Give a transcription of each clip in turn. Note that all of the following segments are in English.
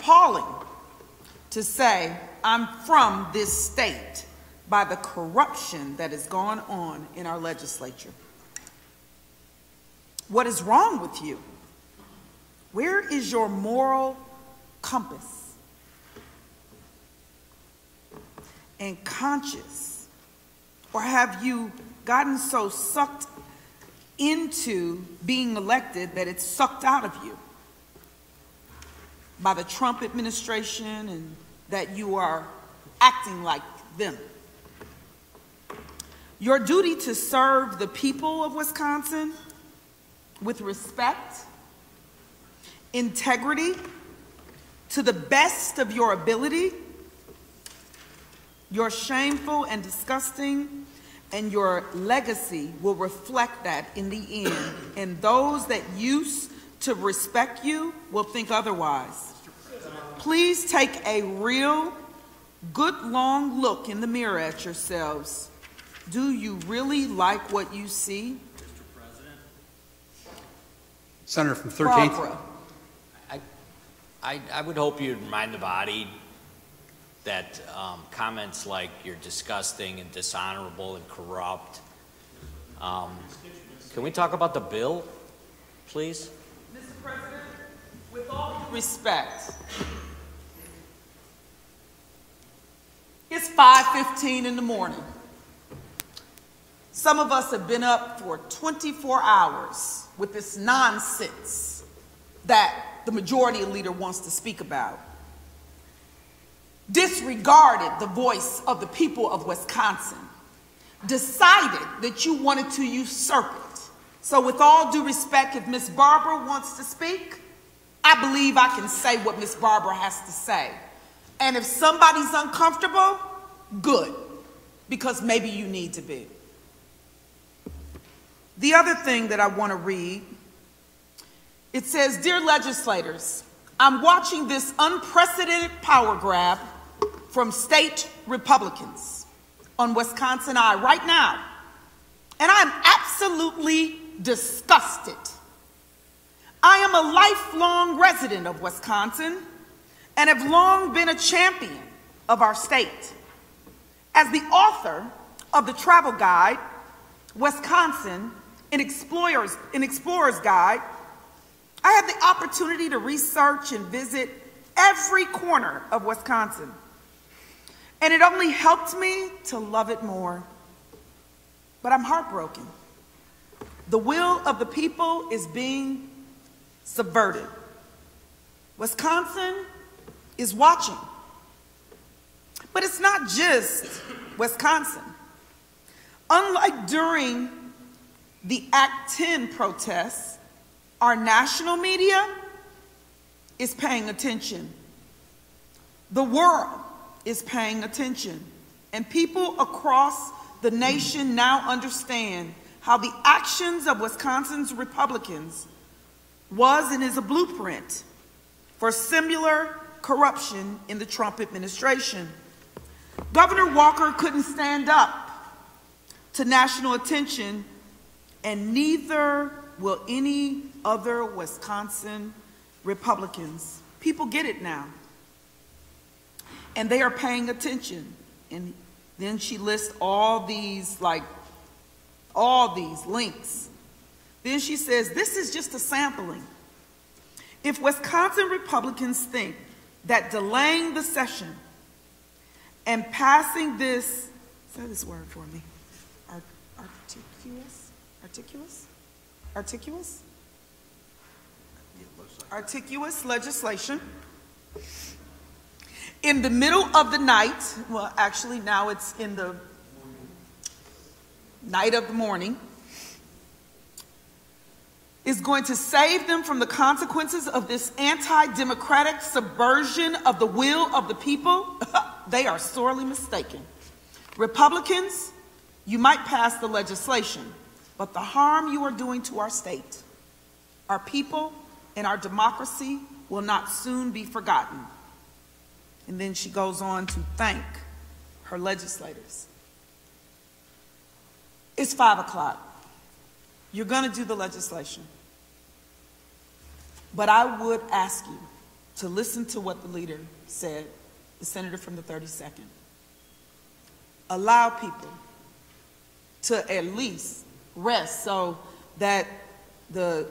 appalling to say I'm from this state by the corruption that has gone on in our legislature. What is wrong with you? Where is your moral compass and conscience? Or have you gotten so sucked into being elected that it's sucked out of you by the Trump administration and that you are acting like them? Your duty to serve the people of Wisconsin with respect, integrity, to the best of your ability, your shameful and disgusting, and your legacy will reflect that in the end. And those that used to respect you will think otherwise. Please take a real, good, long look in the mirror at yourselves. Do you really like what you see? Mr. President? Senator from 13th. Barbara. I would hope you'd remind the body that comments like you're disgusting and dishonorable and corrupt. Can we talk about the bill, please? Mr. President, with all due respect, it's 5:15 in the morning. Some of us have been up for 24 hours with this nonsense that the majority leader wants to speak about. Disregarded the voice of the people of Wisconsin. Decided that you wanted to usurp it. So with all due respect, if Ms. Barbara wants to speak, I believe I can say what Ms. Barbara has to say. And if somebody's uncomfortable, good, because maybe you need to be. The other thing that I want to read, it says, "Dear legislators, I'm watching this unprecedented power grab from state Republicans on Wisconsin Eye right now, and I'm absolutely disgusted. I am a lifelong resident of Wisconsin and have long been a champion of our state. As the author of the travel guide, Wisconsin, an Explorer's Guide, I had the opportunity to research and visit every corner of Wisconsin, and it only helped me to love it more. But I'm heartbroken. The will of the people is being subverted. Wisconsin is watching. But it's not just Wisconsin. Unlike during the Act 10 protests, our national media is paying attention. The world is paying attention. And people across the nation now understand how the actions of Wisconsin's Republicans was and is a blueprint for similar corruption in the Trump administration. Governor Walker couldn't stand up to national attention, and neither will any other Wisconsin Republicans. People get it now, and they are paying attention. And then she lists all these links. Then she says, this is just a sampling. If Wisconsin Republicans think that delaying the session and passing this, say this word for me, articulous legislation in the middle of the night, well, actually now it's in the night of the morning, is going to save them from the consequences of this anti-democratic subversion of the will of the people, they are sorely mistaken. Republicans, you might pass the legislation, but the harm you are doing to our state, our people, and our democracy will not soon be forgotten. And then she goes on to thank her legislators. It's 5 o'clock. You're going to do the legislation. But I would ask you to listen to what the leader said, the senator from the 32nd. Allow people to at least rest so that the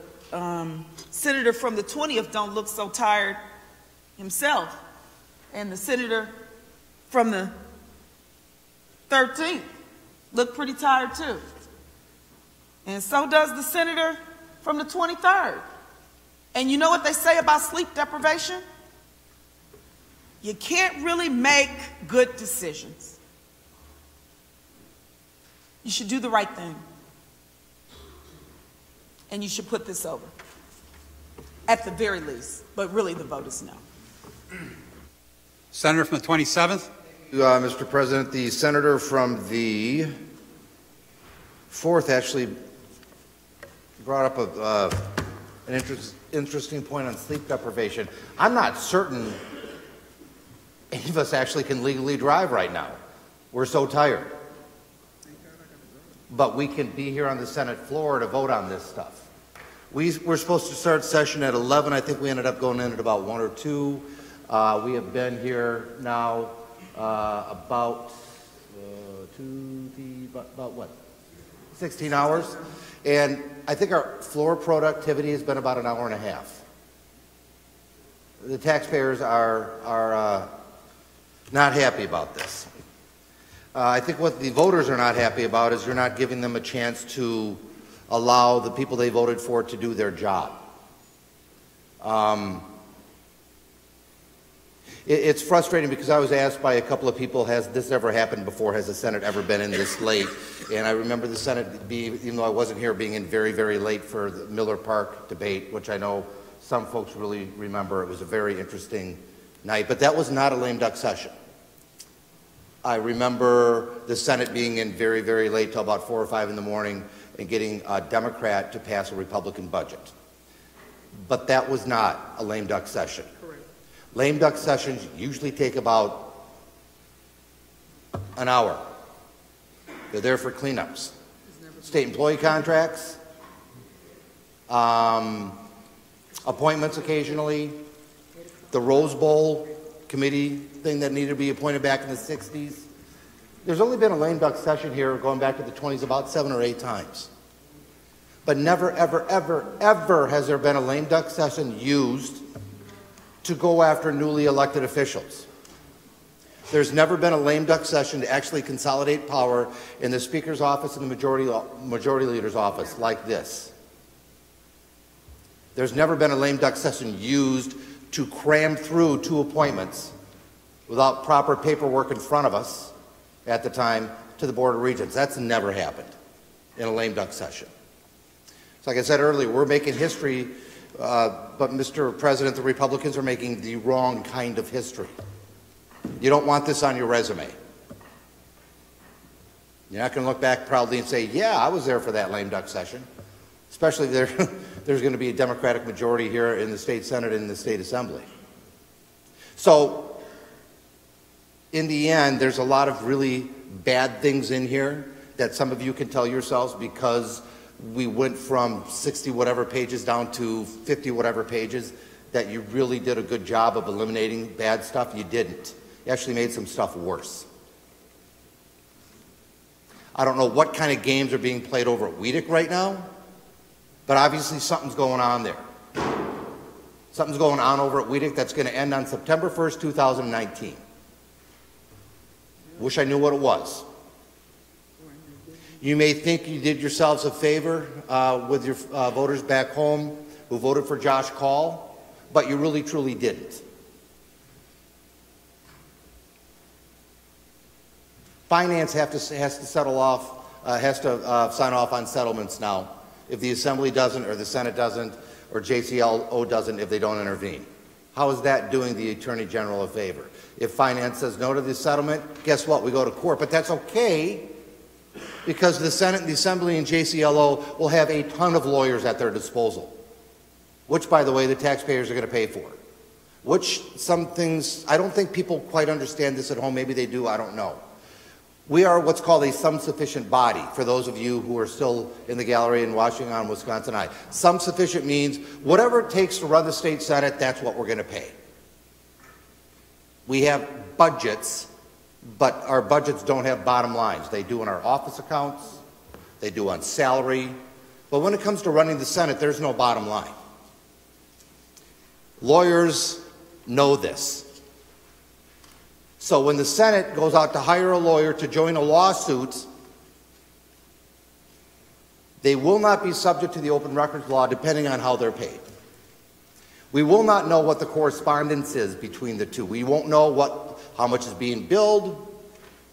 senator from the 20th don't look so tired himself, and the senator from the 13th look pretty tired too. And so does the senator from the 23rd. And you know what they say about sleep deprivation? You can't really make good decisions. You should do the right thing. And you should put this over, at the very least. But really, the vote is no. Senator from the 27th. Mr. President, the senator from the 4th actually brought up an interesting point on sleep deprivation. I'm not certain any of us actually can legally drive right now. We're so tired. But we can be here on the Senate floor to vote on this stuff. We're supposed to start session at 11. I think we ended up going in at about 1 or 2. We have been here now about what? 16 hours. And I think our floor productivity has been about an hour and a half. The taxpayers are not happy about this. I think what the voters are not happy about is you're not giving them a chance to allow the people they voted for to do their job. It's frustrating because I was asked by a couple of people, has this ever happened before? Has the Senate ever been in this late? And I remember the Senate, even though I wasn't here, being in very, very late for the Miller Park debate, which I know some folks really remember. It was a very interesting night, but that was not a lame duck session. I remember the Senate being in very, very late till about 4 or 5 in the morning and getting a Democrat to pass a Republican budget. But that was not a lame duck session. Correct. Lame duck sessions usually take about an hour. They're there for cleanups. State employee contracts, appointments occasionally, the Rose Bowl committee thing that needed to be appointed back in the 60s. There's only been a lame duck session here going back to the 20s about 7 or 8 times. But never, ever, ever, ever has there been a lame duck session used to go after newly elected officials. There's never been a lame duck session to actually consolidate power in the Speaker's office and the Majority Leader's office like this. There's never been a lame duck session used to cram through 2 appointments without proper paperwork in front of us at the time to the Board of Regents. That's never happened in a lame duck session. So like I said earlier, we're making history, but Mr. President, the Republicans are making the wrong kind of history. You don't want this on your resume. You're not going to look back proudly and say, yeah, I was there for that lame duck session, especially if there's going to be a Democratic majority here in the state Senate and in the state Assembly. So in the end, there's a lot of really bad things in here that some of you can tell yourselves because we went from 60 whatever pages down to 50 whatever pages, that you really did a good job of eliminating bad stuff. You didn't. You actually made some stuff worse. I don't know what kind of games are being played over at Weedick right now, but obviously something's going on there. Something's going on over at Weedick that's going to end on September 1st, 2019. Wish I knew what it was. You may think you did yourselves a favor with your voters back home who voted for Josh Call, but you really truly didn't. Finance has to sign off on settlements now. If the Assembly doesn't, or the Senate doesn't, or JCLO doesn't, if they don't intervene. How is that doing the Attorney General a favor? If Finance says no to the settlement, guess what? We go to court. But that's okay, because the Senate and the Assembly and JCLO will have a ton of lawyers at their disposal, which, by the way, the taxpayers are going to pay for. Which some things, I don't think people quite understand this at home. Maybe they do, I don't know. We are what's called a sum-sufficient body, for those of you who are still in the gallery and watching on Wisconsin Eye. Sum-sufficient means whatever it takes to run the state Senate, that's what we're going to pay. We have budgets, but our budgets don't have bottom lines. They do in our office accounts, they do on salary, but when it comes to running the Senate, there's no bottom line. Lawyers know this. So when the Senate goes out to hire a lawyer to join a lawsuit, they will not be subject to the open records law depending on how they're paid. We will not know what the correspondence is between the two. We won't know how much is being billed.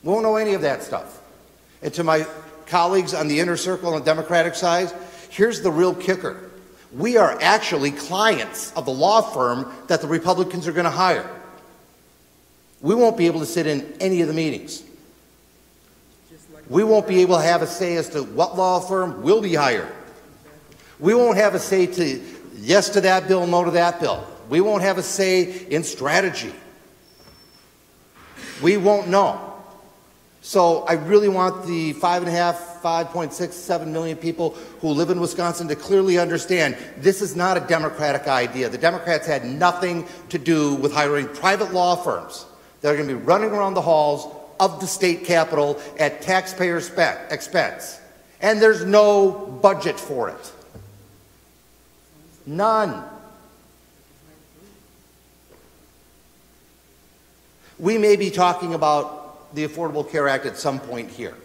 We won't know any of that stuff. And to my colleagues on the inner circle on the Democratic side, here's the real kicker. We are actually clients of the law firm that the Republicans are going to hire. We won't be able to sit in any of the meetings. We won't be able to have a say as to what law firm will be hired. We won't have a say to yes to that bill, no to that bill. We won't have a say in strategy. We won't know. So I really want the 5.6, 7 million people who live in Wisconsin to clearly understand this is not a Democratic idea. The Democrats had nothing to do with hiring private law firms that are going to be running around the halls of the state capitol at taxpayer expense. And there's no budget for it. None. We may be talking about the Affordable Care Act at some point here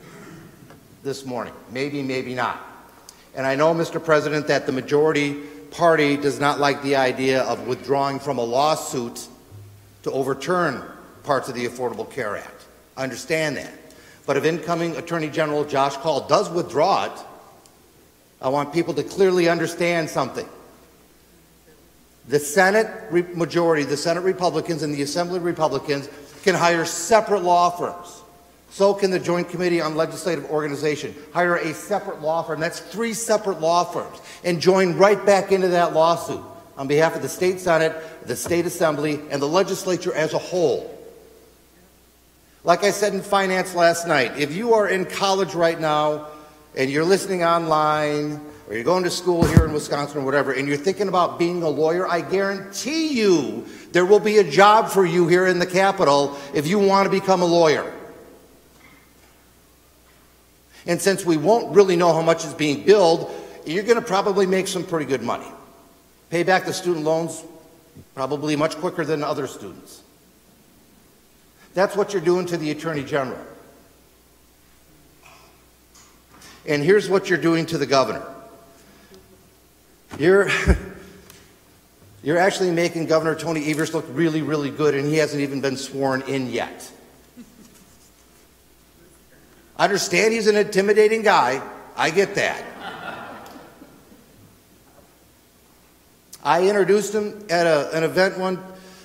this morning. Maybe, maybe not. And I know, Mr. President, that the majority party does not like the idea of withdrawing from a lawsuit to overturn parts of the Affordable Care Act. I understand that. But if incoming Attorney General Josh Call does withdraw it, I want people to clearly understand something. The Senate majority, the Senate Republicans and the Assembly Republicans can hire separate law firms. So can the Joint Committee on Legislative Organization hire a separate law firm. That's 3 separate law firms, and join right back into that lawsuit on behalf of the State Senate, the State Assembly, and the legislature as a whole. Like I said in finance last night, if you are in college right now and you're listening online, or you're going to school here in Wisconsin or whatever, and you're thinking about being a lawyer, I guarantee you there will be a job for you here in the Capitol if you want to become a lawyer. And since we won't really know how much is being billed, you're going to probably make some pretty good money. Pay back the student loans probably much quicker than other students. That's what you're doing to the Attorney General. And here's what you're doing to the governor. You're actually making Governor Tony Evers look really, really good, and he hasn't even been sworn in yet. I understand he's an intimidating guy. I get that. I introduced him at an event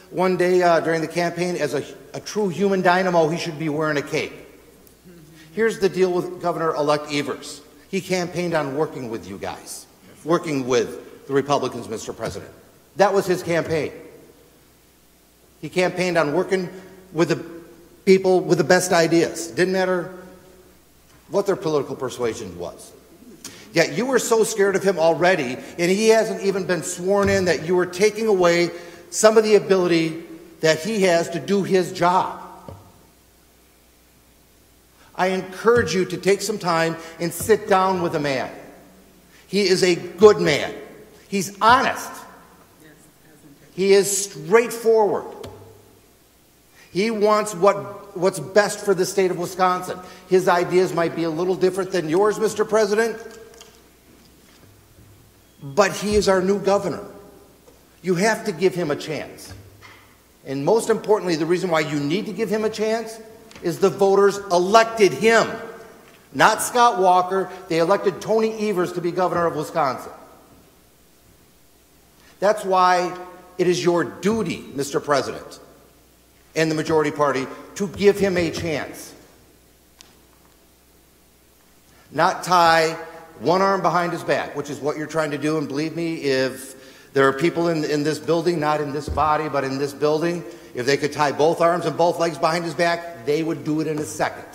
one day during the campaign as a true human dynamo. He should be wearing a cape. Here's the deal with Governor-elect Evers. He campaigned on working with you guys, working with the Republicans, Mr. President. That was his campaign. He campaigned on working with the people with the best ideas. Didn't matter what their political persuasion was. Yet you were so scared of him already, and he hasn't even been sworn in, that you were taking away some of the ability that he has to do his job. I encourage you to take some time and sit down with a man. He is a good man. He's honest. He is straightforward. He wants what's best for the state of Wisconsin. His ideas might be a little different than yours, Mr. President, but he is our new governor. You have to give him a chance. And most importantly, the reason why you need to give him a chance is the voters elected him, not Scott Walker. They elected Tony Evers to be governor of Wisconsin. That's why it is your duty, Mr. President, and the majority party, to give him a chance. Not tie one arm behind his back, which is what you're trying to do. And believe me, if there are people in this building, not in this body, but in this building, if they could tie both arms and both legs behind his back, they would do it in a second.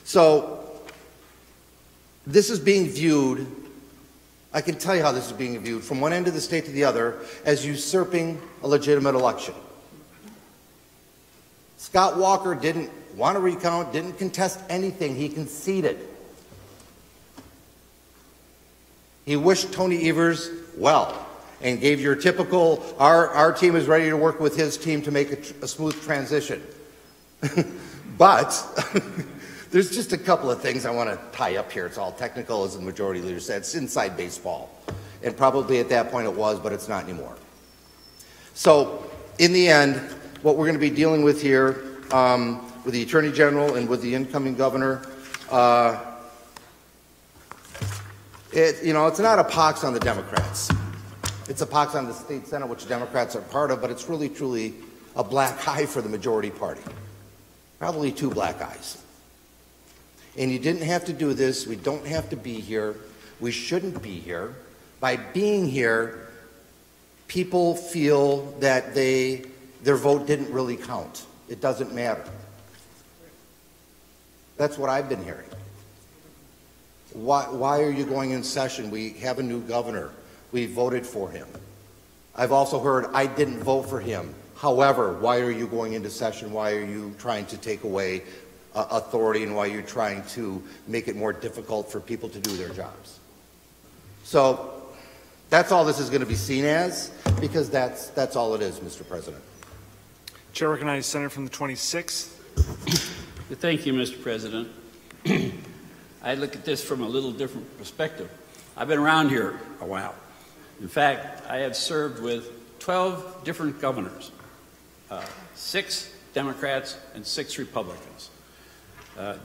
So this is being viewed I can tell you how this is being viewed from one end of the state to the other as usurping a legitimate election. Scott Walker didn't want to recount, didn't contest anything. He conceded. He wished Tony Evers well and gave your typical, our team is ready to work with his team to make a smooth transition. But there's just a couple of things I want to tie up here. It's all technical, as the majority leader said. It's inside baseball. And probably at that point it was, but it's not anymore. So in the end, what we're going to be dealing with here with the Attorney General and with the incoming governor, it's not a pox on the Democrats. It's a pox on the state Senate, which Democrats are part of, but it's really, truly a black eye for the majority party. Probably two black eyes. And you didn't have to do this. We don't have to be here. We shouldn't be here. By being here, people feel that their vote didn't really count. It doesn't matter. That's what I've been hearing. Why are you going in session? We have a new governor. We voted for him. I've also heard, I didn't vote for him. However, why are you going into session? Why are you trying to take away authority, and why you're trying to make it more difficult for people to do their jobs? So that's all this is going to be seen as, because that's all it is, Mr. President. Chair recognizes Senator from the 26th. Thank you, Mr. President. I look at this from a little different perspective. I've been around here a while. In fact, I have served with 12 different governors, 6 Democrats and 6 Republicans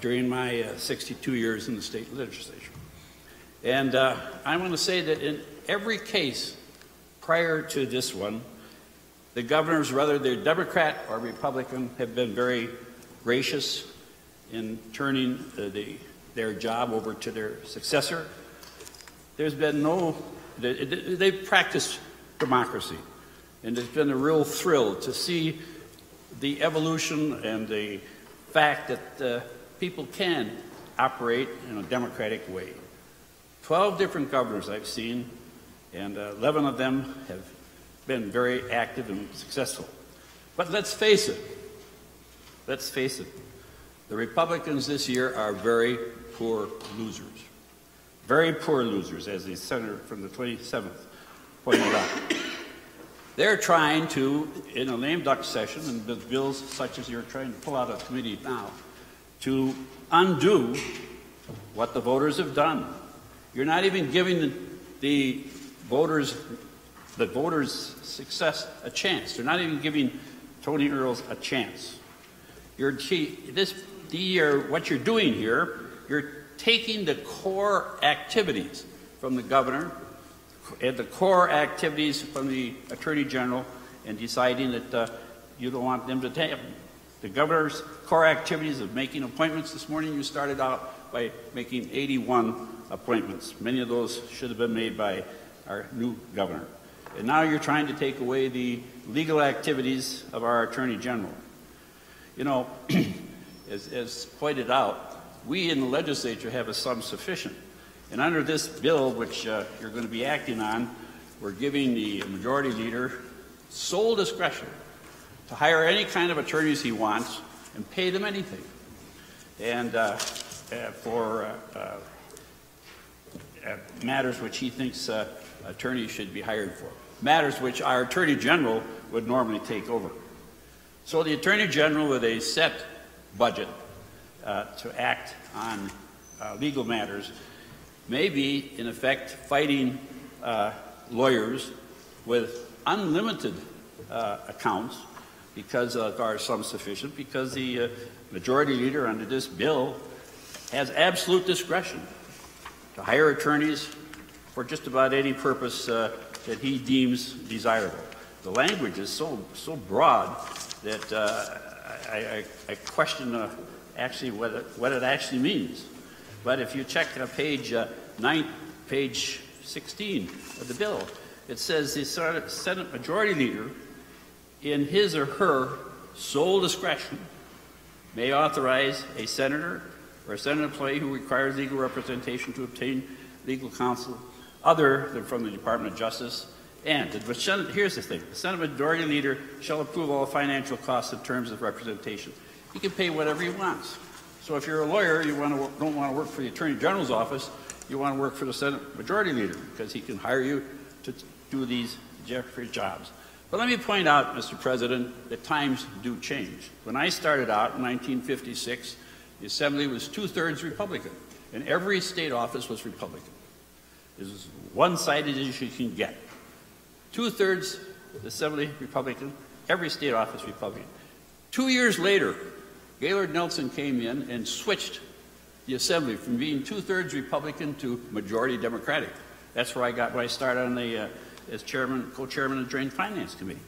during my 62 years in the state legislature. And I want to say that in every case prior to this one, the governors, whether they're Democrat or Republican, have been very gracious in turning their job over to their successor. There's been they've practiced democracy, and it's been a real thrill to see the evolution and the fact that people can operate in a democratic way. 12 different governors I've seen, and 11 of them have been very active and successful. But let's face it, the Republicans this year are very poor losers. Very poor losers, as the senator from the 27th pointed out. They're trying to, in a lame duck session, and with bills such as you're trying to pull out of committee now, to undo what the voters have done. You're not even giving the voters' success a chance. They're not even giving Tony Earls a chance. What you're doing here, you're taking the core activities from the governor and the core activities from the Attorney General and deciding that you don't want them to take them. The governor's core activities of making appointments this morning, you started out by making 81 appointments. Many of those should have been made by our new governor. And now you're trying to take away the legal activities of our Attorney General. You know, as pointed out, we in the legislature have a sum sufficient. And under this bill, which you're going to be acting on, we're giving the majority leader sole discretion to hire any kind of attorneys he wants and pay them anything. And for matters which he thinks attorneys should be hired for. Matters which our Attorney General would normally take over. So the Attorney General, with a set budget to act on legal matters, may be, in effect, fighting lawyers with unlimited accounts because of our sum sufficient, because the majority leader under this bill has absolute discretion to hire attorneys for just about any purpose that he deems desirable. The language is so broad that I question actually what it actually means. But if you check page 16 of the bill, it says the Senate Majority Leader, in his or her sole discretion, may authorize a senator or a Senate employee who requires legal representation to obtain legal counsel other than from the Department of Justice. And here's the thing, the Senate Majority Leader shall approve all financial costs and terms of representation. He can pay whatever he wants. So if you're a lawyer, you don't want to work for the Attorney General's office, you want to work for the Senate Majority Leader because he can hire you to do these Jeffrey jobs. But let me point out, Mr. President, that times do change. When I started out in 1956, the Assembly was 2/3 Republican, and every state office was Republican. This is one-sided as you can get. 2/3 the Assembly Republican, every state office Republican. 2 years later, Gaylord Nelson came in and switched the Assembly from being 2/3 Republican to majority Democratic. That's where I got my start on the as chairman, co-chairman of the Joint Finance Committee.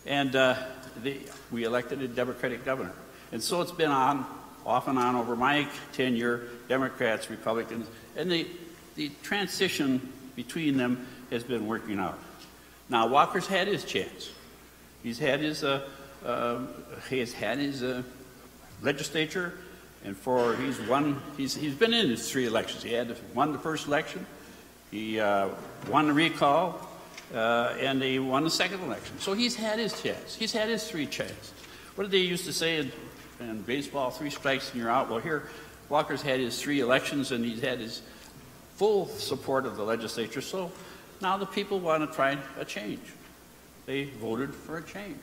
And we elected a Democratic governor. And so it's been on, off and on over my tenure, Democrats, Republicans, and the transition between them has been working out. Now, Walker's had his chance. He's had his legislature, and he's been in his 3 elections. He won the first election, he won the recall, and he won the second election. So he's had his chance. He's had his 3 chances. What did they used to say in baseball, 3 strikes and you're out? Well, here, Walker's had his 3 elections, and he's had his full support of the legislature. So now the people want to try a change. They voted for a change.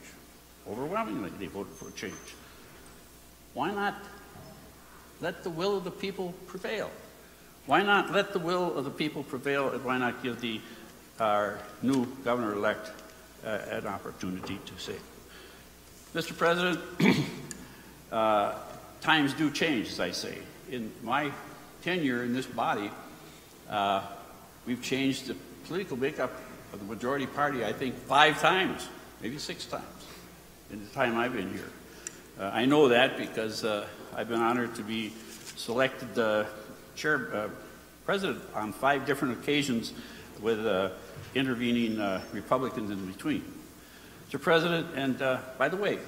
Overwhelmingly, they voted for a change. Why not let the will of the people prevail? Why not let the will of the people prevail, and why not give our new governor-elect an opportunity to say? Mr. President, times do change, as I say. In my tenure in this body, we've changed the political makeup of the majority party, I think, 5 times, maybe 6 times in the time I've been here. I know that because I've been honored to be selected president on 5 different occasions with intervening Republicans in between. Mr. President, and by the way,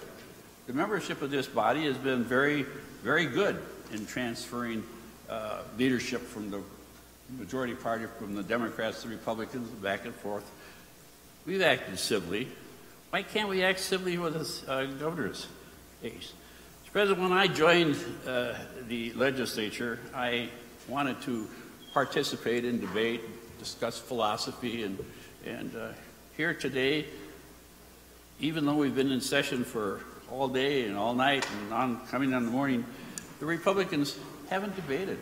the membership of this body has been very, very good in transferring leadership from the majority party, from the Democrats to the Republicans, back and forth. We've acted civilly. Why can't we act civilly with this governor's ace? Mr. President, when I joined the legislature, I wanted to participate in debate, discuss philosophy, and here today, even though we've been in session for all day and all night and coming on the morning, the Republicans haven't debated.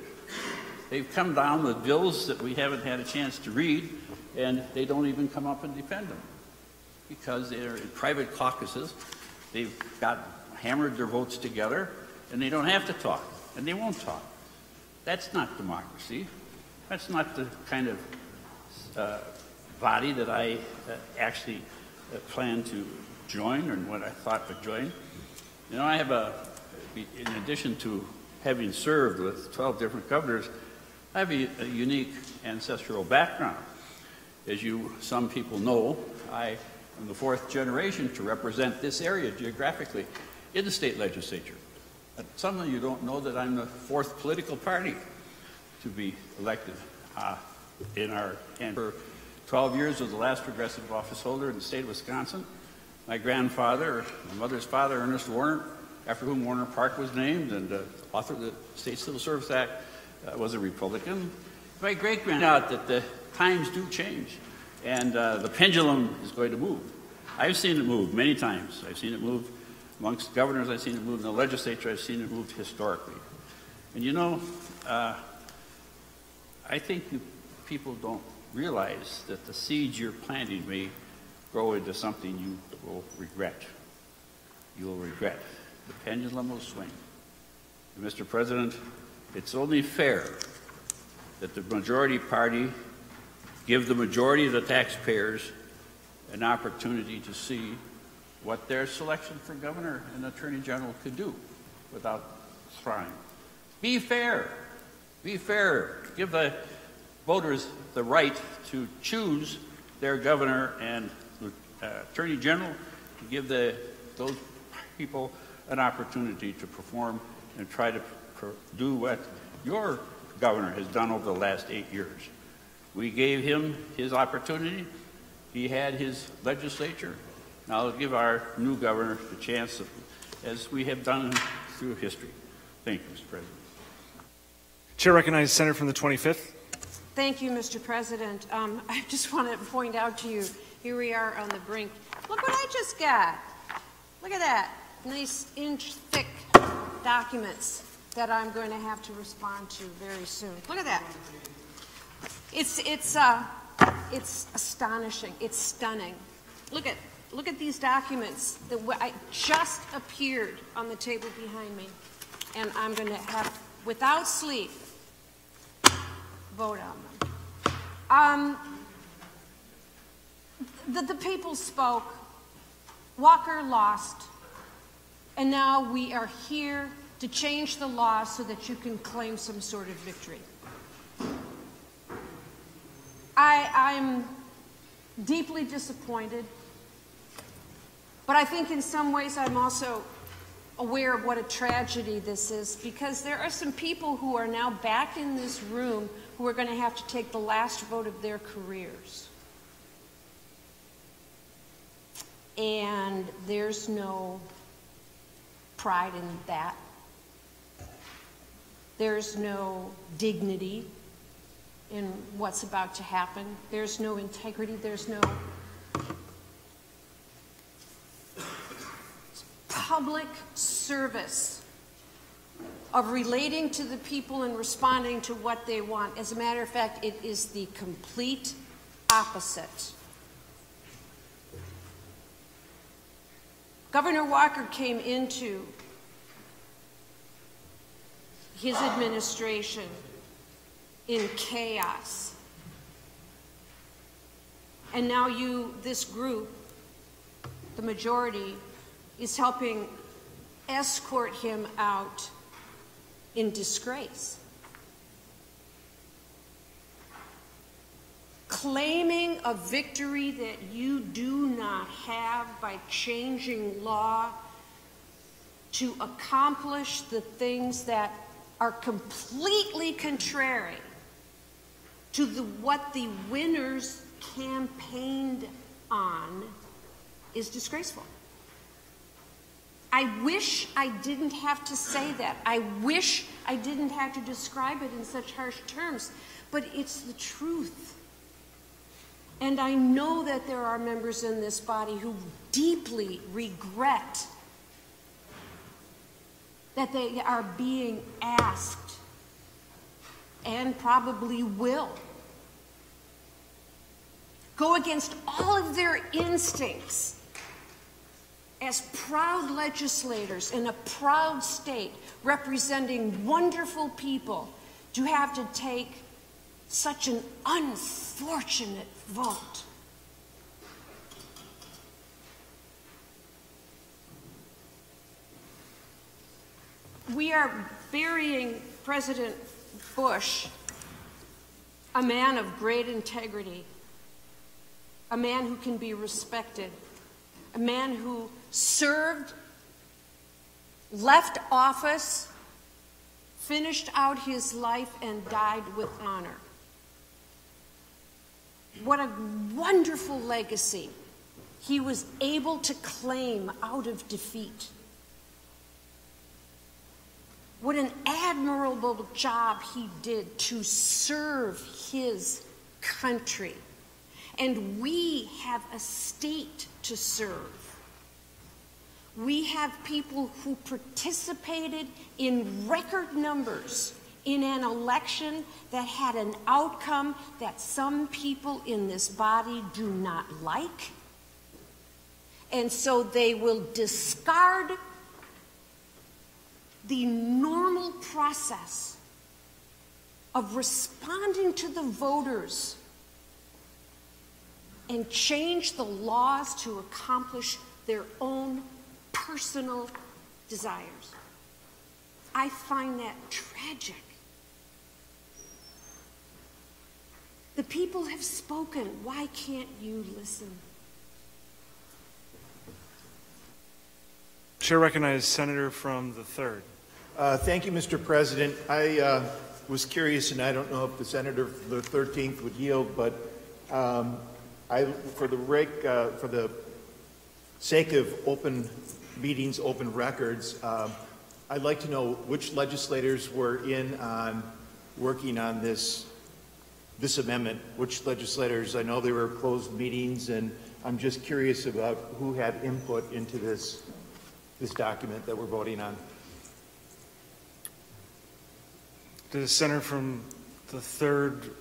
They've come down with bills that we haven't had a chance to read, and they don't even come up and defend them because they're in private caucuses. They've hammered their votes together, and they don't have to talk, and they won't talk. That's not democracy. That's not the kind of body that I actually plan to join, or what I thought to join. You know, I have in addition to having served with 12 different governors, I have a unique ancestral background. As some people know, I am the 4th generation to represent this area geographically in the state legislature. But some of you don't know that I'm the 4th political party to be elected and for 12 years was the last progressive office holder in the state of Wisconsin. My grandfather, my mother's father, Ernest Warner, after whom Warner Park was named, and author of the State Civil Service Act, was a Republican. My great-grandfather, that the times do change, and the pendulum is going to move. I've seen it move many times. I've seen it move amongst governors. I've seen it move in the legislature. I've seen it move historically. And you know, I think people don't realize that the seeds you're planting may grow into something you will regret. You will regret. The pendulum will swing. And Mr. President, it's only fair that the majority party give the majority of the taxpayers an opportunity to see what their selection for governor and attorney general could do without trying. Be fair. Be fair. Give the voters the right to choose their governor and attorney general, to give those people an opportunity to perform and try to do what your governor has done over the last 8 years. We gave him his opportunity. He had his legislature. Now let's give our new governor the chance, as we have done through history. Thank you, Mr. President. Chair recognizes Senator from the 25th. Thank you, Mr. President. I just want to point out to you, here we are on the brink. Look what I just got. Look at that. Nice inch-thick documents that I'm going to have to respond to very soon. Look at that. It's astonishing. It's stunning. Look at these documents that just appeared on the table behind me, and I'm going to have, without sleep, vote on them. The people spoke. Walker lost, and now we are here to change the law so that you can claim some sort of victory. I'm deeply disappointed, but I think in some ways I'm also aware of what a tragedy this is, because there are some people who are now back in this room who are going to have to take the last vote of their careers. And there's no pride in that. There's no dignity in what's about to happen. There's no integrity. There's no public service of relating to the people and responding to what they want. As a matter of fact, it is the complete opposite. Governor Walker came into his administration in chaos. And now this group, the majority, is helping escort him out in disgrace. Claiming a victory that you do not have by changing law to accomplish the things that are completely contrary to what the winners campaigned on is disgraceful. I wish I didn't have to say that. I wish I didn't have to describe it in such harsh terms, but it's the truth. And I know that there are members in this body who deeply regret that they are being asked, and probably will, go against all of their instincts as proud legislators in a proud state representing wonderful people, to have to take such an unfortunate vote. We are burying President Bush, a man of great integrity, a man who can be respected, a man who served, left office, finished out his life, and died with honor. What a wonderful legacy he was able to claim out of defeat. What an admirable job he did to serve his country. And we have a state to serve. We have people who participated in record numbers in an election that had an outcome that some people in this body do not like. And so they will discard the normal process of responding to the voters and change the laws to accomplish their own personal desires. I find that tragic. The people have spoken. Why can't you listen? Chair recognizes Senator from the 3rd. Thank you, Mr. President. I was curious, and I don't know if the senator for the 13th would yield, but for the sake of open meetings, open records, I'd like to know which legislators were in on working on this amendment. Which legislators? I know there were closed meetings, and I'm just curious about who had input into this document that we're voting on. Does the senator from the 3rd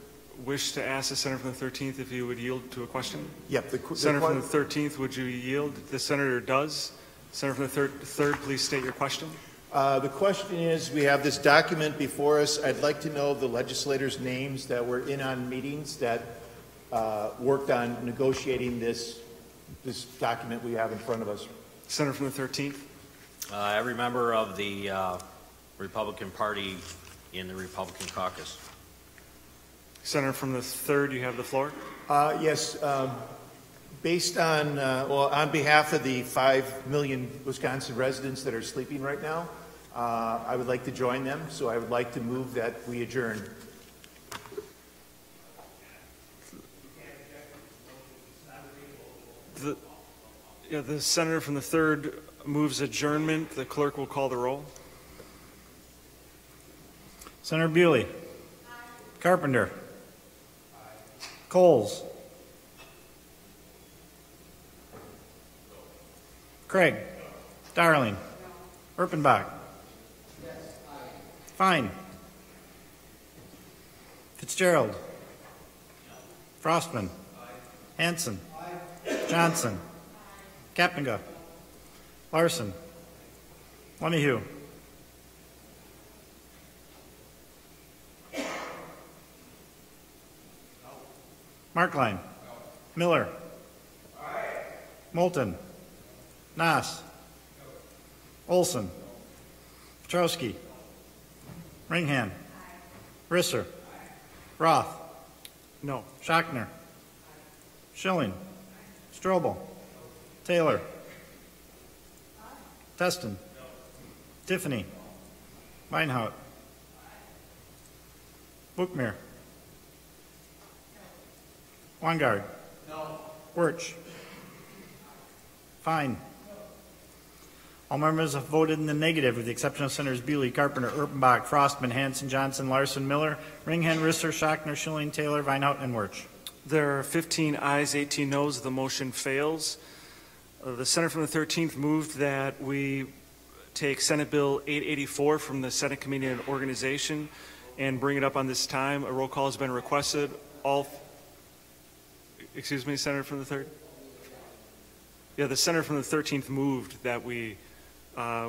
wish to ask the senator from the 13th if he would yield to a question? Yep. Senator from the 13th, would you yield? The senator does. Senator from the 3rd, please state your question. The question is, we have this document before us. I'd like to know the legislators' names that were in on meetings that worked on negotiating this document we have in front of us. Senator from the 13th. Every member of the Republican Party in the Republican caucus. Senator from the 3rd, you have the floor. Yes. Based on, on behalf of the 5 million Wisconsin residents that are sleeping right now, I would like to join them, so I would like to move that we adjourn. The senator from the 3rd moves adjournment. The clerk will call the roll. Senator Bewley. Carpenter. Coles. Craig. Darling. Erpenbach. Fine. Fitzgerald. Frostman. Hanson. Johnson. Kappenga. Larson. Lemihue. Markline. Miller. Moulton. Nass. Olson. Petrowski. Ringhan. Risser. Roth. No. Schachner. Schilling. Strobel. Taylor. Teston. Tiffany. Weinhaut. Bookmere. Weingard. Wirch. Fine. All members have voted in the negative with the exception of Senators Bewley, Carpenter, Erpenbach, Frostman, Hanson, Johnson, Larson, Miller, Ringhan, Risser, Schachner, Schilling, Taylor, Weinhaut, and Wirch. There are 15 ayes, 18 noes. The motion fails. The senator from the 13th moved that we take Senate Bill 884 from the Senate Committee on Organization and bring it up on this time. A roll call has been requested. Excuse me, Senator from the 3rd? Yeah, the senator from the 13th moved that we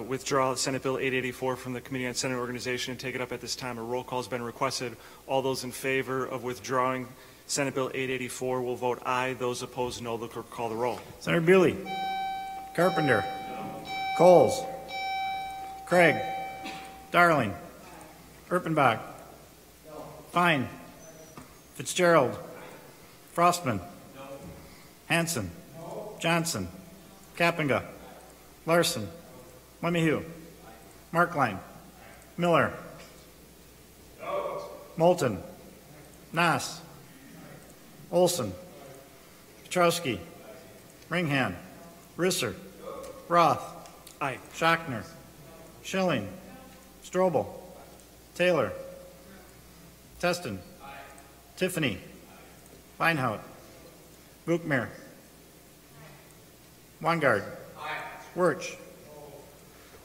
withdraw Senate Bill 884 from the Committee on Senate Organization and take it up at this time. A roll call has been requested. All those in favor of withdrawing Senate Bill 884 will vote aye. Those opposed, no. The clerk will call the roll. Senator Bewley. Carpenter. Coles. Craig. Darling. Erpenbach. Fine. Fitzgerald. Frostman. Hanson. Johnson. Kappenga. Larson. Lemihue. Markline. Miller. Moulton. Nass. Olson. Petrowski. Ringhan. Risser. Roth. Aye. Schachner. Schilling. Strobel. Taylor. Teston. Tiffany. Weinhaut. Bookmere. Weingard. Wirch.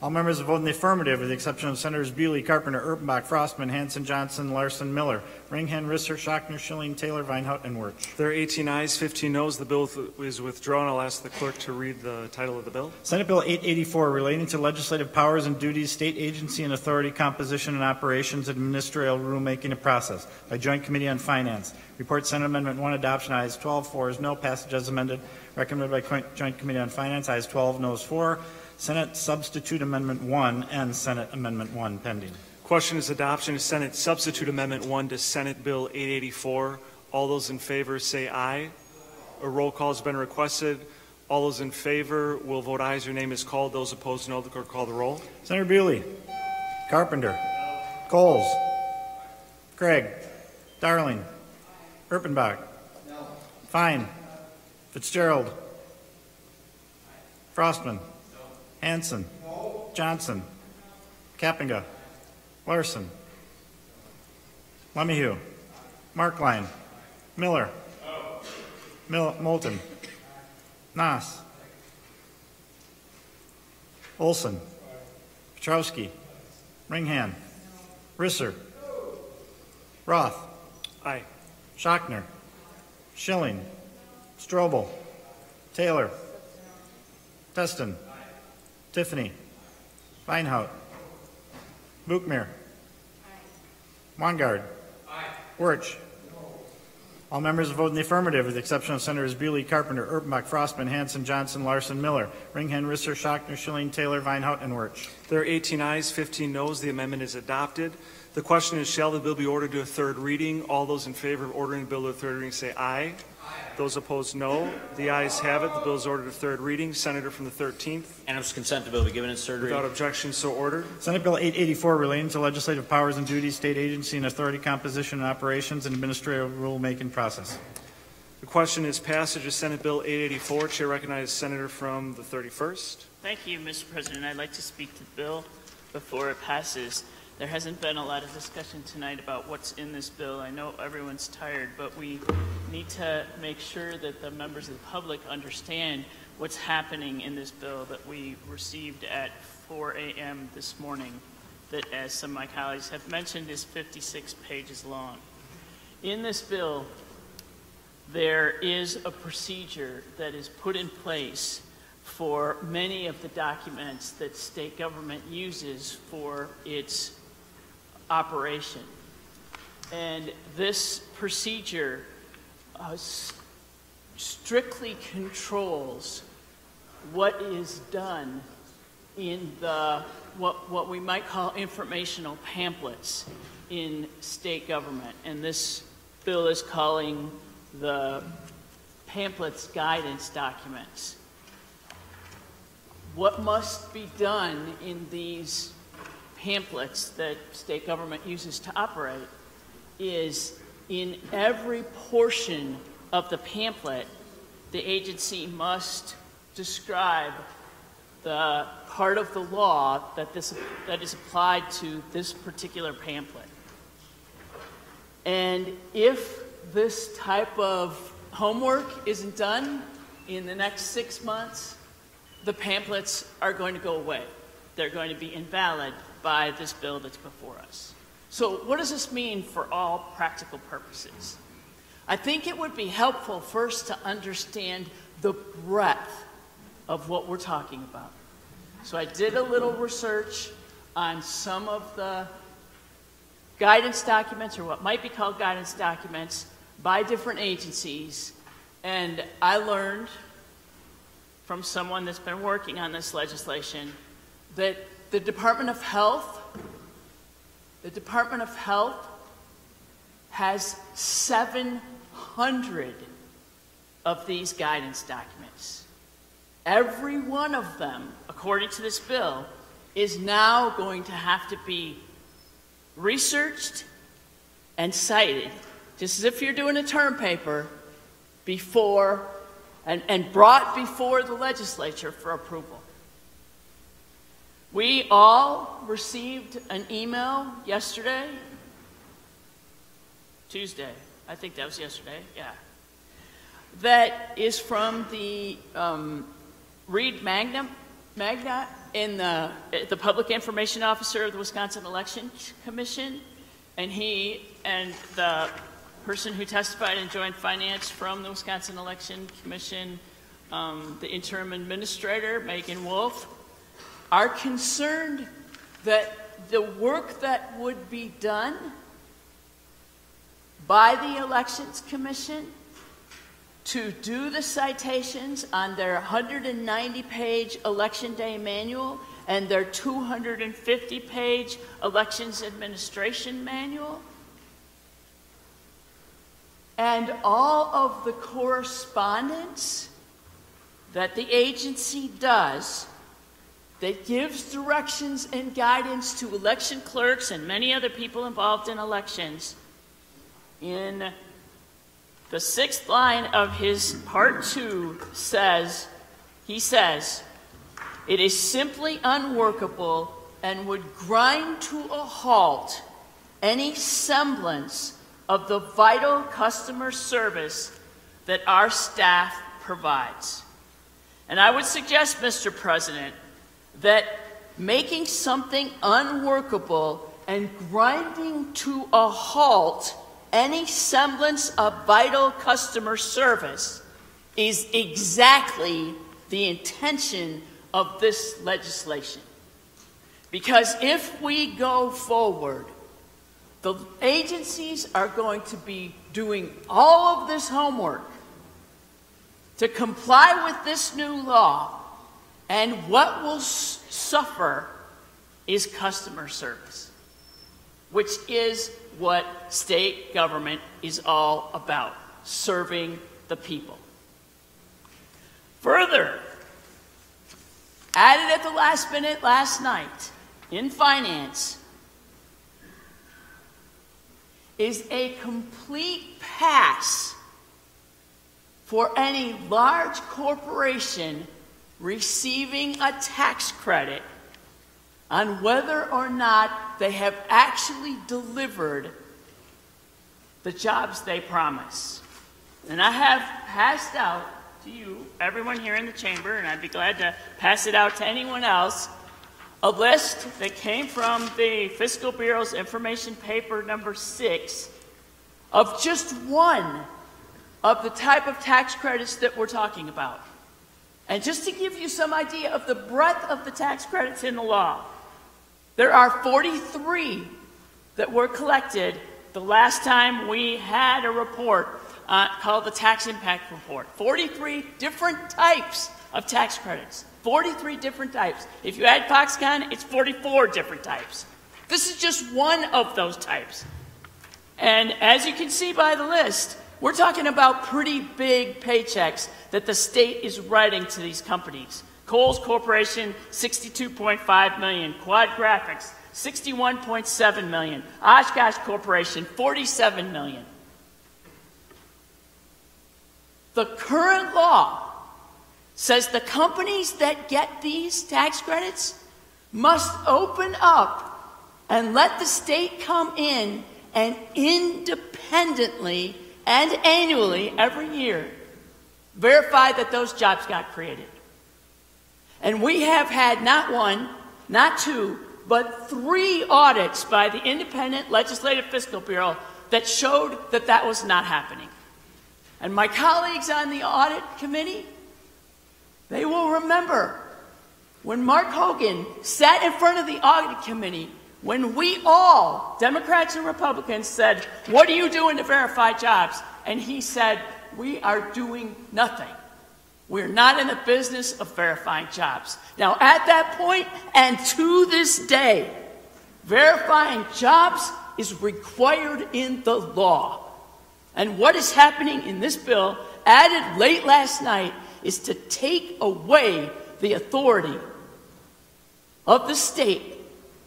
All members have voted in the affirmative with the exception of Senators Bewley, Carpenter, Erpenbach, Frostman, Hanson, Johnson, Larson, Miller, Ringhan, Risser, Schachner, Schilling, Taylor, Weinhaut, and Wirch. There are 18 ayes, 15 noes. The bill is withdrawn. I'll ask the clerk to read the title of the bill. Senate Bill 884 relating to legislative powers and duties, state agency and authority composition and operations, and ministerial rulemaking and process by Joint Committee on Finance. Report Senate Amendment 1 adoption. Ayes 12, 4 no. Passage as amended. Recommended by Joint Committee on Finance. Ayes 12, noes 4. Senate Substitute Amendment 1 and Senate Amendment 1 pending. Question is adoption of Senate Substitute Amendment 1 to Senate Bill 884. All those in favor say aye. A roll call has been requested. All those in favor will vote aye as your name is called. Those opposed, no. The clerk call the roll. Senator Bewley. Carpenter. Coles. Craig. Darling. Erpenbach. Fine. Fitzgerald. Frostman. Hanson. Johnson. Kappenga. Larson. Lemieux. Markline. Miller. Moulton. Nass. Olson. Petrowski. Ringhan. Risser. Roth. Aye. Schachner. Schilling. Strobel. Taylor. Teston. Tiffany. Feinhout. Buchmer. Wangard. Wirch. All members vote in the affirmative with the exception of Senators Bewley, Carpenter, Erpenbach, Frostman, Hanson, Johnson, Larson, Miller, Ringhan, Risser, Schachner, Schilling, Taylor, Feinhout, and Wirch. There are 18 ayes, 15 noes. The amendment is adopted. The question is, shall the bill be ordered to a third reading? All those in favor of ordering the bill to a third reading say aye. Those opposed, no. The ayes have it. The bill is ordered to third reading. Senator from the 13th. Unanimous consent the bill be given its third reading. Without objection, so ordered. Senate Bill 884 relating to legislative powers and duties, state agency and authority composition and operations, and administrative rulemaking process. The question is passage of Senate Bill 884. Chair recognizes Senator from the 31st. Thank you, Mr. President. I'd like to speak to the bill before it passes. There hasn't been a lot of discussion tonight about what's in this bill. I know everyone's tired, but we need to make sure that the members of the public understand what's happening in this bill that we received at 4 a.m. this morning, that, as some of my colleagues have mentioned, is 56 pages long. In this bill, there is a procedure that is put in place for many of the documents that state government uses for its operation. And this procedure strictly controls what is done in the what we might call informational pamphlets in state government. And this bill is calling the pamphlets guidance documents. What must be done in these pamphlets that state government uses to operate is, in every portion of the pamphlet, the agency must describe the part of the law that is applied to this particular pamphlet. And if this type of homework isn't done in the next 6 months, the pamphlets are going to go away. They're going to be invalid by this bill that's before us. So what does this mean for all practical purposes? I think it would be helpful first to understand the breadth of what we're talking about. So I did a little research on some of the guidance documents, or what might be called guidance documents, by different agencies, and I learned from someone that's been working on this legislation that the Department of Health has 700 of these guidance documents. Every one of them, according to this bill, is now going to have to be researched and cited, just as if you're doing a term paper, before and brought before the legislature for approval. We all received an email yesterday, Tuesday, I think that was yesterday, yeah, that is from the Reed Magna in the Public Information Officer of the Wisconsin Election Commission, and he and the person who testified in joint finance from the Wisconsin Election Commission, the interim administrator, Megan Wolf, are concerned that the work that would be done by the Elections Commission to do the citations on their 190-page Election Day manual and their 250-page Elections Administration manual, and all of the correspondence that the agency does that gives directions and guidance to election clerks and many other people involved in elections in the 6th line of his part 2 says, he says, "It is simply unworkable and would grind to a halt any semblance of the vital customer service that our staff provides." And I would suggest, Mr. President, that making something unworkable and grinding to a halt any semblance of vital customer service is exactly the intention of this legislation. Because if we go forward, the agencies are going to be doing all of this homework to comply with this new law, and what will suffer is customer service, which is what state government is all about, serving the people. Further, added at the last minute last night in finance is a complete pass for any large corporation receiving a tax credit on whether or not they have actually delivered the jobs they promise. And I have passed out to you, everyone here in the chamber, and I'd be glad to pass it out to anyone else, a list that came from the Fiscal Bureau's information paper number 6 of just one of the type of tax credits that we're talking about. And just to give you some idea of the breadth of the tax credits in the law, there are 43 that were collected the last time we had a report called the Tax Impact Report. 43 different types of tax credits. 43 different types. If you add Foxconn, it's 44 different types. This is just one of those types. And as you can see by the list, we're talking about pretty big paychecks that the state is writing to these companies. Kohl's Corporation, $62.5 million. Quad Graphics, $61.7 million. Oshkosh Corporation, $47 million. The current law says the companies that get these tax credits must open up and let the state come in and independently and annually, every year, verify that those jobs got created. And we have had not one, not two, but 3 audits by the Independent Legislative Fiscal Bureau that showed that that was not happening. And my colleagues on the audit committee, they will remember when Mark Hogan sat in front of the audit committee, when we all, Democrats and Republicans, said, "What are you doing to verify jobs?" And he said, "We are doing nothing. We're not in the business of verifying jobs." Now, at that point, and to this day, verifying jobs is required in the law. And what is happening in this bill, added late last night, is to take away the authority of the state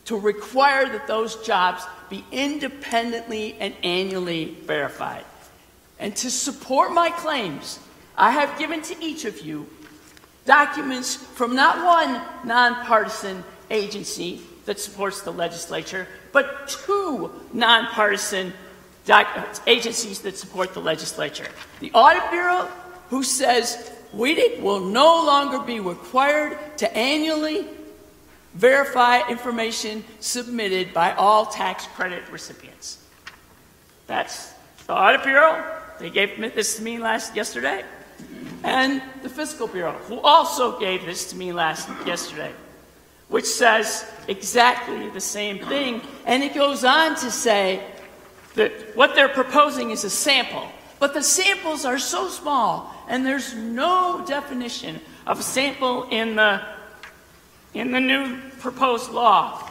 to require that those jobs be independently and annually verified. And to support my claims, I have given to each of you documents from not one nonpartisan agency that supports the legislature, but 2 nonpartisan agencies that support the legislature. The Audit Bureau, who says we will no longer be required to annually verify information submitted by all tax credit recipients. That's the Audit Bureau. They gave this to me yesterday. And the Fiscal Bureau, who also gave this to me yesterday, which says exactly the same thing. And it goes on to say that what they're proposing is a sample. But the samples are so small, and there's no definition of a sample in the new proposed law,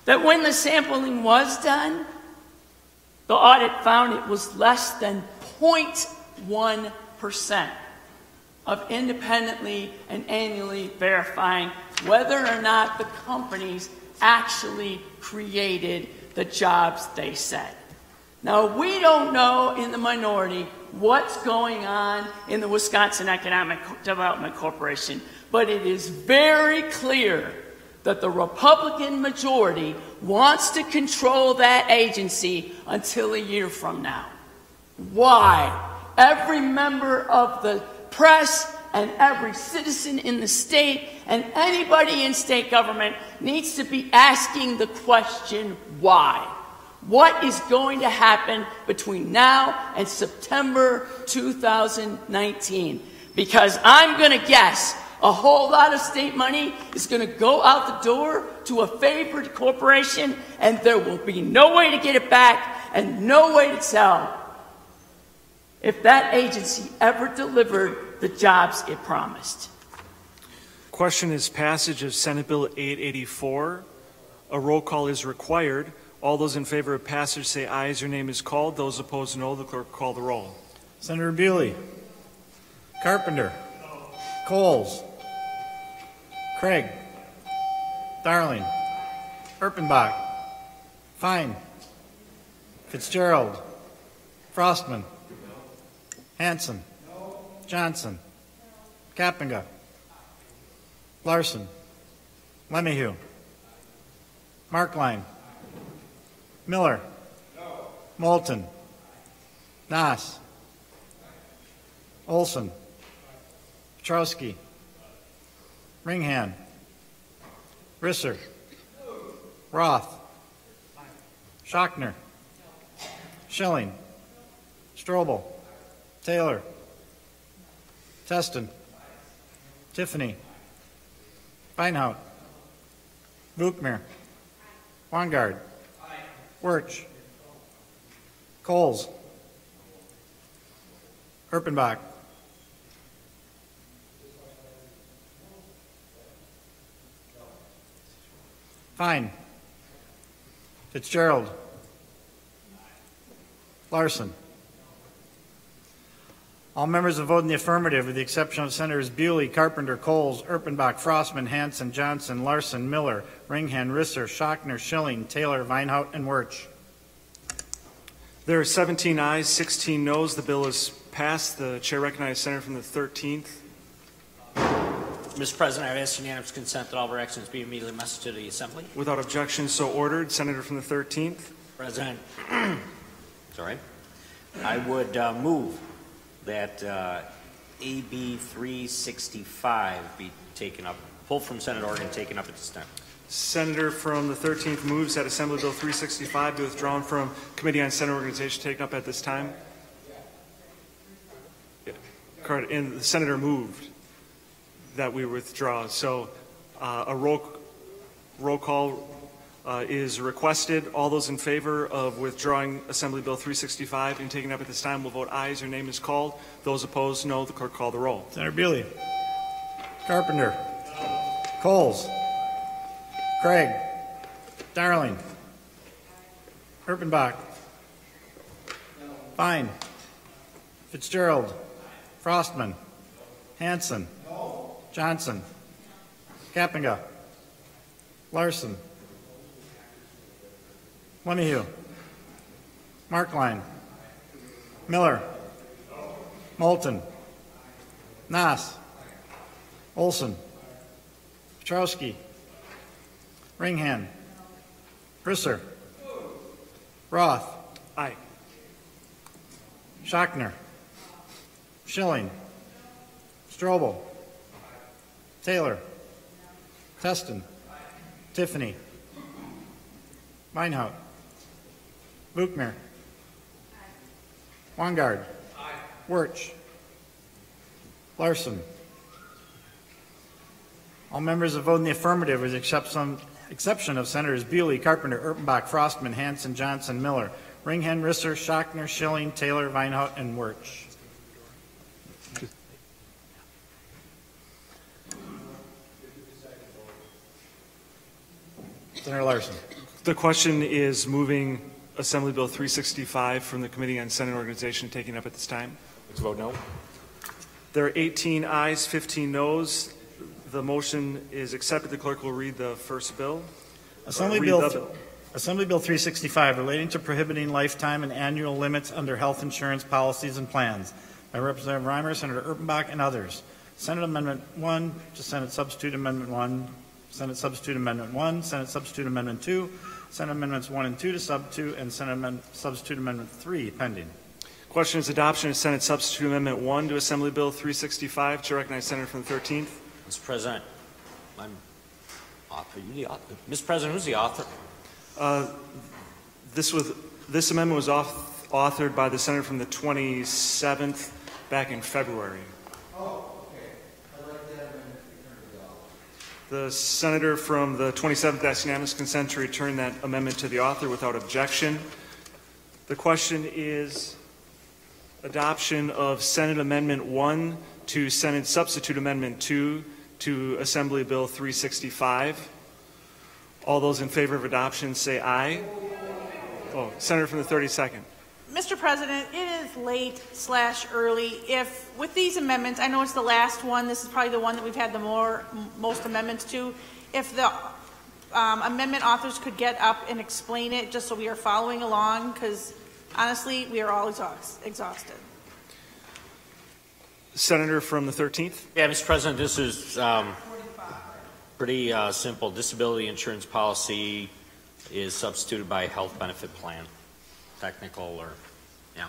that when the sampling was done, the audit found it was less than 0.1% of independently and annually verifying whether or not the companies actually created the jobs they said. Now, we don't know in the minority what's going on in the Wisconsin Economic Development Corporation, but it is very clear that the Republican majority wants to control that agency until a year from now. Why? Every member of the press and every citizen in the state and anybody in state government needs to be asking the question, why? What is going to happen between now and September 2019? Because I'm going to guess a whole lot of state money is going to go out the door to a favored corporation, and there will be no way to get it back and no way to tell if that agency ever delivered the jobs it promised. Question is passage of Senate Bill 884. A roll call is required. All those in favor of passage say aye as your name is called. Those opposed, no. The clerk will call the roll. Senator Bewley. Carpenter. Coles. Craig. Darling. Erpenbach. Fine. Fitzgerald. Frostman. Hanson. Johnson. Kappenga. Larson. Lemieux. Markline. Miller. Moulton. Nass. Olson. Petrowski. Ringhan. Risser. Roth. Schochner. Schilling. Strobel. Taylor. Teston. Tiffany. Feinhout. Buchmer. Wangard. Wirch. Coles. Erpenbach. Fine. Fitzgerald. Larson. All members have voted in the affirmative with the exception of Senators Bewley, Carpenter, Coles, Erpenbach, Frostman, Hanson, Johnson, Larson, Miller, Ringhan, Risser, Schochner, Schilling, Taylor, Weinhaut, and Wirch. There are 17 ayes, 16 noes. The bill is passed. The chair recognizes Senator from the 13th. Mr. President, I ask unanimous consent that all of our actions be immediately messaged to the Assembly. Without objection, so ordered. Senator from the 13th. President, sorry, I would move that AB 365 be taken up, pulled from Senate organ, taken up at this time. Senator from the 13th moves that Assembly Bill 365 be withdrawn from Committee on Senate Organization, taken up at this time. Yeah. Correct. And the Senator moved that we withdraw. So a roll call is requested. All those in favor of withdrawing Assembly Bill 365 and taking up at this time will vote aye as your name is called. Those opposed, no. The clerk call the roll. Senator Bewley. Carpenter. Coles. Craig. Darling. Erpenbach. Fine. Fitzgerald. Frostman. Hanson. Johnson. Kappenga. Larson. Lemieux. Markline. Miller. Moulton. Nass. Olson. Petrowski. Ringhan. Risser. Roth. Aye. Schochner. Schilling. Strobel. Taylor. Teston. Tiffany. Weinhaut. Buchmer. Wangard. Wirch. Larson. All members have voted in the affirmative with the exception of Senators Bewley, Carpenter, Erpenbach, Frostman, Hanson, Johnson, Miller, Ringhan, Risser, Schochner, Schilling, Taylor, Weinhaut, and Wirch. Senator Larson. The question is moving Assembly Bill 365 from the Committee on Senate Organization, taking up at this time. Let's vote no. There are 18 ayes, 15 noes. The motion is accepted. The clerk will read the first bill. Assembly Bill Assembly Bill 365 relating to prohibiting lifetime and annual limits under health insurance policies and plans by Representative Reimer, Senator Erpenbach, and others. Senate Amendment 1 to Senate Substitute Amendment 1, Senate Substitute Amendment 1, Senate Substitute Amendment 2, Senate Amendments 1 and 2 to Sub 2, and Senate Substitute Amendment 3 pending. Question is adoption of Senate Substitute Amendment 1 to Assembly Bill 365. Chair recognizes Senator from the 13th. Mr. President, I'm author. You the author? Mr. President, who's the author? This amendment was authored by the senator from the 27th back in February. Oh, okay. I'd like that amendment to return to the author. The senator from the 27th asked unanimous consent to return that amendment to the author without objection. The question is adoption of Senate Amendment 1 to Senate Substitute Amendment 2 to Assembly Bill 365. All those in favor of adoption say aye. Oh, Senator from the 32nd. Mr. President, it is late/early. If with these amendments, I know it's the last one, this is probably the one that we've had the most amendments to. If the amendment authors could get up and explain it just so we are following along, because honestly, we are all exhausted. Senator from the 13th. Yeah, Mr. President, this is pretty simple. Disability insurance policy is substituted by health benefit plan. Technical or, yeah.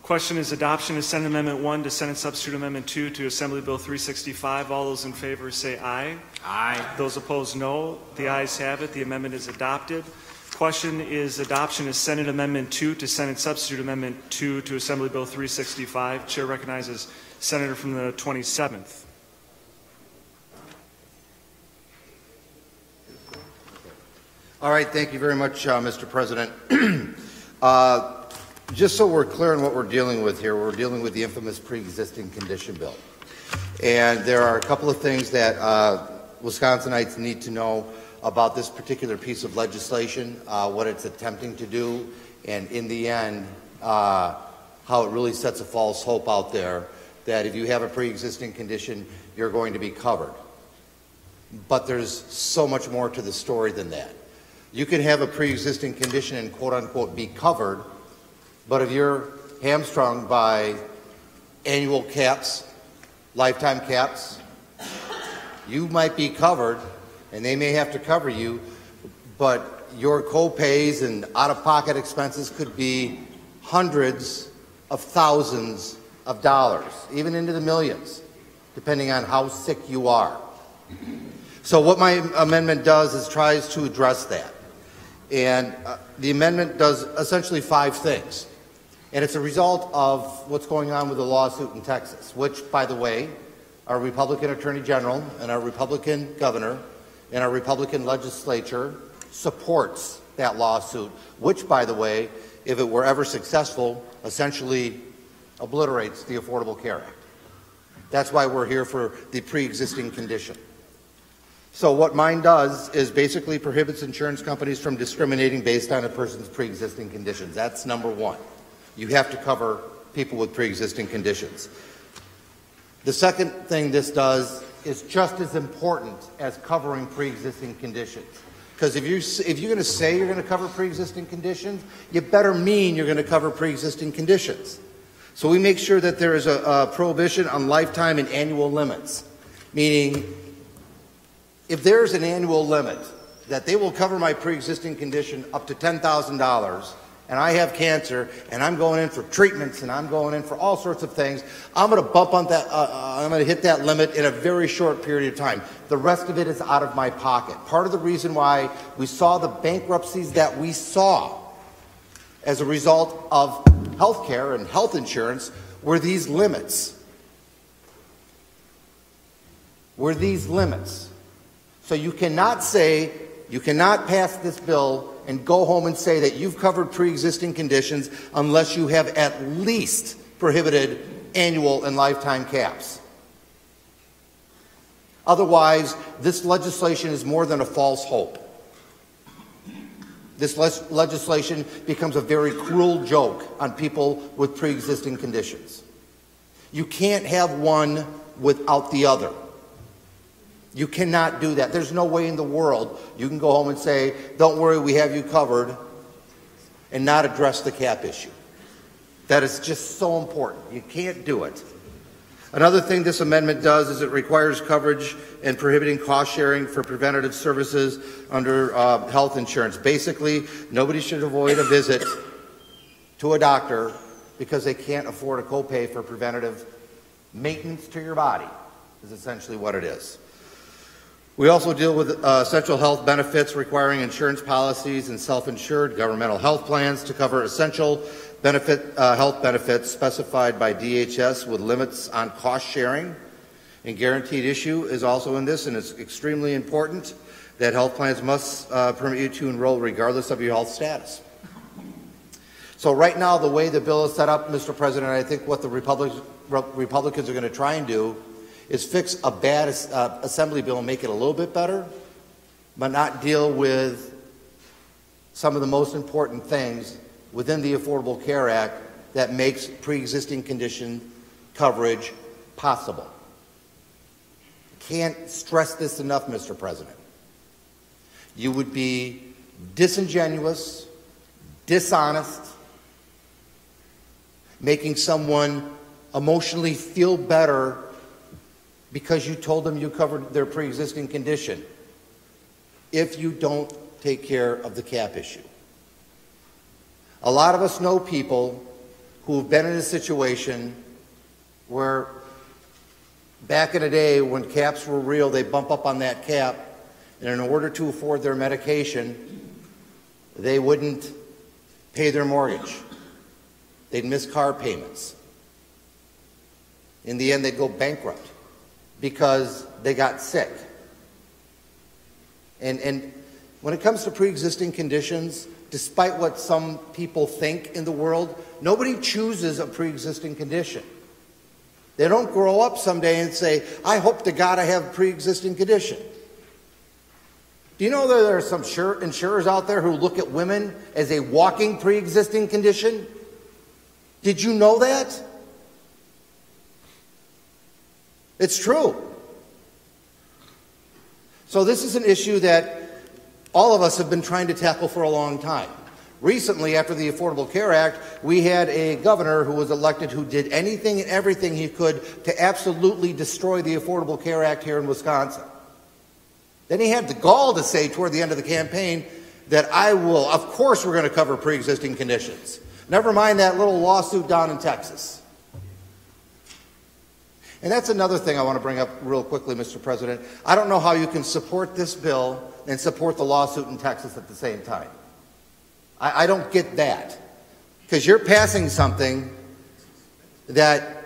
Question is adoption of Senate Amendment 1 to Senate Substitute Amendment 2 to Assembly Bill 365. All those in favor say aye. Aye. Those opposed, no. The ayes have it. The amendment is adopted. Question is adoption of Senate Amendment 2 to Senate Substitute Amendment 2 to Assembly Bill 365. Chair recognizes Senator from the 27th. All right, thank you very much, Mr. President. Just so we're clear on what we're dealing with here, we're dealing with the infamous pre-existing condition bill. And there are a couple of things that Wisconsinites need to know about this particular piece of legislation, what it's attempting to do, and in the end, how it really sets a false hope out there that if you have a pre-existing condition, you're going to be covered. But there's so much more to the story than that. You can have a pre-existing condition and quote-unquote be covered, but if you're hamstrung by annual caps, lifetime caps, you might be covered, and they may have to cover you, but your co-pays and out-of-pocket expenses could be hundreds of thousands of dollars, even into the millions, depending on how sick you are. So what my amendment does is tries to address that. And the amendment does essentially 5 things. And it's a result of what's going on with the lawsuit in Texas, which, by the way, our Republican Attorney General and our Republican Governor and our Republican legislature supports that lawsuit, which, by the way, if it were ever successful, essentially obliterates the Affordable Care Act. That's why we're here for the pre-existing condition. So what mine does is basically prohibits insurance companies from discriminating based on a person's pre-existing conditions. That's number one. You have to cover people with pre-existing conditions. The second thing this does is just as important as covering pre-existing conditions. Because if you're going to say you're going to cover pre-existing conditions, you better mean you're going to cover pre-existing conditions. So we make sure that there is a prohibition on lifetime and annual limits, meaning if there's an annual limit that they will cover my pre-existing condition up to $10,000, and I have cancer, and I'm going in for treatments, and I'm going in for all sorts of things, I'm going to bump on that, I'm going to hit that limit in a very short period of time. The rest of it is out of my pocket. Part of the reason why we saw the bankruptcies that we saw as a result of health care and health insurance were these limits. So you cannot pass this bill and go home and say that you've covered pre-existing conditions unless you have at least prohibited annual and lifetime caps. Otherwise, this legislation is more than a false hope. This legislation becomes a very cruel joke on people with pre-existing conditions. You can't have one without the other. You cannot do that. There's no way in the world you can go home and say, don't worry, we have you covered, and not address the cap issue. That is just so important. You can't do it. Another thing this amendment does is it requires coverage and prohibiting cost sharing for preventative services under health insurance. Basically, nobody should avoid a visit to a doctor because they can't afford a copay for preventative maintenance to your body, is essentially what it is. We also deal with essential health benefits requiring insurance policies and self-insured governmental health plans to cover essential health benefits specified by DHS with limits on cost sharing. And guaranteed issue is also in this, and it's extremely important that health plans must permit you to enroll regardless of your health status. So right now, the way the bill is set up, Mr. President, I think what the Republicans are going to try and do is fix a bad assembly bill and make it a little bit better, but not deal with some of the most important things within the Affordable Care Act that makes pre-existing condition coverage possible. Can't stress this enough, Mr. President. You would be disingenuous, dishonest, making someone emotionally feel better because you told them you covered their pre-existing condition if you don't take care of the cap issue. A lot of us know people who have been in a situation where back in the day when caps were real, they bump up on that cap, and in order to afford their medication, they wouldn't pay their mortgage. They'd miss car payments. In the end, they'd go bankrupt because they got sick. And when it comes to pre-existing conditions, despite what some people think in the world, nobody chooses a pre-existing condition. They don't grow up someday and say, I hope to God I have a pre-existing condition. Do you know that there are some insurers out there who look at women as a walking pre-existing condition? Did you know that? It's true. So this is an issue that all of us have been trying to tackle for a long time. Recently, after the Affordable Care Act, we had a governor who was elected who did anything and everything he could to absolutely destroy the Affordable Care Act here in Wisconsin. Then he had the gall to say toward the end of the campaign that of course we're going to cover pre-existing conditions. Never mind that little lawsuit down in Texas. And that's another thing I want to bring up real quickly, Mr. President. I don't know how you can support this bill and support the lawsuit in Texas at the same time. I don't get that. Because you're passing something that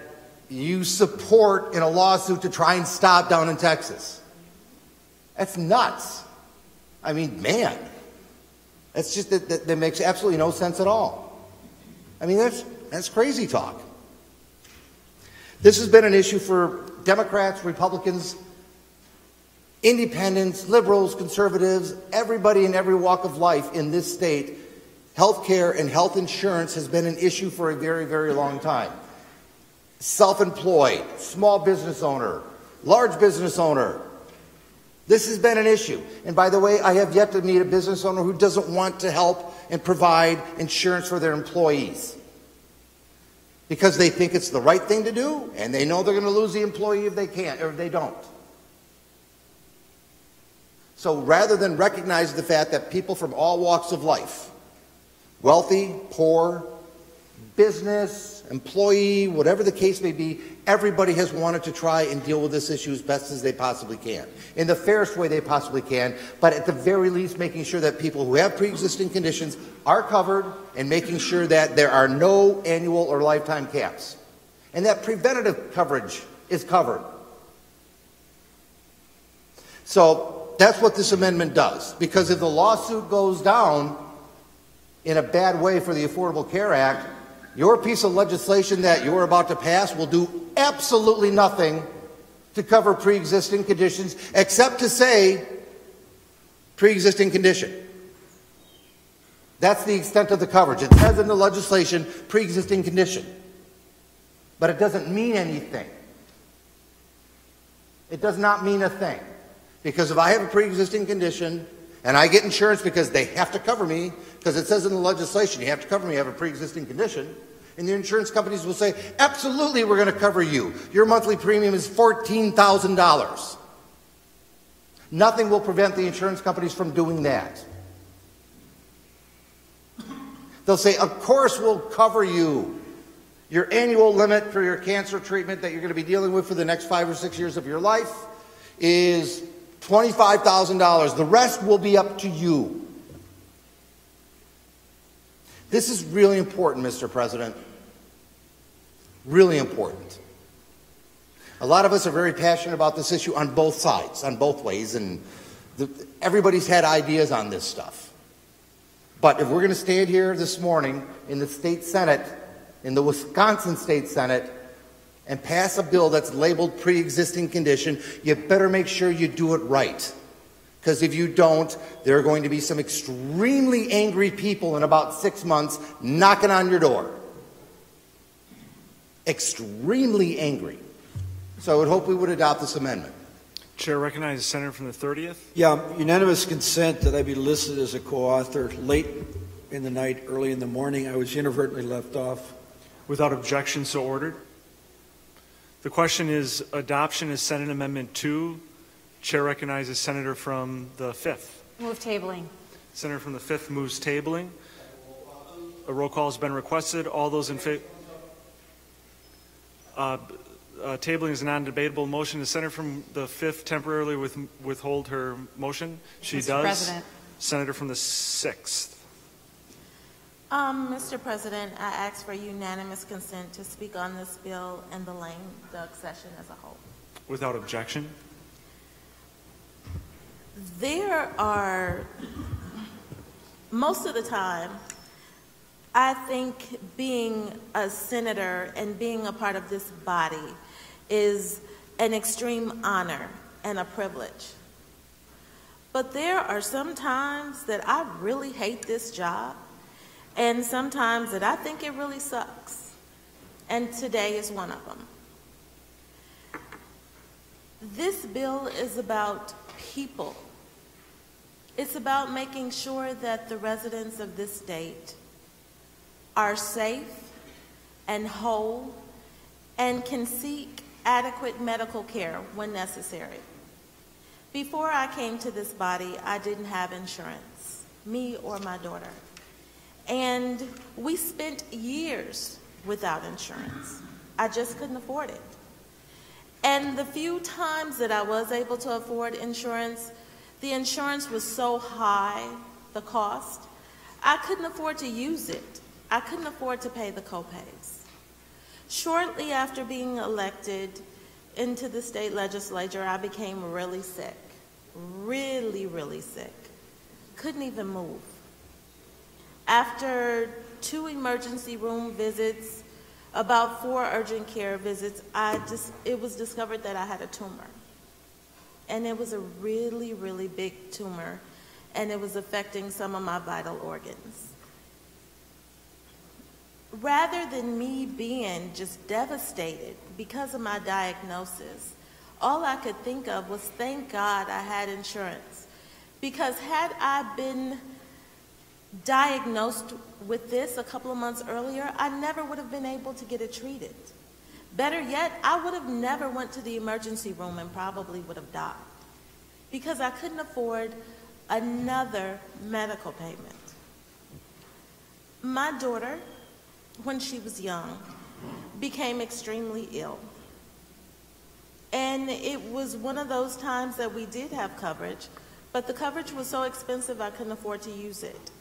you support in a lawsuit to try and stop down in Texas. That's nuts. I mean, man. That's just, that makes absolutely no sense at all. I mean, that's crazy talk. This has been an issue for Democrats, Republicans, independents, liberals, conservatives, everybody in every walk of life in this state. Health care and health insurance has been an issue for a very, very long time. Self-employed, small business owner, large business owner. This has been an issue. And by the way, I have yet to meet a business owner who doesn't want to help and provide insurance for their employees. Because they think it's the right thing to do, and they know they're going to lose the employee if they can't, or if they don't. So rather than recognize the fact that people from all walks of life, wealthy, poor, business, employee, whatever the case may be, everybody has wanted to try and deal with this issue as best as they possibly can, in the fairest way they possibly can, but at the very least making sure that people who have pre-existing conditions are covered and making sure that there are no annual or lifetime caps, and that preventative coverage is covered. So that's what this amendment does, because if the lawsuit goes down in a bad way for the Affordable Care Act, your piece of legislation that you're about to pass will do absolutely nothing to cover pre-existing conditions, except to say pre-existing condition. That's the extent of the coverage. It says in the legislation, pre-existing condition. But it doesn't mean anything. It does not mean a thing. Because if I have a pre-existing condition and I get insurance because they have to cover me, because it says in the legislation you have to cover me, I have a pre-existing condition, and the insurance companies will say, absolutely, we're going to cover you. Your monthly premium is $14,000. Nothing will prevent the insurance companies from doing that. They'll say, of course we'll cover you. Your annual limit for your cancer treatment that you're going to be dealing with for the next 5 or 6 years of your life is $25,000. The rest will be up to you. This is really important, Mr. President. Really important. A lot of us are very passionate about this issue on both sides, on both ways, and everybody's had ideas on this stuff. But if we're going to stand here this morning in the state Senate, in the Wisconsin State Senate, and pass a bill that's labeled pre-existing condition, you better make sure you do it right. Because if you don't, there are going to be some extremely angry people in about 6 months knocking on your door. Extremely angry. So I would hope we would adopt this amendment. Chair recognizes the senator from the 30th. Yeah, unanimous consent that I be listed as a co-author. Late in the night, early in the morning, I was inadvertently left off. Without objection, so ordered. The question is adoption is Senate Amendment 2. Chair recognizes senator from the 5th. Move tabling. Senator from the 5th moves tabling. A roll call has been requested. All those in favor? Tabling is a non-debatable motion. The senator from the 5th temporarily withhold her motion. She Mr. does. President. Senator from the 6th. Mr. President, I ask for unanimous consent to speak on this bill and the lame duck session as a whole. Without objection. There are, most of the time, I think being a senator and being a part of this body is an extreme honor and a privilege. But there are some times that I really hate this job, and sometimes that I think it really sucks. And today is one of them. This bill is about people. It's about making sure that the residents of this state are safe and whole and can seek adequate medical care when necessary. Before I came to this body, I didn't have insurance, me or my daughter. And we spent years without insurance. I just couldn't afford it. And the few times that I was able to afford insurance, the insurance was so high, the cost, I couldn't afford to use it. I couldn't afford to pay the copays. Shortly after being elected into the state legislature, I became really sick, really sick. Couldn't even move. After 2 emergency room visits, about 4 urgent care visits, it was discovered that I had a tumor. And it was a really big tumor, and it was affecting some of my vital organs. Rather than me being just devastated because of my diagnosis, all I could think of was, thank God I had insurance. Because had I been diagnosed with this a couple of months earlier, I never would have been able to get it treated. Better yet, I would have never went to the emergency room and probably would have died because I couldn't afford another medical payment. My daughter, when she was young, became extremely ill. And it was one of those times that we did have coverage, but the coverage was so expensive I couldn't afford to use it.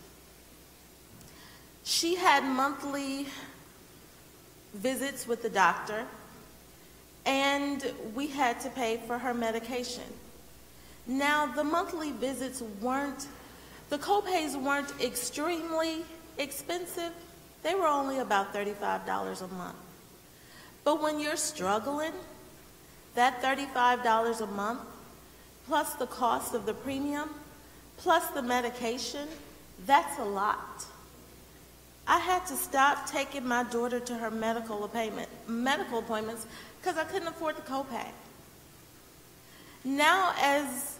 She had monthly visits with the doctor, and we had to pay for her medication. Now, the monthly visits the copays weren't extremely expensive. They were only about $35 a month. But when you're struggling, that $35 a month, plus the cost of the premium, plus the medication, that's a lot. I had to stop taking my daughter to her medical appointments because I couldn't afford the copay. Now, as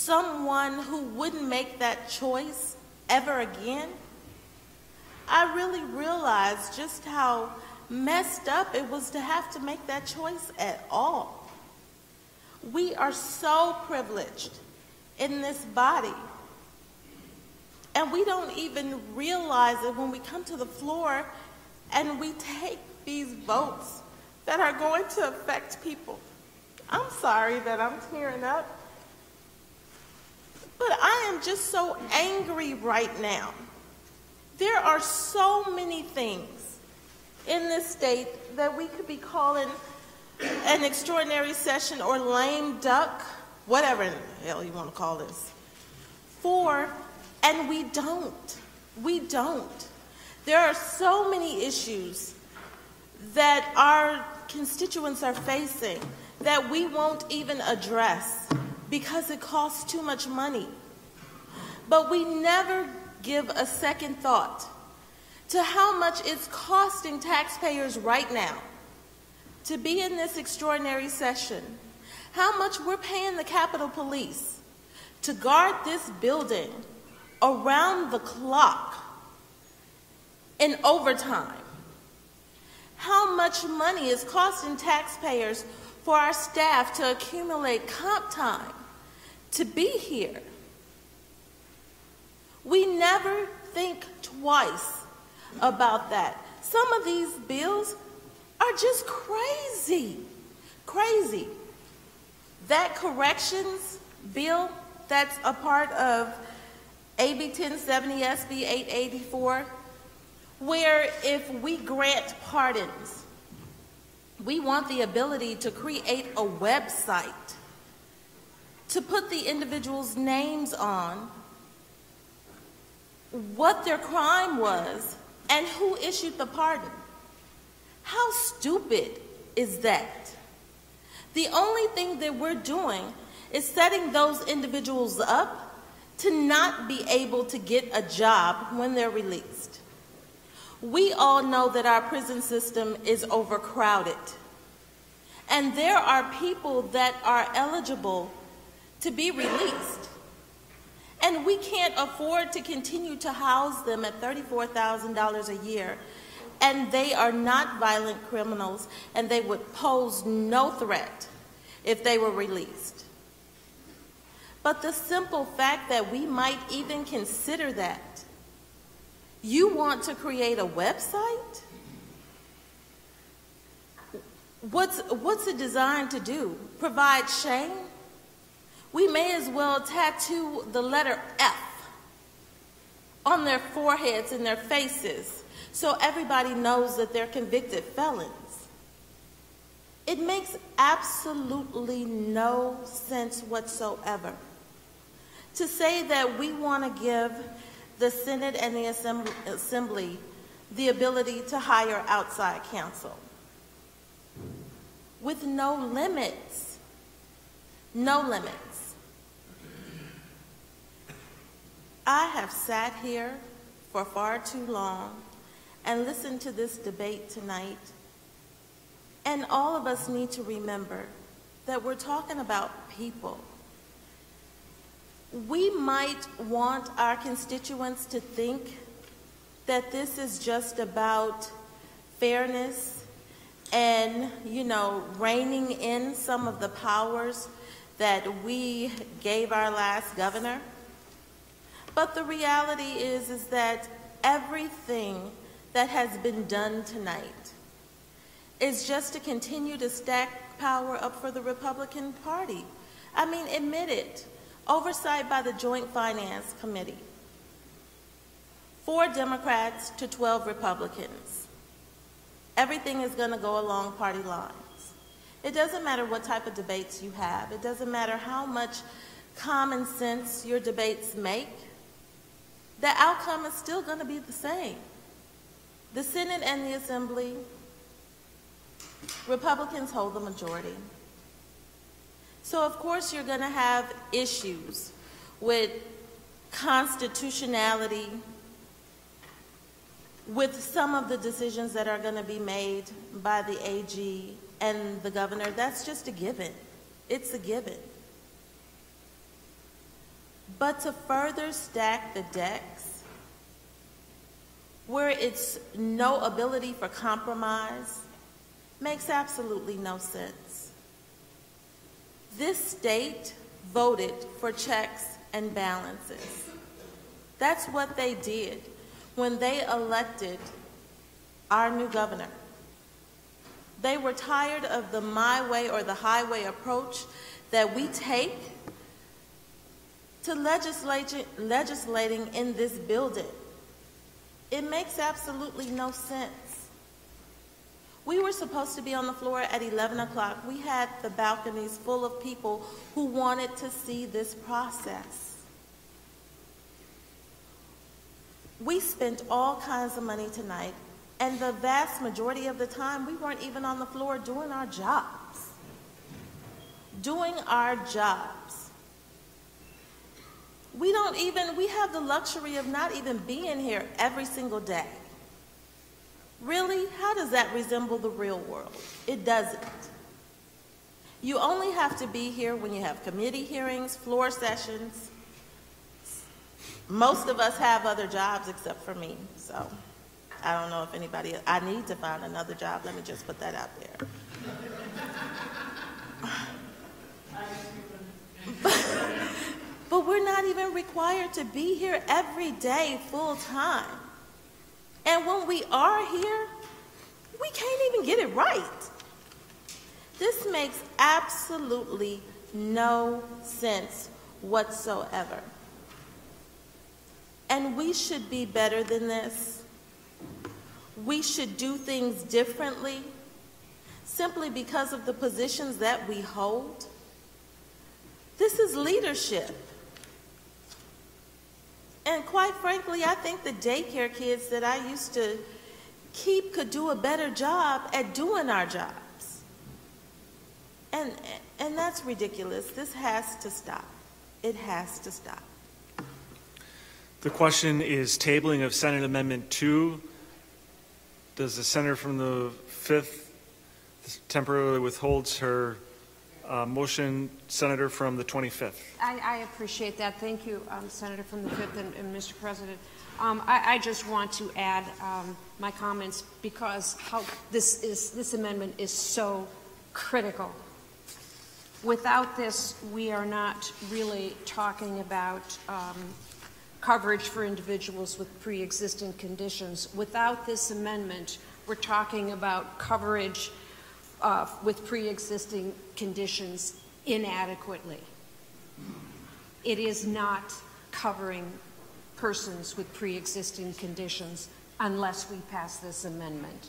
someone who wouldn't make that choice ever again, I really realized just how messed up it was to have to make that choice at all. We are so privileged in this body, and we don't even realize it when we come to the floor and we take these votes that are going to affect people. I'm sorry that I'm tearing up, but I am just so angry right now. There are so many things in this state that we could be calling an extraordinary session or lame duck, whatever in the hell you want to call this, for, and we don't. We don't. There are so many issues that our constituents are facing that we won't even address because it costs too much money. But we never give a second thought to how much it's costing taxpayers right now to be in this extraordinary session, how much we're paying the Capitol Police to guard this building around the clock in overtime, how much money is costing taxpayers for our staff to accumulate comp time to be here. We never think twice about that. Some of these bills are just crazy, crazy. That corrections bill that's a part of AB 1070 SB 884, where if we grant pardons, we want the ability to create a website to put the individual's names on, what their crime was, and who issued the pardon. How stupid is that? The only thing that we're doing is setting those individuals up to not be able to get a job when they're released. We all know that our prison system is overcrowded, and there are people that are eligible to be released, and we can't afford to continue to house them at $34,000 a year, and they are not violent criminals, and they would pose no threat if they were released. But the simple fact that we might even consider that, you want to create a website? What's it designed to do? Provide shame? We may as well tattoo the letter F on their foreheads and their faces so everybody knows that they're convicted felons. It makes absolutely no sense whatsoever to say that we want to give the Senate and the Assembly the ability to hire outside counsel with no limits. No limits. I have sat here for far too long and listened to this debate tonight, and all of us need to remember that we're talking about people. We might want our constituents to think that this is just about fairness and, reining in some of the powers that we gave our last governor. But the reality is that everything that has been done tonight is just to continue to stack power up for the Republican Party. I mean, admit it. Oversight by the Joint Finance Committee. 4 Democrats to 12 Republicans. Everything is going to go along party lines. It doesn't matter what type of debates you have. It doesn't matter how much common sense your debates make. The outcome is still going to be the same. The Senate and the Assembly, Republicans hold the majority. So of course you're going to have issues with constitutionality, with some of the decisions that are going to be made by the AG and the governor. That's just a given. It's a given. But to further stack the decks, where it's no ability for compromise, makes absolutely no sense. This state voted for checks and balances. That's what they did when they elected our new governor. They were tired of the my way or the highway approach that we take to legislating in this building. It makes absolutely no sense. We were supposed to be on the floor at 11 o'clock. We had the balconies full of people who wanted to see this process. We spent all kinds of money tonight, and the vast majority of the time, we weren't even on the floor doing our jobs. Doing our jobs. We have the luxury of not even being here every single day. Really? How does that resemble the real world? It doesn't. You only have to be here when you have committee hearings, floor sessions. Most of us have other jobs except for me, so I don't know if anybody, I need to find another job. Let me just put that out there. But we're not even required to be here every day full time. And when we are here, we can't even get it right. This makes absolutely no sense whatsoever. And we should be better than this. We should do things differently simply because of the positions that we hold. This is leadership. And quite frankly, I think the daycare kids that I used to keep could do a better job at doing our jobs. And that's ridiculous. This has to stop. It has to stop. The question is tabling of Senate Amendment 2. Does the senator from the 5th temporarily withholds her motion? Senator from the 25th. I appreciate that. Thank you, Senator from the 5th and Mr. President. I just want to add my comments because how this amendment is so critical. Without this, we are not really talking about coverage for individuals with pre-existing conditions. Without this amendment, we're talking about coverage with pre-existing conditions inadequately. It is not covering persons with pre-existing conditions unless we pass this amendment.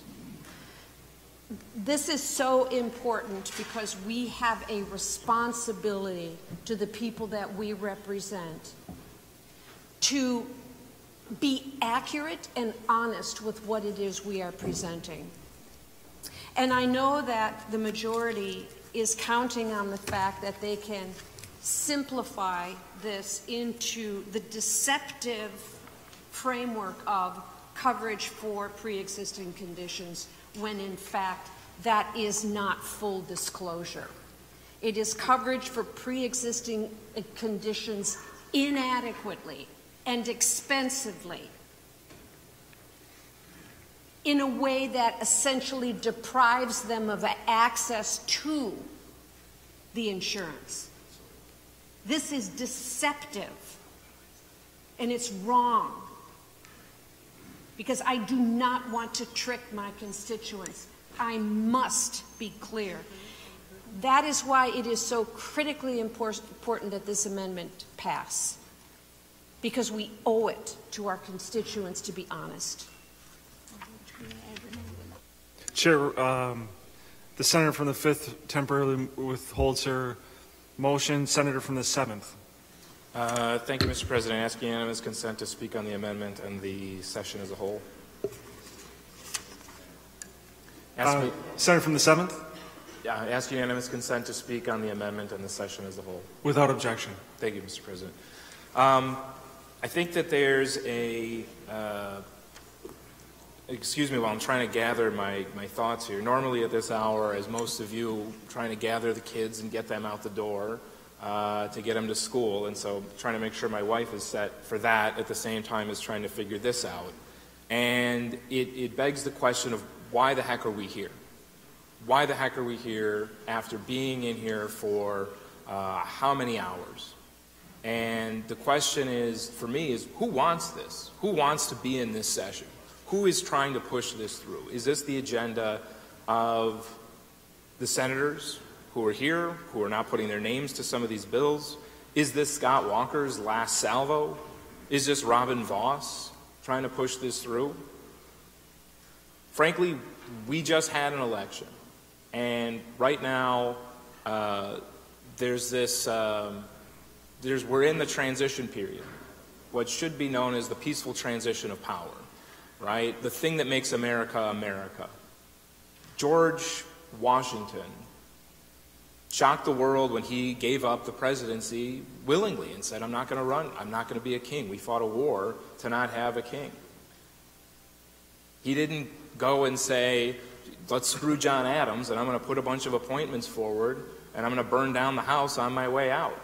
This is so important because we have a responsibility to the people that we represent to be accurate and honest with what it is we are presenting. And I know that the majority is counting on the fact that they can simplify this into the deceptive framework of coverage for pre-existing conditions, when in fact that is not full disclosure. It is coverage for pre-existing conditions inadequately and expensively, in a way that essentially deprives them of access to the insurance. This is deceptive, and it's wrong, because I do not want to trick my constituents. I must be clear. That is why it is so critically important that this amendment pass, because we owe it to our constituents to be honest. Chair, the senator from the 5th temporarily withholds her motion. Senator from the 7th. Thank you, Mr. President. I ask unanimous consent to speak on the amendment and the session as a whole. Senator from the 7th? Yeah, I ask unanimous consent to speak on the amendment and the session as a whole. Without objection. Thank you, Mr. President. I think that there's a excuse me while I'm trying to gather my thoughts here. Normally at this hour, as most of you, trying to gather the kids and get them out the door, to get him to school, and so trying to make sure my wife is set for that at the same time as trying to figure this out. And it begs the question of why the heck are we here? Why the heck are we here after being in here for how many hours? And the question is, for me, is who wants this? Who wants to be in this session? Who is trying to push this through? Is this the agenda of the senators who are here, who are not putting their names to some of these bills? Is this Scott Walker's last salvo? Is this Robin Voss trying to push this through? Frankly, we just had an election. And right now, there's this, we're in the transition period, what should be known as the peaceful transition of power, right? The thing that makes America, America. George Washington shocked the world when he gave up the presidency willingly and said, I'm not going to run, I'm not going to be a king. We fought a war to not have a king. He didn't go and say, let's screw John Adams and I'm going to put a bunch of appointments forward and I'm going to burn down the house on my way out.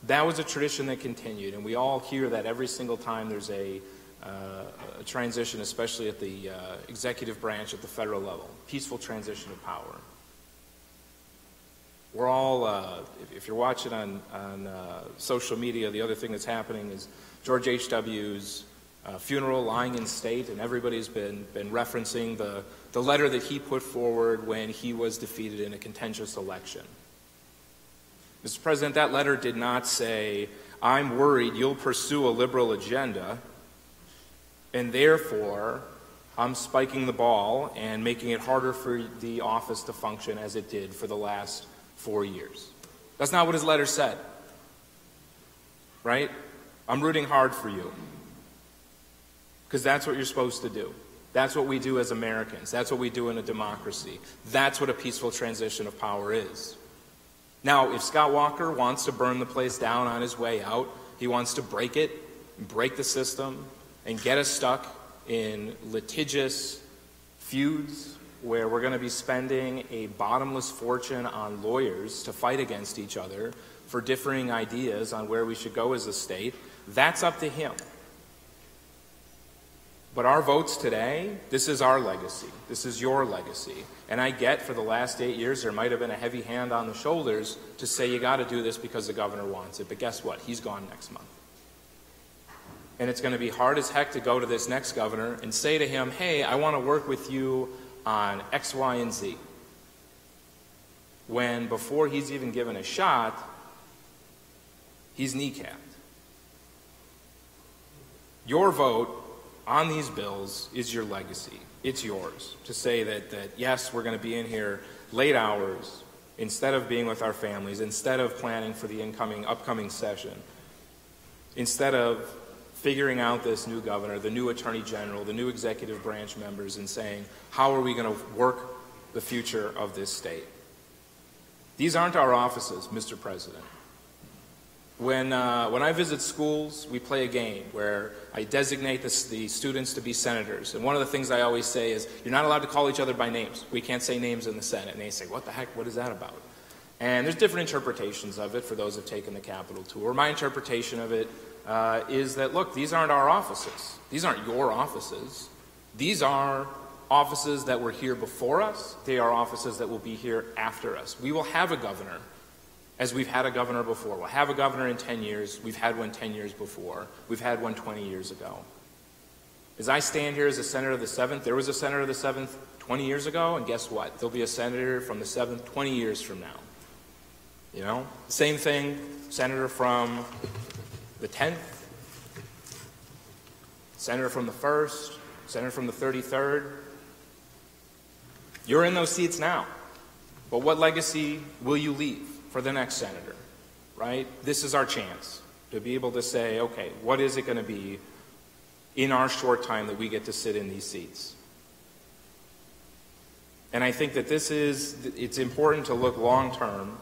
That was a tradition that continued, and we all hear that every single time there's a transition, especially at the executive branch at the federal level. Peaceful transition of power. We're all, if you're watching on social media, the other thing that's happening is George H.W.'s funeral lying in state, and everybody's been referencing the letter that he put forward when he was defeated in a contentious election. Mr. President, that letter did not say, I'm worried you'll pursue a liberal agenda, and therefore I'm spiking the ball and making it harder for the office to function as it did for the last 4 years. That's not what his letter said, right? I'm rooting hard for you, because that's what you're supposed to do. That's what we do as Americans. That's what we do in a democracy. That's what a peaceful transition of power is. Now, if Scott Walker wants to burn the place down on his way out, he wants to break it, break the system, and get us stuck in litigious feuds where we're going to be spending a bottomless fortune on lawyers to fight against each other for differing ideas on where we should go as a state, that's up to him. But our votes today, this is our legacy. This is your legacy. And I get for the last 8 years there might have been a heavy hand on the shoulders to say you got to do this because the governor wants it. But guess what? He's gone next month. And it's going to be hard as heck to go to this next governor and say to him, hey, I want to work with you on X, Y, and Z. When before he's even given a shot, he's kneecapped. Your vote on these bills is your legacy. It's yours to say that yes, we're going to be in here late hours instead of being with our families, instead of planning for the upcoming session, instead of figuring out this new governor, the new attorney general, the new executive branch members, and saying, how are we going to work the future of this state? These aren't our offices, Mr. President. When I visit schools, we play a game where I designate the students to be senators. And one of the things I always say is, you're not allowed to call each other by names. We can't say names in the Senate. And they say, what the heck, what is that about? And there's different interpretations of it for those who have taken the Capitol tour. My interpretation of it is that, look, these aren't our offices. These aren't your offices. These are offices that were here before us. They are offices that will be here after us. We will have a governor as we've had a governor before. We'll have a governor in 10 years. We've had one 10 years before. We've had one 20 years ago. As I stand here as a senator of the 7th, there was a senator of the 7th 20 years ago, and guess what? There'll be a senator from the 7th 20 years from now. You know? Same thing, senator from the 10th, senator from the 1st, senator from the 33rd. You're in those seats now. But what legacy will you leave for the next senator, right? This is our chance to be able to say, okay, what is it going to be in our short time that we get to sit in these seats? And I think that it's important to look long-term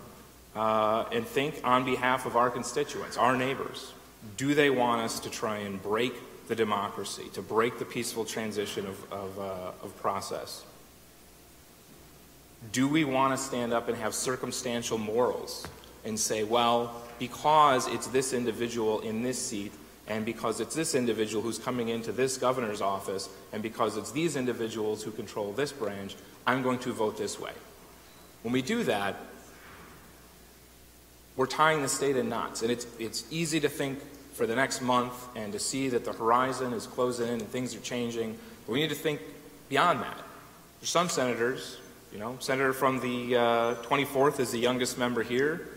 and think on behalf of our constituents, our neighbors. Do they want us to try and break the democracy, to break the peaceful transition of process? Do we want to stand up and have circumstantial morals and say, well, because it's this individual in this seat, and because it's this individual who's coming into this governor's office, and because it's these individuals who control this branch, I'm going to vote this way. When we do that, we're tying the state in knots. And it's easy to think for the next month and to see that the horizon is closing in and things are changing. But we need to think beyond that. There's some senators, senator from the 24th is the youngest member here.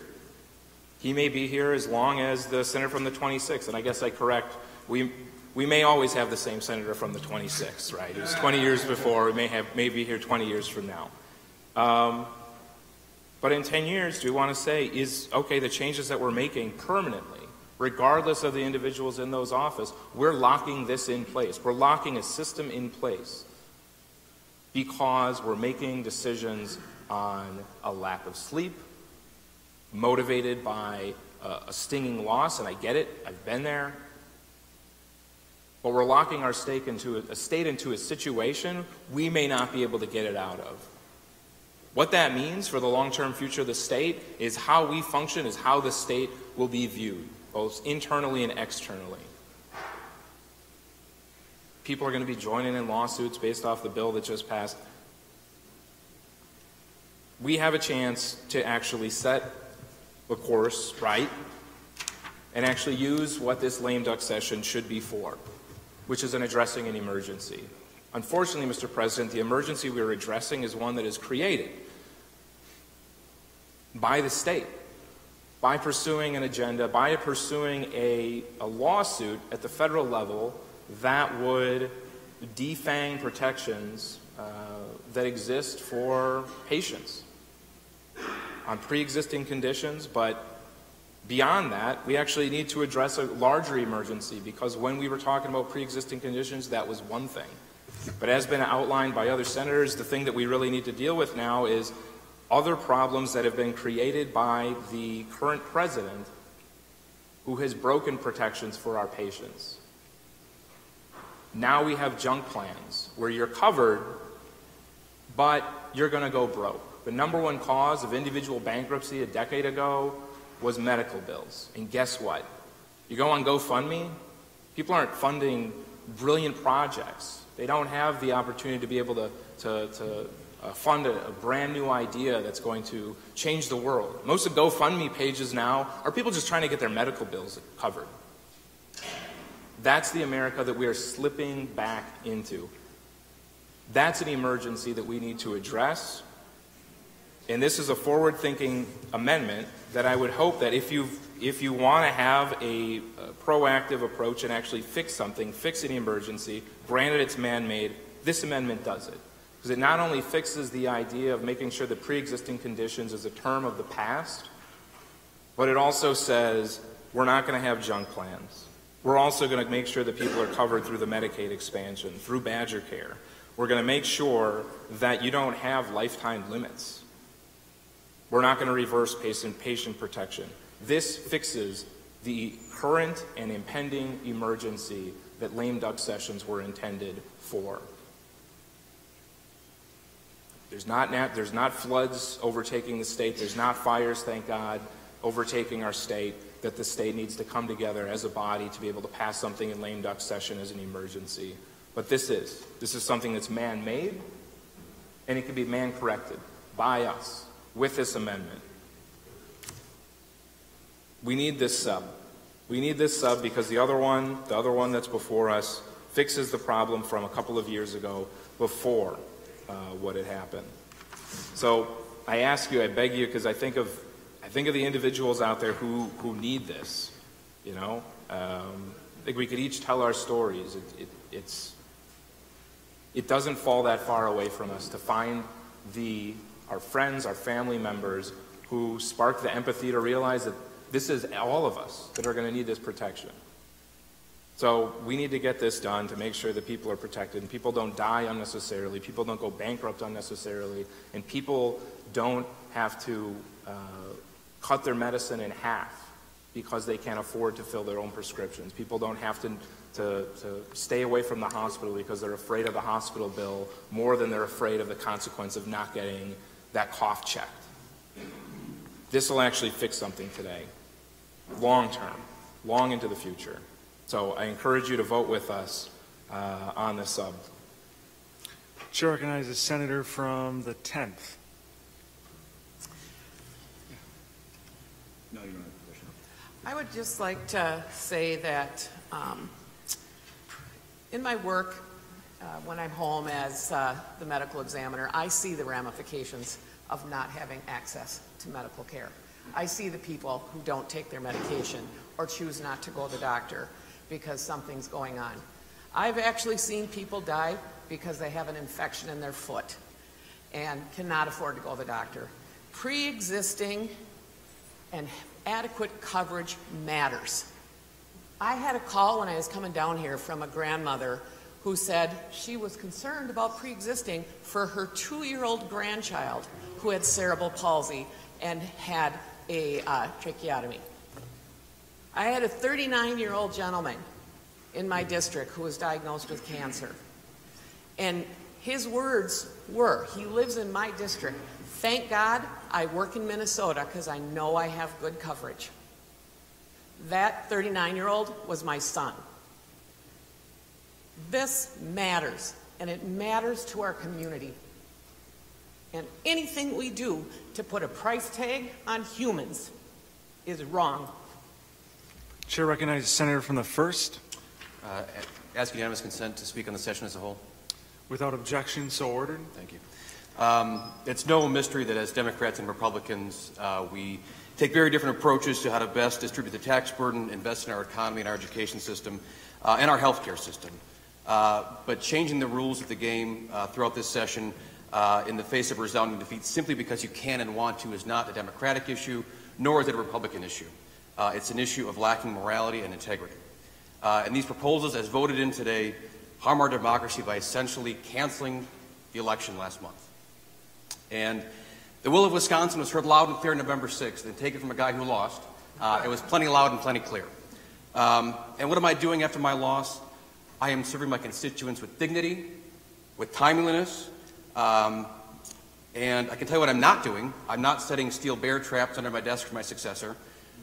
He may be here as long as the senator from the 26th. And I guess I correct, we may always have the same senator from the 26th, right? It was 20 years before. We may be here 20 years from now. But in 10 years, do we want to say, the changes that we're making permanently, regardless of the individuals in those offices, we're locking this in place. We're locking a system in place because we're making decisions on a lack of sleep, motivated by a stinging loss, and I get it, I've been there. But we're locking our state into a situation we may not be able to get it out of. What that means for the long-term future of the state is how we function, is how the state will be viewed, both internally and externally. People are going to be joining in lawsuits based off the bill that just passed. We have a chance to actually set the course right and actually use what this lame duck session should be for, which is in addressing an emergency. Unfortunately, Mr. President, the emergency we are addressing is one that is created by the state, by pursuing an agenda, by pursuing a lawsuit at the federal level that would defang protections that exist for patients on pre-existing conditions. But beyond that, we actually need to address a larger emergency, because when we were talking about pre-existing conditions, that was one thing. But as been outlined by other senators, the thing that we really need to deal with now is other problems that have been created by the current president, who has broken protections for our patients. Now we have junk plans where you're covered, but you're going to go broke. The number one cause of individual bankruptcy a decade ago was medical bills. And guess what? You go on GoFundMe, people aren't funding brilliant projects. They don't have the opportunity to be able to fund a brand new idea that's going to change the world. Most of GoFundMe pages now are people just trying to get their medical bills covered. That's the America that we are slipping back into. That's an emergency that we need to address. And this is a forward-thinking amendment that I would hope that if you want to have a proactive approach and actually fix something, fix an emergency, granted it's man-made, this amendment does it. Because it not only fixes the idea of making sure that pre-existing conditions is a term of the past, but it also says we're not going to have junk plans. We're also going to make sure that people are covered through the Medicaid expansion, through Badgercare. We're going to make sure that you don't have lifetime limits. We're not going to reverse patient protection. This fixes the current and impending emergency that lame duck sessions were intended for. There's not floods overtaking the state. There's not fires, thank God, overtaking our state, that the state needs to come together as a body to be able to pass something in lame duck session as an emergency. But this is something that's man-made, and it can be man-corrected by us with this amendment. We need this sub. We need this sub because the other one that's before us fixes the problem from a couple of years ago before what had happened. So I ask you, I beg you, because I think of the individuals out there who need this. I think we could each tell our stories. It doesn't fall that far away from us to find our friends, our family members who spark the empathy to realize that this is all of us that are going to need this protection. So we need to get this done to make sure that people are protected and people don't die unnecessarily, people don't go bankrupt unnecessarily, and people don't have to cut their medicine in half because they can't afford to fill their own prescriptions. People don't have to stay away from the hospital because they're afraid of the hospital bill more than they're afraid of the consequence of not getting that cough checked. This will actually fix something today, long term, long into the future. So I encourage you to vote with us on this sub. Chair recognizes Senator from the 10th. No, you don't have a question. I would just like to say that in my work, when I'm home as the medical examiner, I see the ramifications of not having access to medical care. I see the people who don't take their medication or choose not to go to the doctor because something's going on. I've actually seen people die because they have an infection in their foot and cannot afford to go to the doctor. Pre-existing and adequate coverage matters. I had a call when I was coming down here from a grandmother who said she was concerned about pre-existing for her 2-year-old grandchild who had cerebral palsy and had a tracheotomy. I had a 39-year-old gentleman in my district who was diagnosed with cancer. And his words were, he lives in my district, "Thank God I work in Minnesota because I know I have good coverage." That 39-year-old was my son. This matters, and it matters to our community. And anything we do to put a price tag on humans is wrong. Chair recognizes Senator from the 1st. Ask unanimous consent to speak on the session as a whole. Without objection, so ordered. Thank you. It's no mystery that as Democrats and Republicans, we take very different approaches to how to best distribute the tax burden, invest in our economy and our education system, and our healthcare system. But changing the rules of the game throughout this session in the face of a resounding defeat simply because you can and want to is not a Democratic issue, nor is it a Republican issue. It's an issue of lacking morality and integrity. And these proposals, as voted in today, harm our democracy by essentially canceling the election last month. And the will of Wisconsin was heard loud and clear November 6th, and take it from a guy who lost. It was plenty loud and plenty clear. And what am I doing after my loss? I am serving my constituents with dignity, with timeliness, and I can tell you what I'm not doing. I'm not setting steel bear traps under my desk for my successor.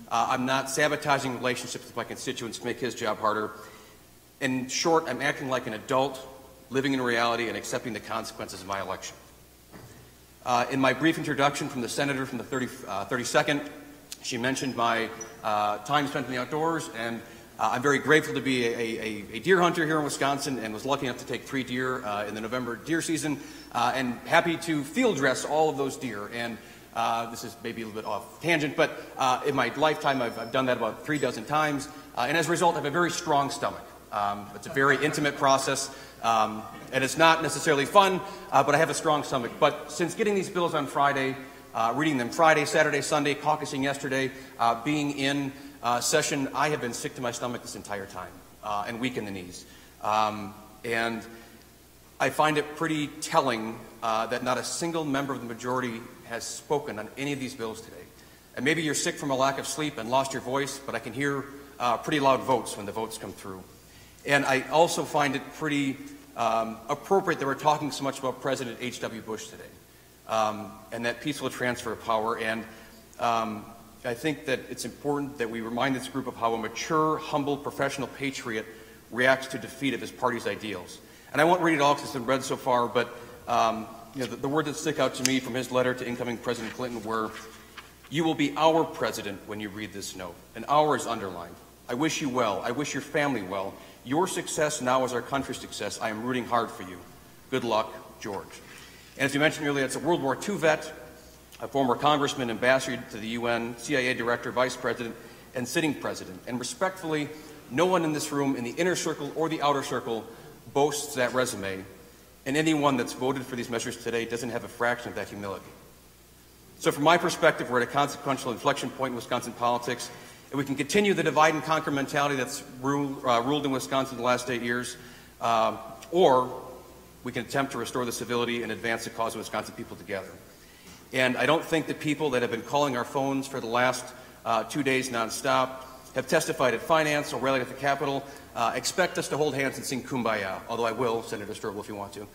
I'm not sabotaging relationships with my constituents to make his job harder. In short, I'm acting like an adult, living in reality and accepting the consequences of my election. In my brief introduction from the senator from the 32nd, she mentioned my time spent in the outdoors, and I'm very grateful to be a deer hunter here in Wisconsin and was lucky enough to take 3 deer in the November deer season, and happy to field dress all of those deer. And this is maybe a little bit off tangent, but in my lifetime I've done that about 3 dozen times, and as a result I have a very strong stomach. It's a very intimate process, and it's not necessarily fun, but I have a strong stomach. But since getting these bills on Friday, reading them Friday, Saturday, Sunday, caucusing yesterday, being in session, I have been sick to my stomach this entire time, and weak in the knees. And I find it pretty telling that not a single member of the majority has spoken on any of these bills today. And maybe you're sick from a lack of sleep and lost your voice, but I can hear pretty loud votes when the votes come through. And I also find it pretty appropriate that we're talking so much about President H.W. Bush today, and that peaceful transfer of power. And I think that it's important that we remind this group of how a mature, humble, professional patriot reacts to defeat of his party's ideals. And I won't read it all because it's been read so far, but the words that stick out to me from his letter to incoming President Clinton were, "You will be our president when you read this note," and "our" is underlined. "I wish you well. I wish your family well. Your success now is our country's success. I am rooting hard for you. Good luck, George." And as we mentioned earlier, it's a World War II vet, a former congressman, ambassador to the UN, CIA director, vice president, and sitting president. And respectfully, no one in this room, in the inner circle or the outer circle, boasts that resume. And anyone that's voted for these measures today doesn't have a fraction of that humility. So from my perspective, we're at a consequential inflection point in Wisconsin politics. And we can continue the divide and conquer mentality that's ruled in Wisconsin the last 8 years, or we can attempt to restore the civility and advance the cause of Wisconsin people together. And I don't think the people that have been calling our phones for the last 2 days nonstop, have testified at finance or rallied at the Capitol, expect us to hold hands and sing Kumbaya, although I will, Senator Strobel, if you want to.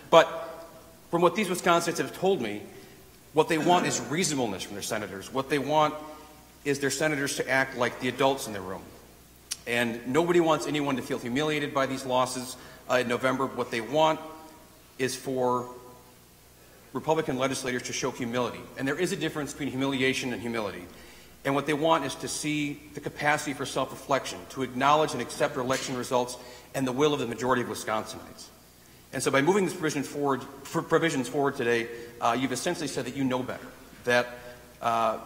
But from what these Wisconsinites have told me, What they want is reasonableness from their senators. What they want is their senators to act like the adults in the room. And nobody wants anyone to feel humiliated by these losses in November. What they want is for Republican legislators to show humility. And there is a difference between humiliation and humility. And what they want is to see the capacity for self-reflection, to acknowledge and accept their election results and the will of the majority of Wisconsinites. And so by moving these provisions forward today, you've essentially said that you know better, that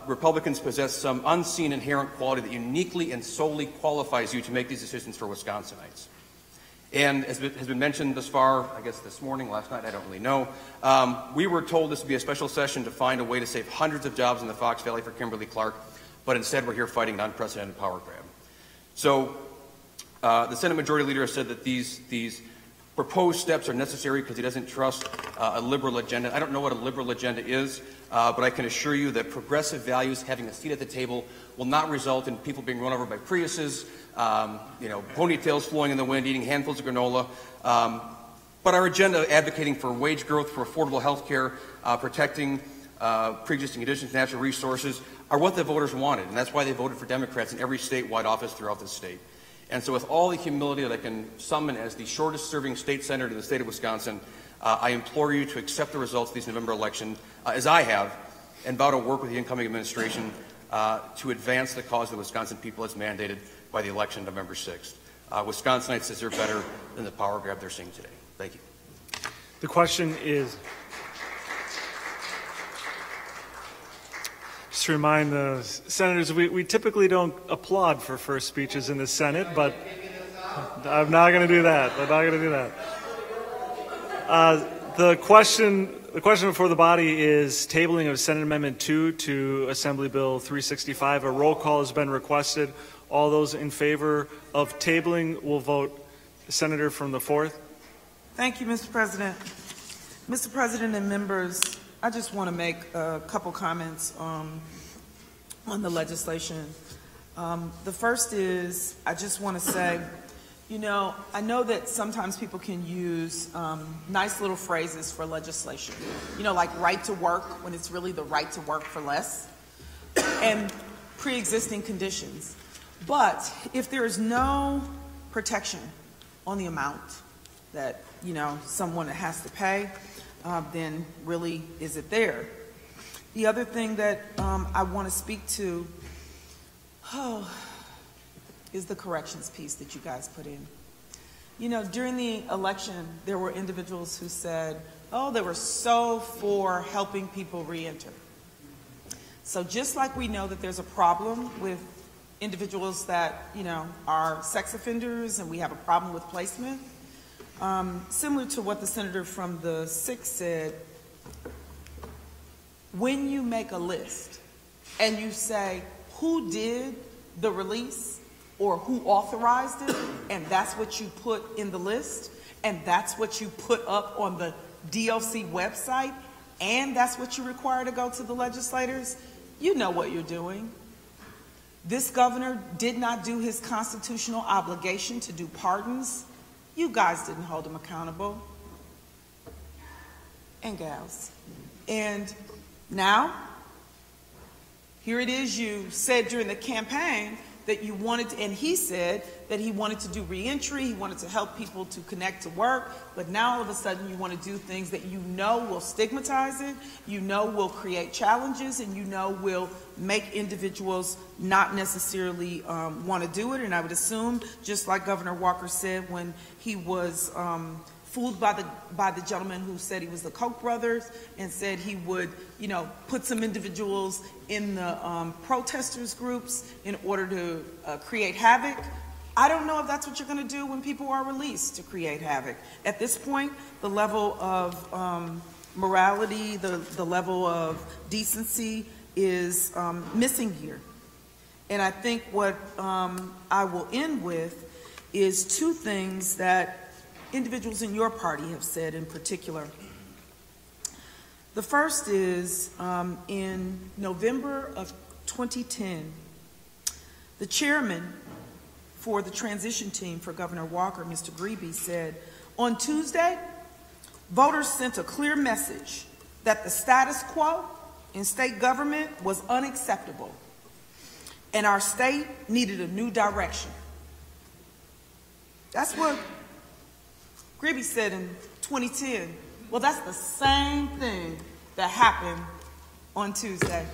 Republicans possess some unseen inherent quality that uniquely and solely qualifies you to make these decisions for Wisconsinites. And as has been mentioned thus far, I guess this morning, last night, I don't really know, we were told this would be a special session to find a way to save hundreds of jobs in the Fox Valley for Kimberly-Clark, but instead we're here fighting an unprecedented power grab. So the Senate Majority Leader has said that these proposed steps are necessary because he doesn't trust a liberal agenda. I don't know what a liberal agenda is, but I can assure you that progressive values having a seat at the table will not result in people being run over by Priuses, ponytails flowing in the wind, eating handfuls of granola. But our agenda advocating for wage growth, for affordable health care, protecting pre-existing conditions, natural resources, are what the voters wanted. And that's why they voted for Democrats in every statewide office throughout this state. And so with all the humility that I can summon as the shortest-serving state senator in the state of Wisconsin, I implore you to accept the results of these November election, as I have, and vow to work with the incoming administration to advance the cause of the Wisconsin people as mandated by the election November 6th. Wisconsinites deserve better than the power grab they're seeing today. Thank you. The question is, just to remind the senators, we typically don't applaud for first speeches in the Senate, but I'm not going to do that. I'm not going to do that. The question before the body is tabling of Senate Amendment 2 to Assembly Bill 365. A roll call has been requested. All those in favor of tabling will vote Senator from the 4th. Thank you, Mr. President. Mr. President and members, I just want to make a couple comments on the legislation. The first is, I just want to say, I know that sometimes people can use nice little phrases for legislation, like right to work, when it's really the right to work for less, and pre-existing conditions. But if there is no protection on the amount that, someone has to pay, then really is it there? The other thing that I want to speak to is the corrections piece that you guys put in. During the election, there were individuals who said, they were so for helping people re-enter. So just like we know that there's a problem with individuals that, are sex offenders and we have a problem with placement, similar to what the senator from the 6th said, when you make a list and you say who did the release or who authorized it, and that's what you put in the list, and that's what you put up on the DOC website, and that's what you require to go to the legislators, you know what you're doing. This governor did not do his constitutional obligation to do pardons. You guys didn't hold him accountable. And gals. And now, here it is, you said during the campaign that you wanted to, and he said that he wanted to do reentry, he wanted to help people to connect to work, but now all of a sudden you want to do things that will stigmatize it, will create challenges, and will make individuals not necessarily want to do it. And I would assume, just like Governor Walker said when he was fooled by the gentleman who said he was the Koch brothers and said he would, put some individuals in the protesters groups in order to create havoc. I don't know if that's what you're going to do when people are released, to create havoc. At this point, the level of morality, the level of decency is missing here. And I think what I will end with is two things that individuals in your party have said in particular. The first is in November of 2010, the chairman for the transition team for Governor Walker, Mr. Grebe, said, on Tuesday, voters sent a clear message that the status quo in state government was unacceptable, and our state needed a new direction. That's what Gribby said in 2010. Well, that's the same thing that happened on Tuesday,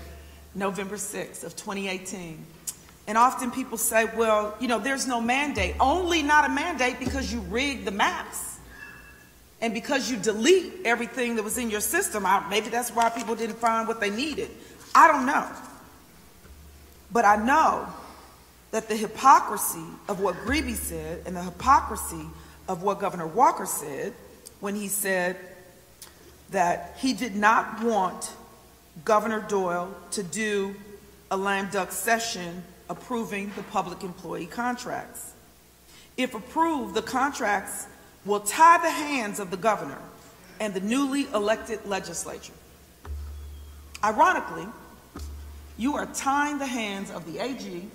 November 6th of 2018. And often people say, well, you know, there's no mandate. Only not a mandate because you rigged the maps and because you delete everything that was in your system. Maybe that's why people didn't find what they needed. I don't know. But I know that the hypocrisy of what Grebe said and the hypocrisy of what Governor Walker said when he said that he did not want Governor Doyle to do a lame duck session approving the public employee contracts. If approved, the contracts will tie the hands of the governor and the newly elected legislature. Ironically, you are tying the hands of the AG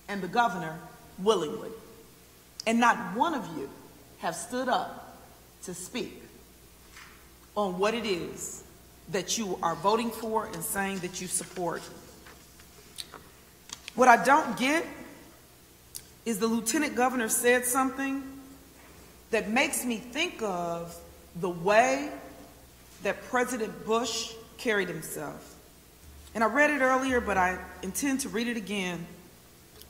and the governor willingly, and not one of you have stood up to speak on what it is that you are voting for and saying that you support. What I don't get is the lieutenant governor said something that makes me think of the way that President Bush carried himself. And I read it earlier, but I intend to read it again.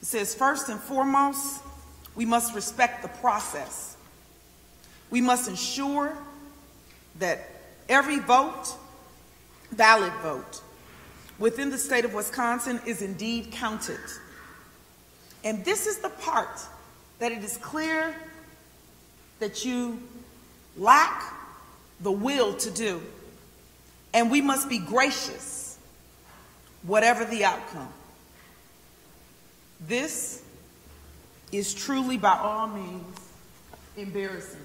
It says, first and foremost, we must respect the process. We must ensure that every vote, valid vote, within the state of Wisconsin is indeed counted. And this is the part that it is clear that you lack the will to do. And we must be gracious, whatever the outcome. This is truly, by all means, embarrassing.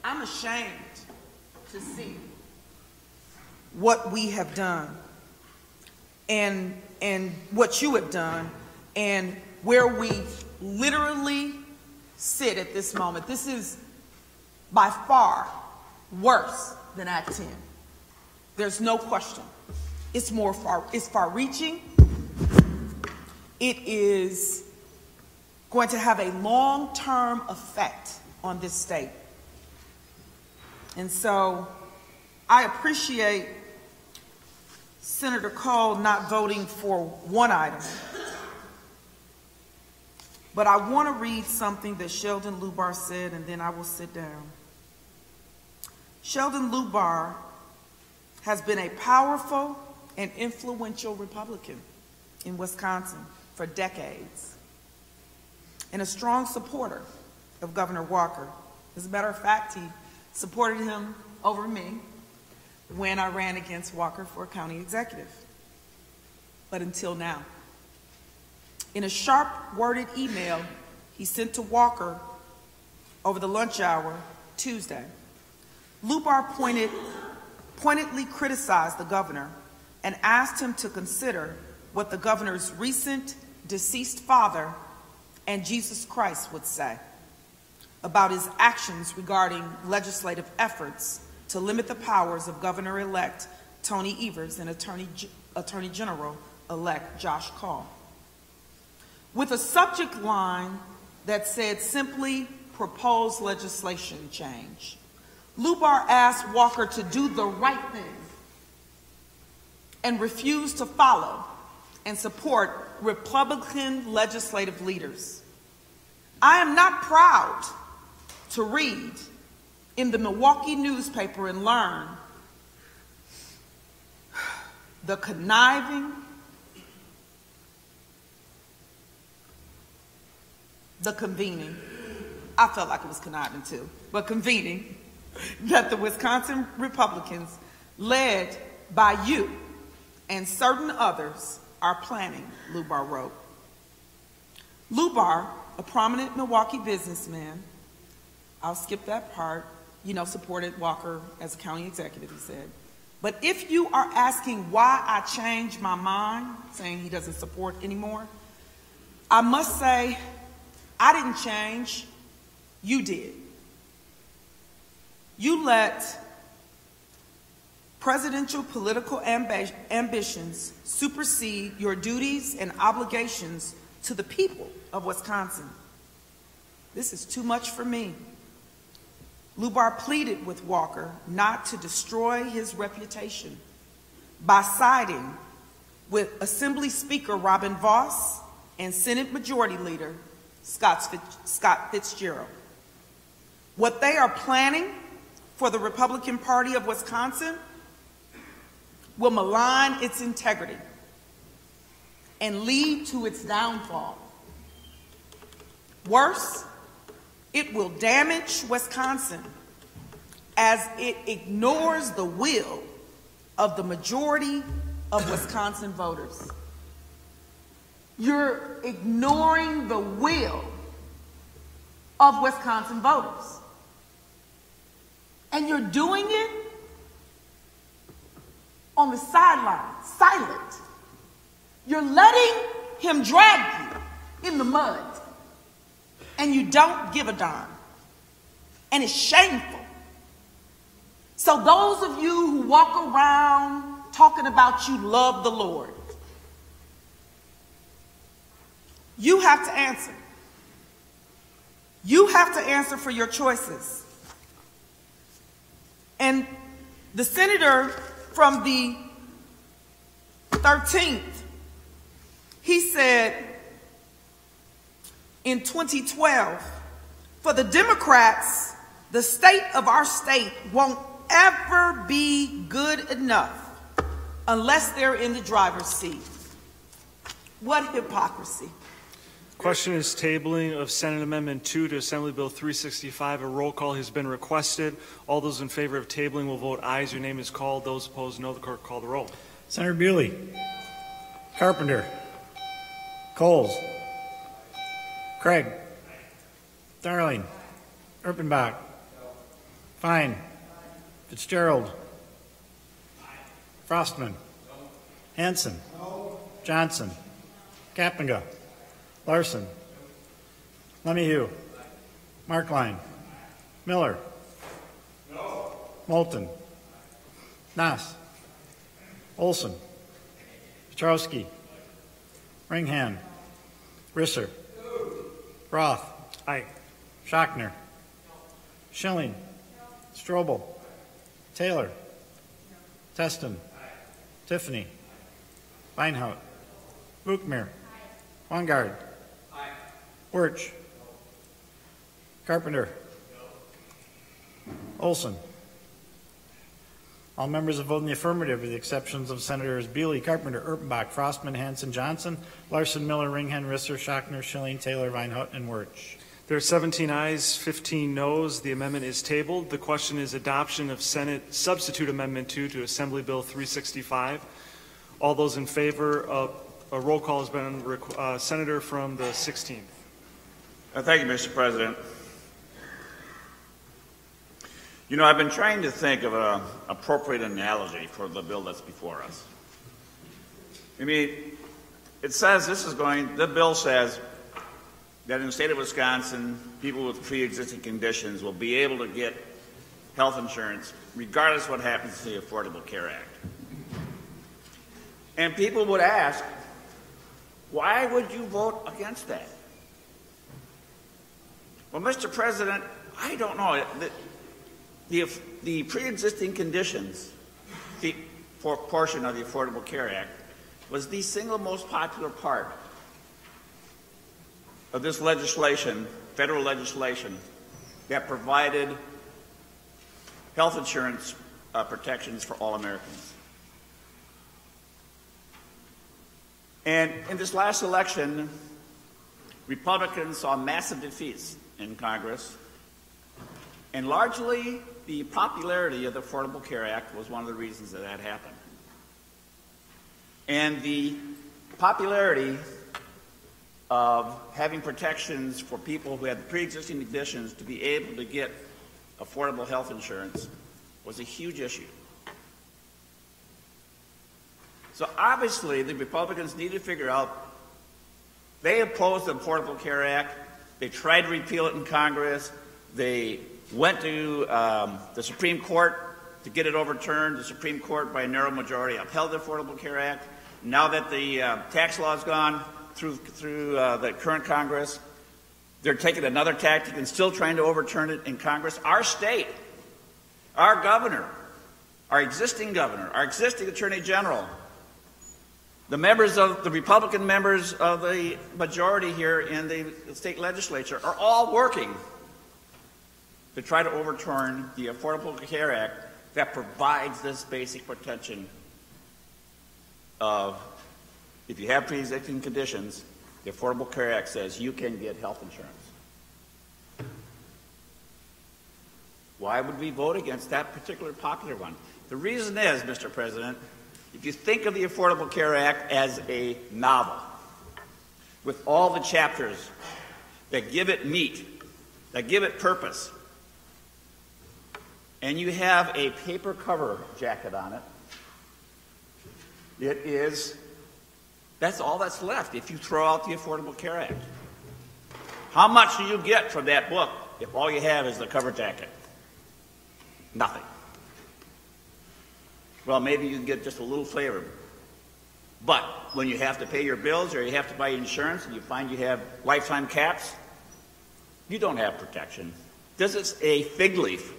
I'm ashamed to see what we have done and what you have done and where we literally sit at this moment. This is by far worse than Act 10. There's no question. It's far-reaching. It is going to have a long-term effect on this state. And so I appreciate Senator Cole not voting for one item. But I want to read something that Sheldon Lubar said, and then I will sit down. Sheldon Lubar has been a powerful and influential Republican in Wisconsin for decades, and a strong supporter of Governor Walker. As a matter of fact, he supported him over me when I ran against Walker for county executive, but until now. In a sharp-worded email he sent to Walker over the lunch hour Tuesday, Lubar pointedly criticized the governor and asked him to consider what the governor's recent deceased father and Jesus Christ would say about his actions regarding legislative efforts to limit the powers of Governor-elect Tony Evers and Attorney General-elect Josh Call. With a subject line that said simply, proposed legislation change, Lubar asked Walker to do the right thing and refuse to follow and support Republican legislative leaders. I am not proud to read in the Milwaukee newspaper and learn the conniving, the convening, I felt like it was conniving too, but convening, that the Wisconsin Republicans, led by you and certain others, are planning, Lubar wrote. Lubar, a prominent Milwaukee businessman, I'll skip that part, supported Walker as a county executive, he said. But if you are asking why I changed my mind, saying he doesn't support anymore, I must say, I didn't change, you did. You let Presidential political ambitions supersede your duties and obligations to the people of Wisconsin. This is too much for me. Lubar pleaded with Walker not to destroy his reputation by siding with Assembly Speaker Robin Vos and Senate Majority Leader Scott Fitzgerald. What they are planning for the Republican Party of Wisconsin will malign its integrity and lead to its downfall. Worse, it will damage Wisconsin as it ignores the will of the majority of Wisconsin voters. You're ignoring the will of Wisconsin voters. And you're doing it on the sideline, silent. You're letting him drag you in the mud, and you don't give a darn. And it's shameful. So those of you who walk around talking about you love the Lord, you have to answer. You have to answer for your choices. And the senator from the 13th, he said in 2012, for the Democrats, the state of our state won't ever be good enough unless they're in the driver's seat. What hypocrisy. Question is tabling of Senate Amendment 2 to Assembly Bill 365. A roll call has been requested. All those in favor of tabling will vote aye as your name is called. Those opposed, no. The clerk call the roll. Senator Bewley. Carpenter. Coles. Craig. Darling. Erpenbach. Fine. Fitzgerald. Frostman. Hansen. Johnson. Kappenga. Larson. Lemieux. Markline. Miller. Moulton. Nass. Olson. Petrowski. Ringhan. Risser. Roth. Aye. Schachner. Schilling. Strobel. Taylor. Teston. Tiffany. Weinhaut. Buchmer. Wongard. Wirch. Carpenter. Olson. All members have voted in the affirmative with the exceptions of Senators Bewley, Carpenter, Erpenbach, Frostman, Hansen, Johnson, Larson, Miller, Ringhan, Risser, Schachner, Schilling, Taylor, Weinhaut, and Wirch. There are 17 ayes, 15 noes. The amendment is tabled. The question is adoption of Senate Substitute Amendment 2 to Assembly Bill 365. All those in favor of a roll call has been Senator from the 16th. Thank you, Mr. President. You know, I've been trying to think of an appropriate analogy for the bill that's before us. I mean, it says the bill says that in the state of Wisconsin, people with pre-existing conditions will be able to get health insurance regardless of what happens to the Affordable Care Act. And people would ask, why would you vote against that? Well, Mr. President, I don't know. The pre-existing conditions portion of the Affordable Care Act was the single most popular part of this legislation, federal legislation, that provided health insurance protections for all Americans. And in this last election, Republicans saw massive defeats in Congress, and largely the popularity of the Affordable Care Act was one of the reasons that happened. And the popularity of having protections for people who had pre-existing conditions to be able to get affordable health insurance was a huge issue. So obviously the Republicans need to figure out, they opposed the Affordable Care Act, they tried to repeal it in Congress, they went to the Supreme Court to get it overturned. The Supreme Court, by a narrow majority, upheld the Affordable Care Act. Now that the tax law is gone through the current Congress, they're taking another tactic and still trying to overturn it in Congress. Our state, our governor, our existing attorney general, the Republican members of the majority here in the state legislature are all working to try to overturn the Affordable Care Act that provides this basic protection of, if you have pre-existing conditions, the Affordable Care Act says you can get health insurance. Why would we vote against that particular popular one? The reason is, Mr. President, if you think of the Affordable Care Act as a novel with all the chapters that give it meat, that give it purpose, and you have a paper cover jacket on it, that's all that's left if you throw out the Affordable Care Act. How much do you get from that book if all you have is the cover jacket? Nothing. Well, maybe you can get just a little flavor. But when you have to pay your bills or you have to buy insurance and you find you have lifetime caps, you don't have protection. This is a fig leaf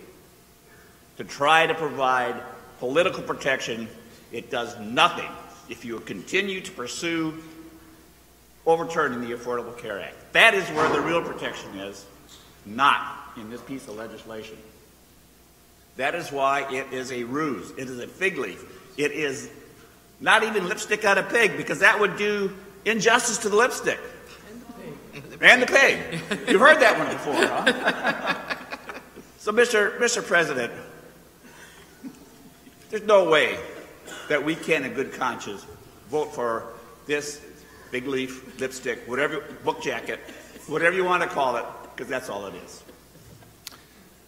to try to provide political protection. It does nothing if you continue to pursue overturning the Affordable Care Act. That is where the real protection is, not in this piece of legislation. That is why it is a ruse. It is a fig leaf. It is not even lipstick on a pig, because that would do injustice to the lipstick. And the pig. You've heard that one before, huh? So, Mr. President, there's no way that we can, in good conscience, vote for this fig leaf, lipstick, whatever, book jacket, whatever you want to call it, because that's all it is.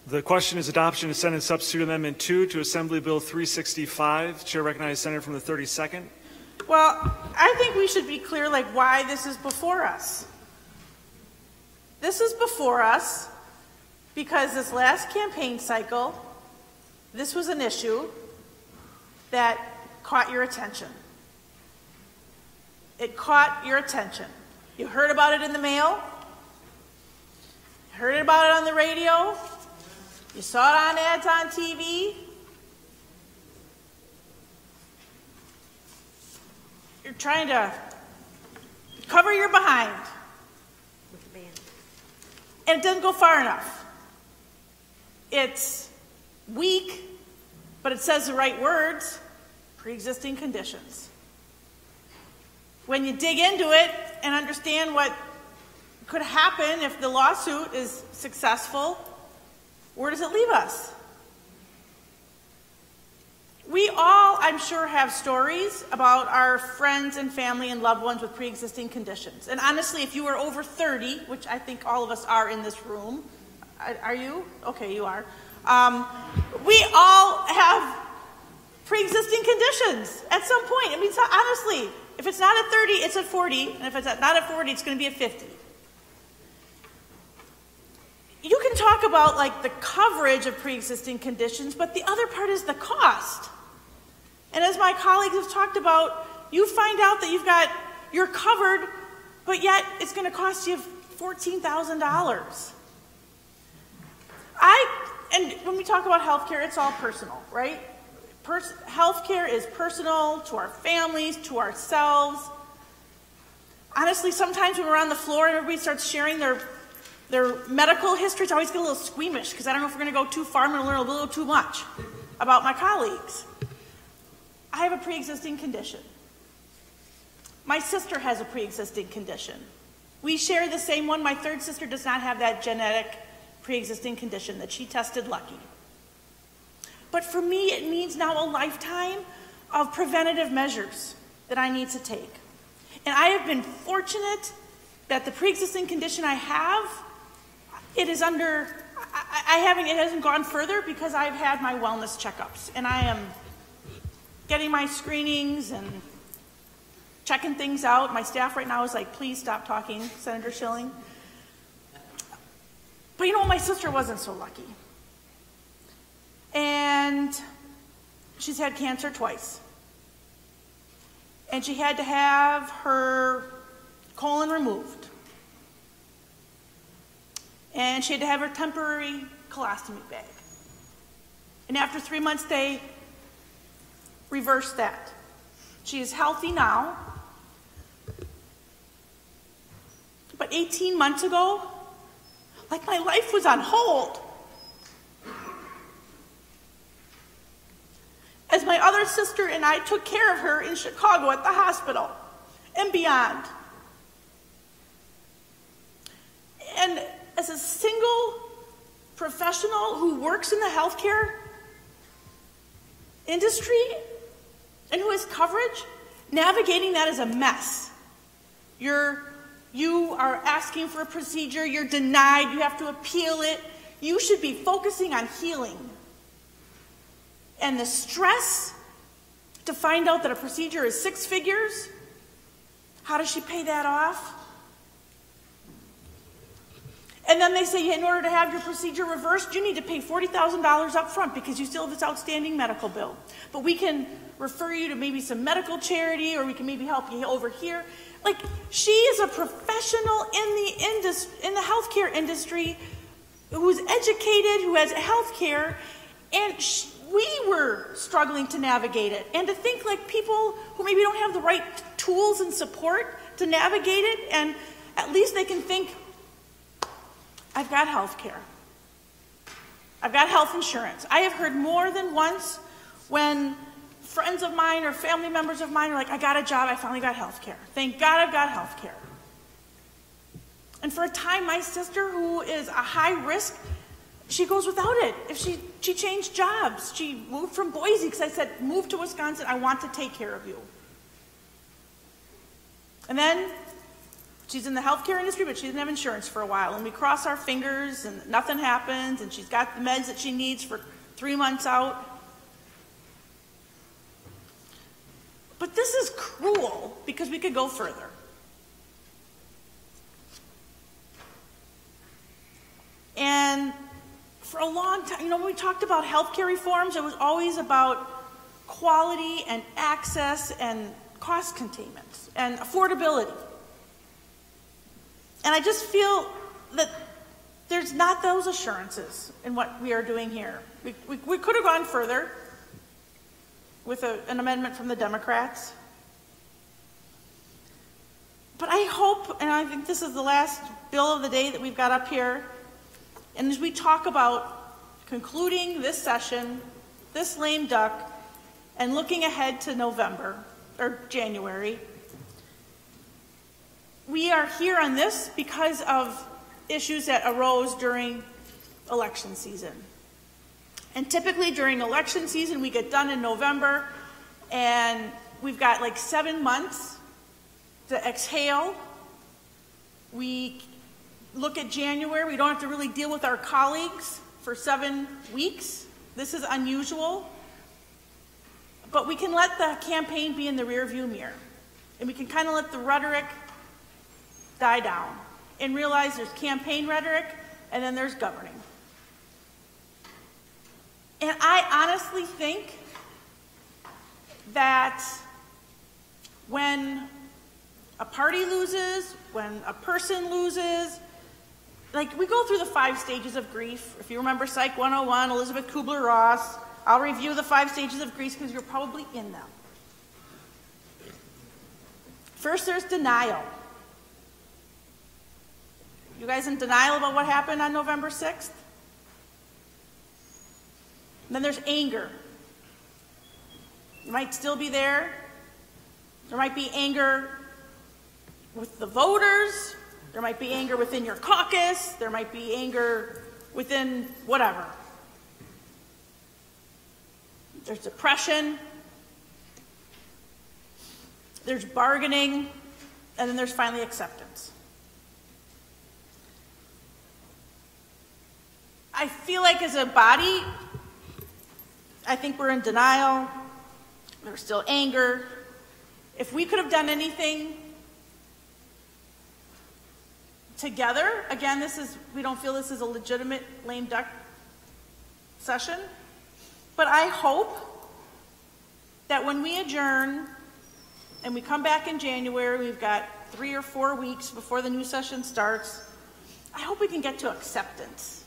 The question is adoption of Senate Substitute Amendment 2 to Assembly Bill 365. Chair recognizes Senator from the 32nd. Well, I think we should be clear, like, why this is before us. This is before us because this last campaign cycle, this was an issue that caught your attention. It caught your attention. You heard about it in the mail. You heard about it on the radio. You saw it on ads on TV. You're trying to cover your behind. And it doesn't go far enough. It's weak, but it says the right words, pre-existing conditions. When you dig into it and understand what could happen if the lawsuit is successful, where does it leave us? We all, I'm sure, have stories about our friends and family and loved ones with pre-existing conditions. And honestly, if you are over 30, which I think all of us are in this room, are you? Okay, you are. We all have pre-existing conditions at some point. I mean, so honestly, if it's not at 30, it's at 40. And if it's not at 40, it's going to be at 50. You can talk about, like, the coverage of pre-existing conditions, but the other part is the cost. And as my colleagues have talked about, you find out that you're covered, but yet it's going to cost you $14,000. And when we talk about health care, it's all personal, right? Health care is personal to our families, to ourselves. Honestly, sometimes when we're on the floor and everybody starts sharing their medical histories, I always get a little squeamish because I don't know if we're going to go too far. I'm going to learn a little too much about my colleagues. I have a pre-existing condition. My sister has a pre-existing condition. We share the same one. My third sister does not have that genetic pre-existing condition that she tested lucky. But for me, it means now a lifetime of preventative measures that I need to take. And I have been fortunate that the pre-existing condition I have, it is under, it hasn't gone further because I've had my wellness checkups. And I am getting my screenings and checking things out. My staff right now is like, please stop talking, Senator Schilling. But you know, my sister wasn't so lucky. And she's had cancer twice. And she had to have her colon removed. And she had to have her temporary colostomy bag. And after 3 months, they reversed that. She is healthy now. But 18 months ago, like my life was on hold. As my other sister and I took care of her in Chicago at the hospital and beyond. And as a single professional who works in the healthcare industry and who has coverage, navigating that is a mess. You are asking for a procedure, you're denied, you have to appeal it. You should be focusing on healing. And the stress to find out that a procedure is 6 figures, how does she pay that off? And then they say, in order to have your procedure reversed, you need to pay $40,000 up front because you still have this outstanding medical bill. But we can refer you to maybe some medical charity, or we can maybe help you over here. Like, she is a professional in the healthcare industry who's educated, who has healthcare, and we were struggling to navigate it. And to think like people who maybe don't have the right tools and support to navigate it, and at least they can think, I've got health care. I've got health insurance. I have heard more than once when friends of mine or family members of mine are like, I got a job, I finally got health care. Thank God I've got health care. And for a time, my sister, who is a high risk, she goes without it. If she changed jobs. She moved from Boise because I said, move to Wisconsin, I want to take care of you. And then she's in the healthcare industry, but she didn't have insurance for a while. And we cross our fingers and nothing happens, and she's got the meds that she needs for 3 months out. But this is cruel because we could go further. And for a long time, when we talked about healthcare reforms, it was always about quality and access and cost containment and affordability. And I just feel that there's not those assurances in what we are doing here. We could have gone further with an amendment from the Democrats. But I hope, and I think this is the last bill of the day that we've got up here, and as we talk about concluding this session, this lame duck, and looking ahead to November, or January, we are here on this because of issues that arose during election season. And typically during election season, we get done in November, and we've got like 7 months to exhale. We look at January, we don't have to really deal with our colleagues for 7 weeks. This is unusual. But we can let the campaign be in the rearview mirror. And we can kind of let the rhetoric die down and realize there's campaign rhetoric and then there's governing. And I honestly think that when a party loses, when a person loses, like we go through the 5 stages of grief. If you remember Psych 101, Elizabeth Kubler-Ross, I'll review the 5 stages of grief because you're probably in them. First, there's denial. You guys in denial about what happened on November 6th? And then there's anger. You might still be there. There might be anger with the voters. There might be anger within your caucus. There might be anger within whatever. There's depression. There's bargaining. And then there's finally acceptance. I feel like as a body, I think we're in denial. There's still anger. If we could have done anything together, again, we don't feel this is a legitimate lame duck session, but I hope that when we adjourn and we come back in January, we've got 3 or 4 weeks before the new session starts, I hope we can get to acceptance.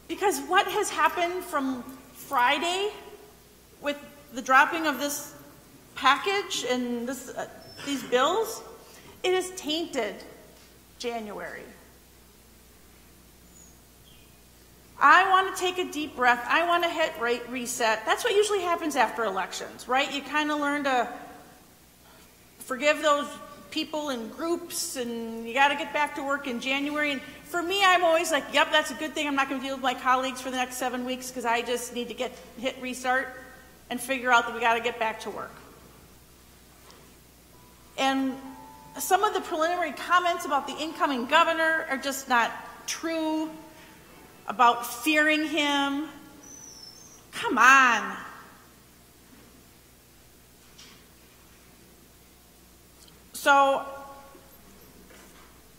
Because what has happened from Friday with the dropping of this package and these bills, it has tainted January. I want to take a deep breath. I want to hit reset. That's what usually happens after elections, right? You kind of learn to forgive those people and groups, and you got to get back to work in January. And for me, I'm always like, yep, that's a good thing. I'm not going to deal with my colleagues for the next 7 weeks because I just need to hit restart and figure out that we got to get back to work. And some of the preliminary comments about the incoming governor are just not true, about fearing him. Come on. So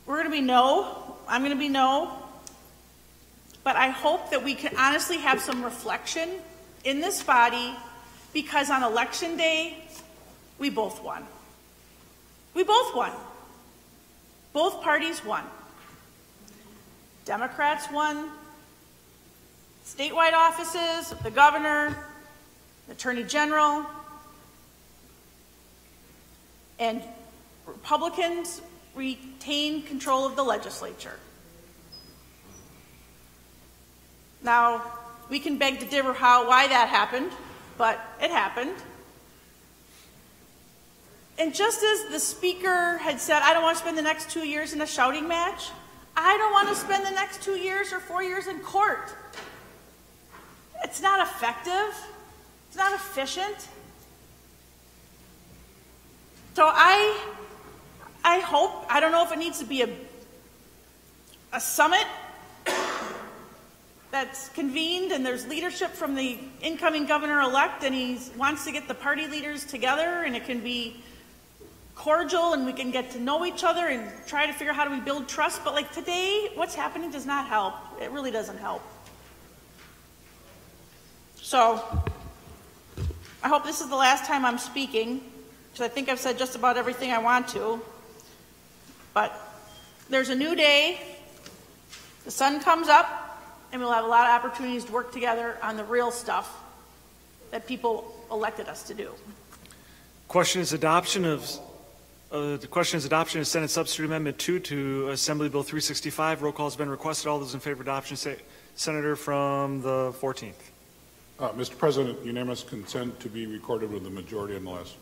we're going to be no. I'm going to be no. But I hope that we can honestly have some reflection in this body, because on election day, we both won. We both won. Both parties won. Democrats won statewide offices, the governor, the attorney general, and Republicans retained control of the legislature. Now, we can beg to differ why that happened, but it happened. And just as the speaker had said, I don't want to spend the next 2 years in a shouting match, I don't want to spend the next 2 years or 4 years in court. It's not effective. It's not efficient. So I hope, I don't know if it needs to be a summit that's convened and there's leadership from the incoming governor-elect and he wants to get the party leaders together and it can be cordial and we can get to know each other and try to figure out how do we build trust. But like today, what's happening does not help. It really doesn't help. So I hope this is the last time I'm speaking, because I think I've said just about everything I want to. But there's a new day. The sun comes up. And we'll have a lot of opportunities to work together on the real stuff that people elected us to do. Question is adoption of Senate Substitute Amendment 2 to Assembly Bill 365. Roll call has been requested. All those in favor of adoption say Senator from the 14th. Mr. President, unanimous consent to be recorded with the majority on the last.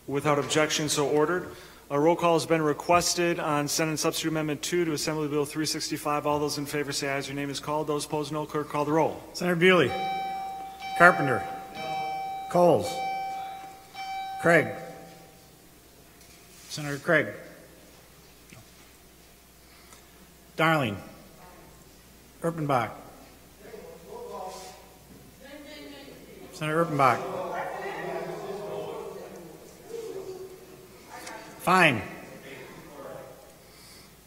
Without objection, so ordered. A roll call has been requested on Senate Substitute Amendment 2 to Assembly Bill 365. All those in favor say aye as your name is called. Those opposed, no. Clerk, call the roll. Senator Bewley. Carpenter. Coles. Craig. Senator Craig. Darling. Erpenbach. Senator Erpenbach. Fine.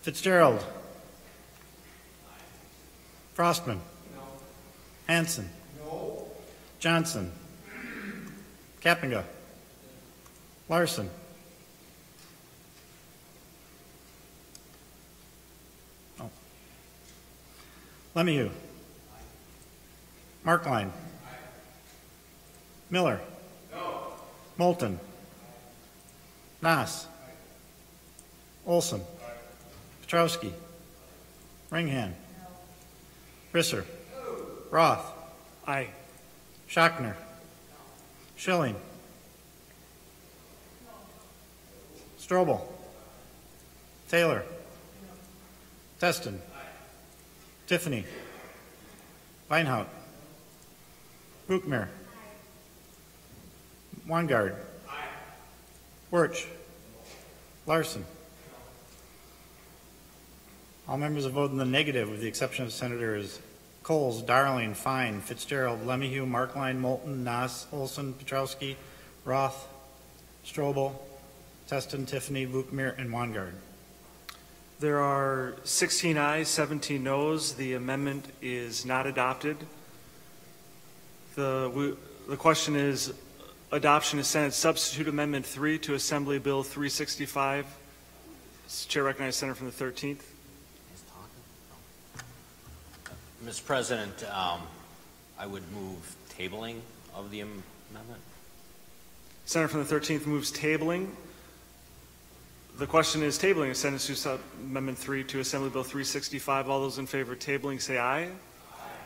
Fitzgerald. Frostman. Hanson. Johnson. Kappenga. Larson. Lemieux. Markline. Miller. Moulton. Nass. Olson. Petrowski. Ringhan. Risser. Roth. Aye. Schachner. Schilling. Strobel. Taylor. Teston. Tiffany. Weinhaut. Buchmer. Weingard. Wirch. Larson. All members have voted in the negative with the exception of Senators Coles, Darling, Fine, Fitzgerald, Lemieux, Markline, Moulton, Nass, Olson, Petrowski, Roth, Strobel, Teston, Tiffany, Buchmer, and Weingard. There are 16 ayes, 17 noes. The amendment is not adopted. The question is adoption of Senate Substitute Amendment 3 to Assembly Bill 365. Chair recognizes Senator from the 13th. Mr. President, I would move tabling of the amendment. Senator from the 13th moves tabling. The question is tabling of Senate Substitute Amendment 3 to Assembly Bill 365. All those in favor of tabling say aye.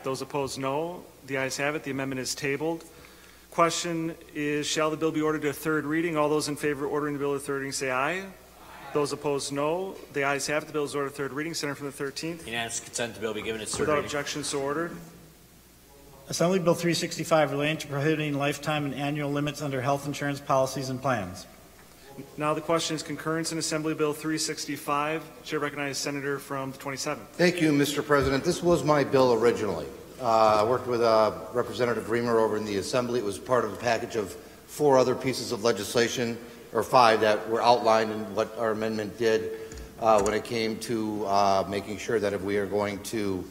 Those opposed, no. The ayes have it. The amendment is tabled. Question is, shall the bill be ordered to a third reading? All those in favor of ordering the bill to a third reading say aye. Those opposed, no. The ayes have it. The bill is ordered to third reading. Senator from the 13th. Unanimous consent the bill be given its third Without reading. objection, so ordered. Assembly Bill 365 relating to prohibiting lifetime and annual limits under health insurance policies and plans. Now the question is concurrence in Assembly Bill 365. Chair recognizes Senator from the 27th. Thank you, Mr. President. This was my bill originally. I worked with Representative Reamer over in the Assembly. It was part of a package of 4 other pieces of legislation, or 5 that were outlined in what our amendment did when it came to making sure that if we are going to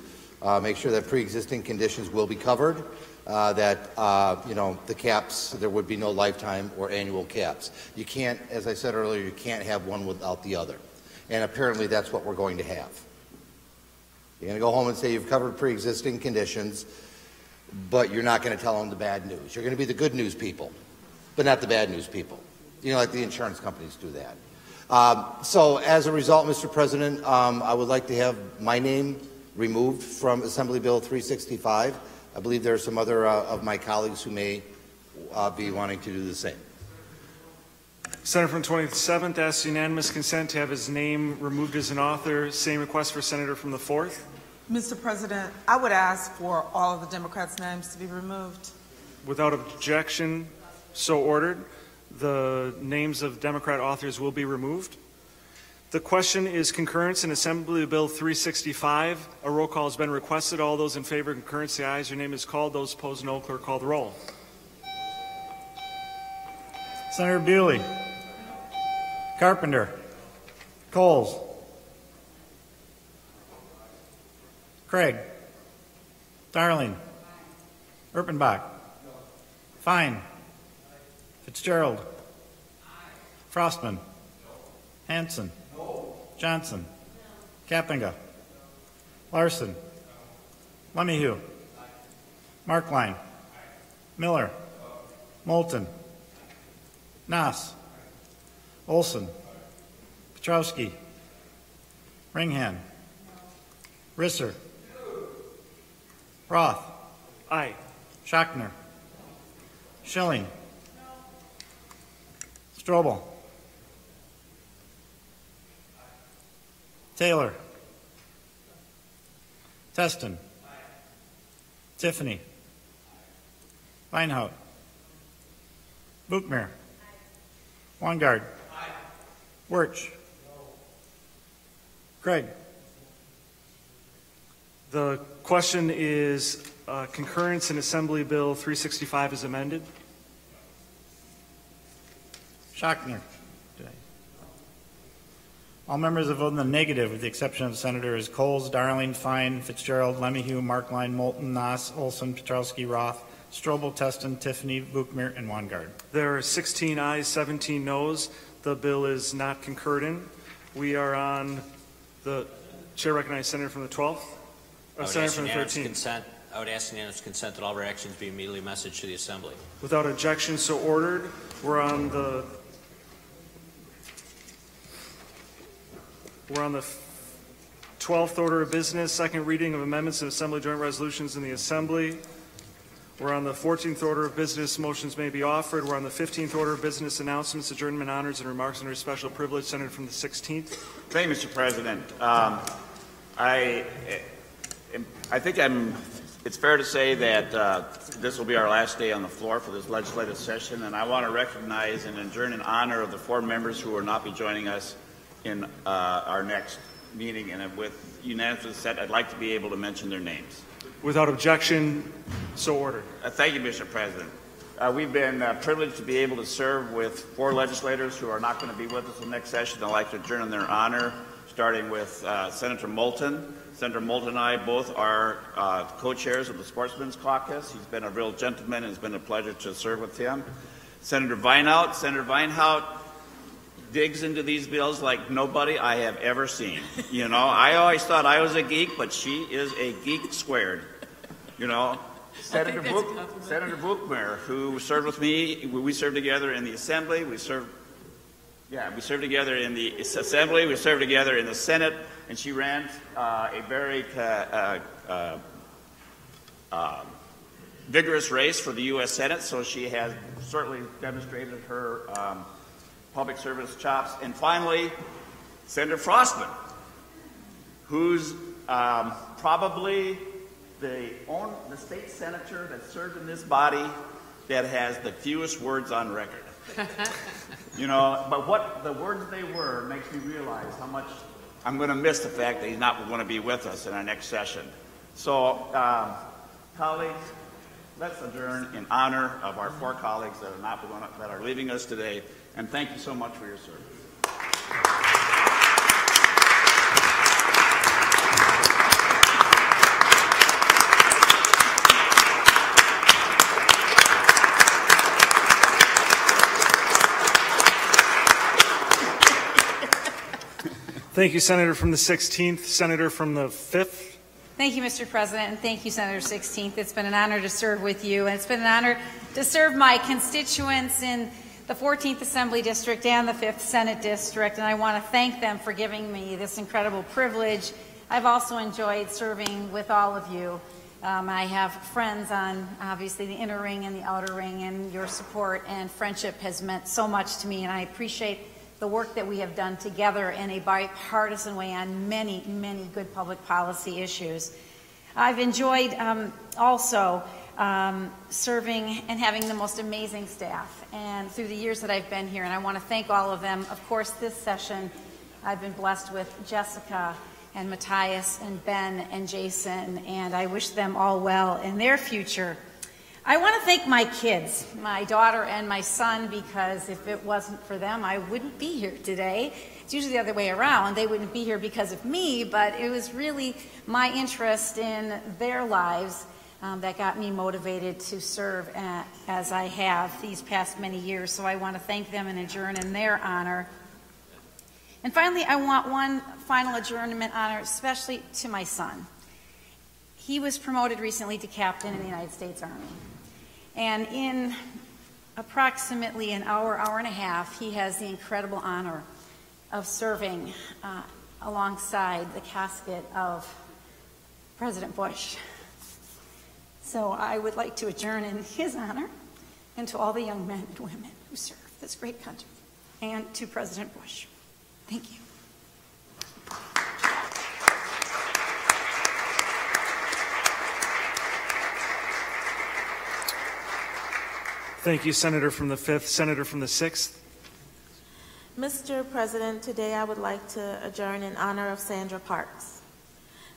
make sure that pre-existing conditions will be covered, that the caps, there would be no lifetime or annual caps. You can't, as I said earlier, you can't have one without the other. And apparently that's what we're going to have. You're going to go home and say you've covered pre-existing conditions, but you're not going to tell them the bad news. You're going to be the good news people, but not the bad news people. Like the insurance companies do that. So as a result, Mr. President, I would like to have my name removed from Assembly Bill 365. I believe there are some other of my colleagues who may be wanting to do the same. Senator from 27th asks unanimous consent to have his name removed as an author. Same request for Senator from the 4th. Mr. President, I would ask for all of the Democrats' names to be removed. Without objection, so ordered. The names of Democrat authors will be removed. The question is concurrence in Assembly Bill 365. A roll call has been requested. All those in favor of concurrence say aye as your name is called. Those opposed, no. Clerk, call the roll. Senator Bewley. Carpenter. Coles. Craig. Darling. Erpenbach. Fine. Fitzgerald. Frostman. Hanson. Johnson. Kapinga. Larson. Lemmyhugh. Markline. Miller. Moulton. Nass. Olson. Petrowski. Ringhan. Risser. Roth. Aye. Schachner. Schilling. Strobel. Taylor. Teston. Tiffany. Weinhaut. Buchmer. Wangard. Wirch. Craig. The question is concurrence in Assembly Bill 365 as amended. Schachner. All members have voted in the negative with the exception of Senators Coles, Darling, Fine, Fitzgerald, Lemmyhugh, Markline, Moulton, Nass, Olson, Petrowski, Roth, Strobel, Teston, Tiffany, Buchmer, and Wangard. There are 16 ayes, 17 noes. The bill is not concurred in. We are on the chair recognizes Senator from the 12th. Senator from the 13th. I would ask unanimous consent that all of our actions be immediately messaged to the Assembly. Without objection, so ordered. We're on the 12th order of business, second reading of amendments to Assembly joint resolutions in the Assembly. We're on the 14th order of business, motions may be offered. We're on the 15th order of business, announcements, adjournment, honors, and remarks under special privilege. Senator from the 16th. Thank you, Mr. President. I think it's fair to say that this will be our last day on the floor for this legislative session, and I want to recognize and adjourn in honor of the 4 members who will not be joining us in our next meeting, and with unanimous consent, I'd like to be able to mention their names. Without objection, so ordered. Thank you, Mr. President. We've been privileged to be able to serve with 4 legislators who are not going to be with us in the next session. I'd like to adjourn in their honor, starting with Senator Moulton, Senator Moulton and I both are co-chairs of the Sportsman's Caucus. He's been a real gentleman, and it's been a pleasure to serve with him. Senator Weinhaut digs into these bills like nobody I have ever seen. You know, I always thought I was a geek, but she is a geek squared. You know, Senator Buchmer, who served with me, we served together in the Assembly. We served together in the Assembly. We served together in the Senate, and she ran a very vigorous race for the U.S. Senate. So she has certainly demonstrated her public service chops. And finally, Senator Frostman, who's probably the state senator that served in this body that has the fewest words on record. You know, but what the words they were makes me realize how much I'm going to miss the fact that he's not going to be with us in our next session. So, colleagues, let's adjourn in honor of our 4 colleagues that are leaving us today, and thank you so much for your service. Thank you, Senator from the 16th. Senator from the 5th. Thank you, Mr. President, and thank you, Senator 16th. It's been an honor to serve with you, and it's been an honor to serve my constituents in the 14th Assembly District and the 5th Senate District, and I want to thank them for giving me this incredible privilege. I've also enjoyed serving with all of you. I have friends on, obviously, the inner ring and the outer ring, and your support and friendship has meant so much to me, and I appreciate the work that we have done together in a bipartisan way on many, many good public policy issues. I've enjoyed also serving and having the most amazing staff and through the years that I've been here, and I want to thank all of them. Of course, this session I've been blessed with Jessica and Matthias and Ben and Jason, and I wish them all well in their future. I want to thank my kids, my daughter and my son, because if it wasn't for them, I wouldn't be here today. It's usually the other way around. They wouldn't be here because of me, but it was really my interest in their lives that got me motivated to serve as I have these past many years. So I want to thank them and adjourn in their honor. And finally, I want one final adjournment honor, especially to my son. He was promoted recently to captain in the United States Army. And in approximately an hour, hour and a half, he has the incredible honor of serving alongside the casket of President Bush. So I would like to adjourn in his honor and to all the young men and women who serve this great country and to President Bush. Thank you. Thank you, Senator from the 5th. Senator from the 6th. Mr. President, today I would like to adjourn in honor of Sandra Parks.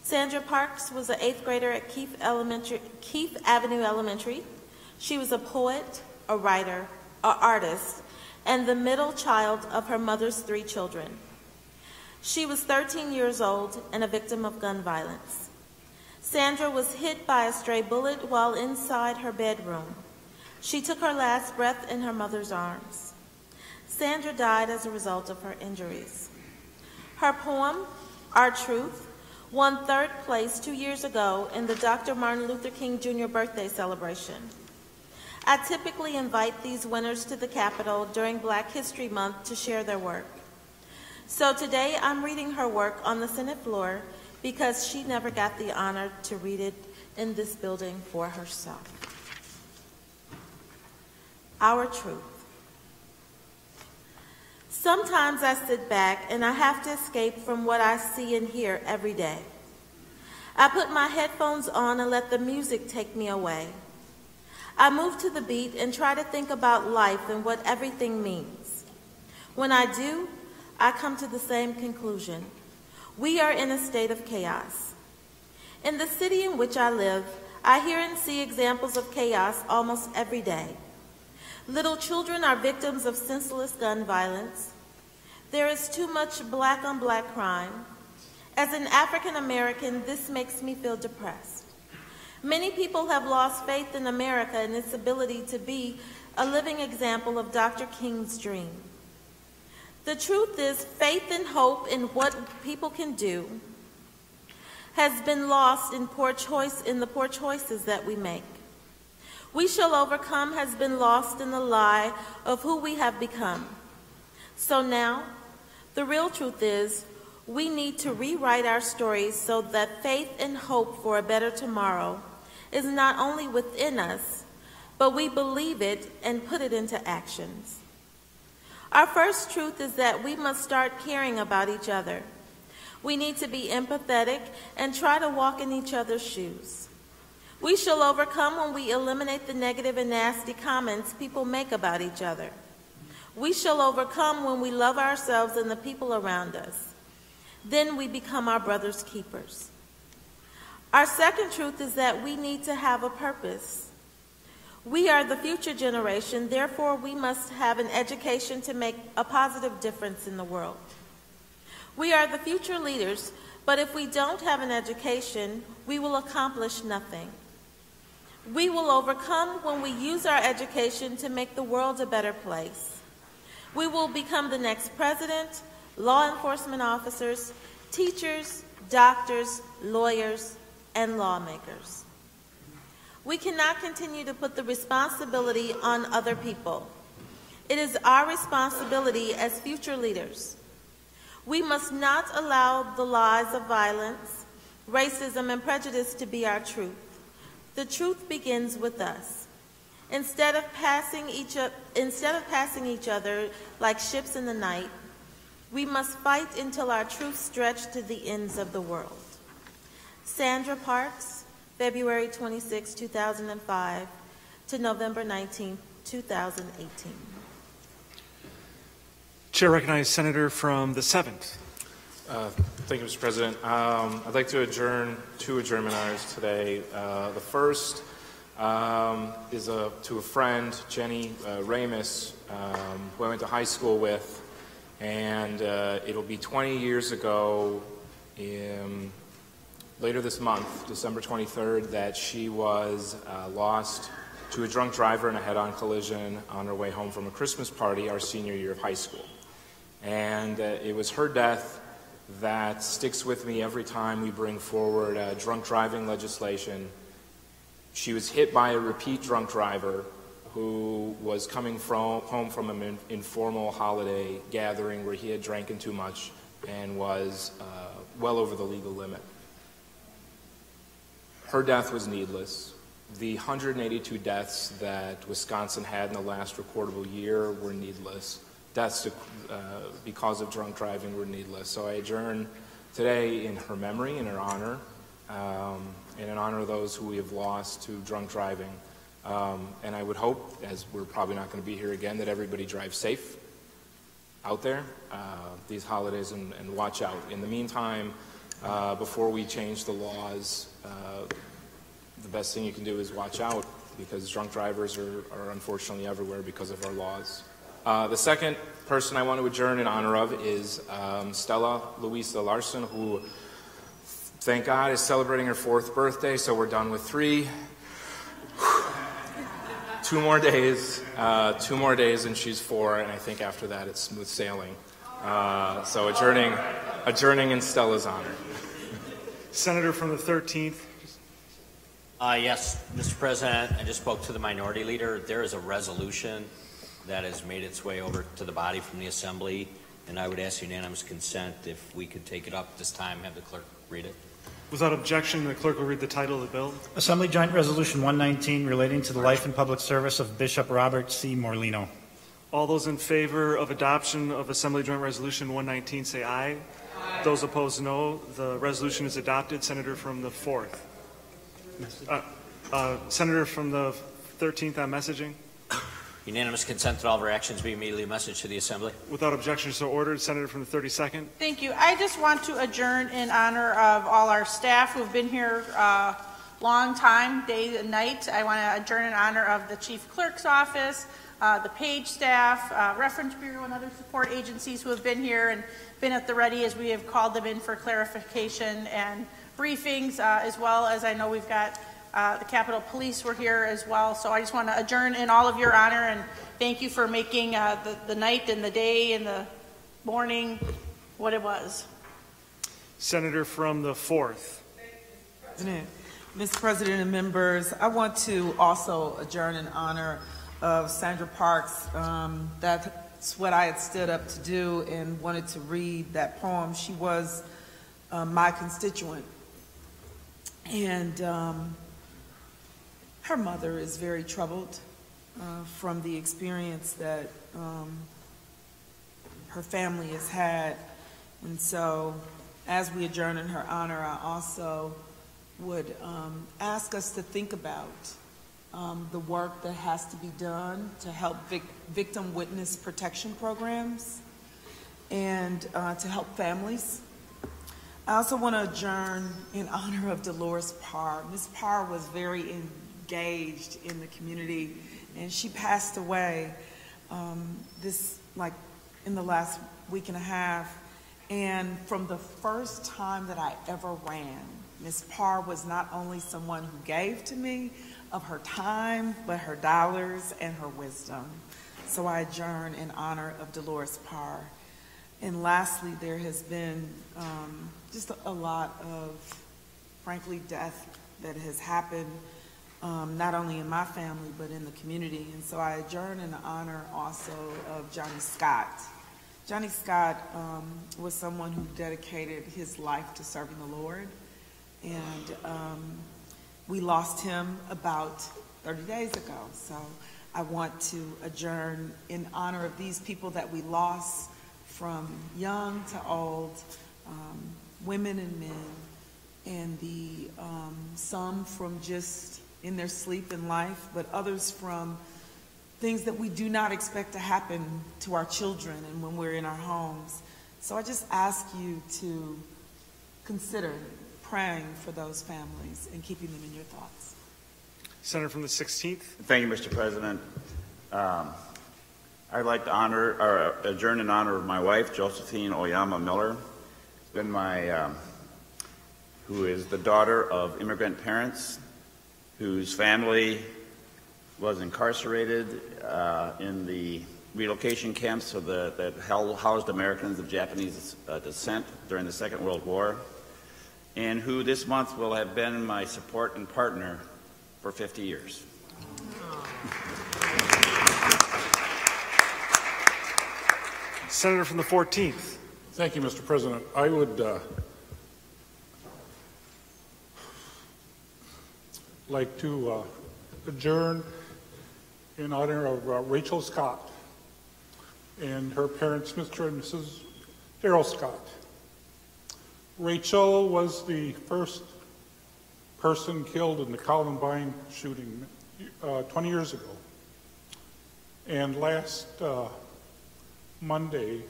Sandra Parks was an 8th grader at Keith Avenue Elementary. She was a poet, a writer, an artist, and the middle child of her mother's 3 children. She was 13 years old and a victim of gun violence. Sandra was hit by a stray bullet while inside her bedroom. She took her last breath in her mother's arms. Sandra died as a result of her injuries. Her poem, Our Truth, won 3rd place 2 years ago in the Dr. Martin Luther King Jr. birthday celebration. I typically invite these winners to the Capitol during Black History Month to share their work. So today I'm reading her work on the Senate floor because she never got the honor to read it in this building for herself. Our Truth. Sometimes I sit back and I have to escape from what I see and hear every day. I put my headphones on and let the music take me away. I move to the beat and try to think about life and what everything means. When I do, I come to the same conclusion. We are in a state of chaos. In the city in which I live, I hear and see examples of chaos almost every day. Little children are victims of senseless gun violence. There is too much black-on-black crime, As an African American, this makes me feel depressed. Many people have lost faith in America and its ability to be a living example of Dr. King's dream. The truth is, faith and hope in what people can do has been lost in the poor choices that we make. We shall overcome has been lost in the lie of who we have become. So now, the real truth is, we need to rewrite our stories so that faith and hope for a better tomorrow is not only within us, but we believe it and put it into actions. Our first truth is that we must start caring about each other. We need to be empathetic and try to walk in each other's shoes. We shall overcome when we eliminate the negative and nasty comments people make about each other. We shall overcome when we love ourselves and the people around us. Then we become our brother's keepers. Our second truth is that we need to have a purpose. We are the future generation, therefore we must have an education to make a positive difference in the world. We are the future leaders, but if we don't have an education, we will accomplish nothing. We will overcome when we use our education to make the world a better place. We will become the next president, law enforcement officers, teachers, doctors, lawyers, and lawmakers. We cannot continue to put the responsibility on other people. It is our responsibility as future leaders. We must not allow the lies of violence, racism, and prejudice to be our truth. The truth begins with us. Instead of passing each other like ships in the night, we must fight until our truth stretch to the ends of the world. Sandra Parks, February 26, 2005 to November 19, 2018. Chair recognizes Senator from the 7th. Thank you, Mr. President. I'd like to adjourn two adjournment items today. The first is to a friend, Jenny Ramus, who I went to high school with, and it'll be 20 years ago later this month, December 23rd, that she was lost to a drunk driver in a head-on collision on her way home from a Christmas party our senior year of high school. And it was her death that sticks with me every time we bring forward drunk driving legislation. She was hit by a repeat drunk driver who was coming home from an informal holiday gathering where he had drank too much and was well over the legal limit. Her death was needless. The 182 deaths that Wisconsin had in the last recordable year were needless. Deaths because of drunk driving were needless. So I adjourn today in her memory, in her honor, and in honor of those who we have lost to drunk driving. And I would hope, as we're probably not going to be here again, that everybody drives safe out there these holidays and watch out. In the meantime, before we change the laws, the best thing you can do is watch out, because drunk drivers are unfortunately everywhere because of our laws. The second person I want to adjourn in honor of is Stella Louisa Larson, who, thank God, is celebrating her 4th birthday, so we're done with 3. 2 more days, and she's 4, and I think after that it's smooth sailing. So adjourning in Stella's honor. Senator from the 13th. Yes, Mr. President, I just spoke to the minority leader. There is a resolution that has made its way over to the body from the Assembly, and I would ask unanimous consent if we could take it up at this time, have the clerk read it. Without objection, the clerk will read the title of the bill. Assembly Joint Resolution 119 relating to the life and public service of Bishop Robert C. Morlino. All those in favor of adoption of Assembly Joint Resolution 119 say aye. Aye. Those opposed, no. The resolution is adopted. Senator from the 4th. Senator from the 13th on messaging. Unanimous consent that all of our actions be immediately messaged to the Assembly. Without objection, so ordered. Senator from the 32nd. Thank you. I just want to adjourn in honor of all our staff who have been here long time, day and night. I want to adjourn in honor of the Chief Clerk's office, the PAGE staff, Reference Bureau, and other support agencies who have been here and been at the ready as we have called them in for clarification and briefings, as well as I know we've got the Capitol Police were here as well. So I just want to adjourn in all of your honor and thank you for making the night and the day and the morning what it was. Senator from the 4th. Mr. President and members, I want to also adjourn in honor of Sandra Parks. That's what I had stood up to do and wanted to read that poem. She was my constituent. And her mother is very troubled from the experience that her family has had. And so as we adjourn in her honor, I also would ask us to think about the work that has to be done to help victim witness protection programs and to help families. I also want to adjourn in honor of Dolores Parr. Ms. Parr was very engaged in the community, and she passed away in the last week and a half. And from the first time that I ever ran, Ms. Parr was not only someone who gave to me of her time, but her dollars and her wisdom. So I adjourn in honor of Dolores Parr. And lastly, there has been just a lot of, frankly, death that has happened, not only in my family, but in the community. And so I adjourn in honor also of Johnny Scott. Johnny Scott was someone who dedicated his life to serving the Lord. And we lost him about 30 days ago. So I want to adjourn in honor of these people that we lost, from young to old, women and men, and the some from just in their sleep in life, but others from things that we do not expect to happen to our children and when we're in our homes. So I just ask you to consider praying for those families and keeping them in your thoughts. Senator from the 16th. Thank you, Mr. President. I'd like to adjourn in honor of my wife, Josephine Oyama Miller. It's been who is the daughter of immigrant parents whose family was incarcerated in the relocation camps that housed Americans of Japanese descent during the Second World War, and who this month will have been my support and partner for 50 years. Senator from the 14th. Thank you, Mr. President. I would like to adjourn in honor of Rachel Scott and her parents, Mr. and Mrs. Darrell Scott. Rachel was the first person killed in the Columbine shooting 20 years ago. And last Monday,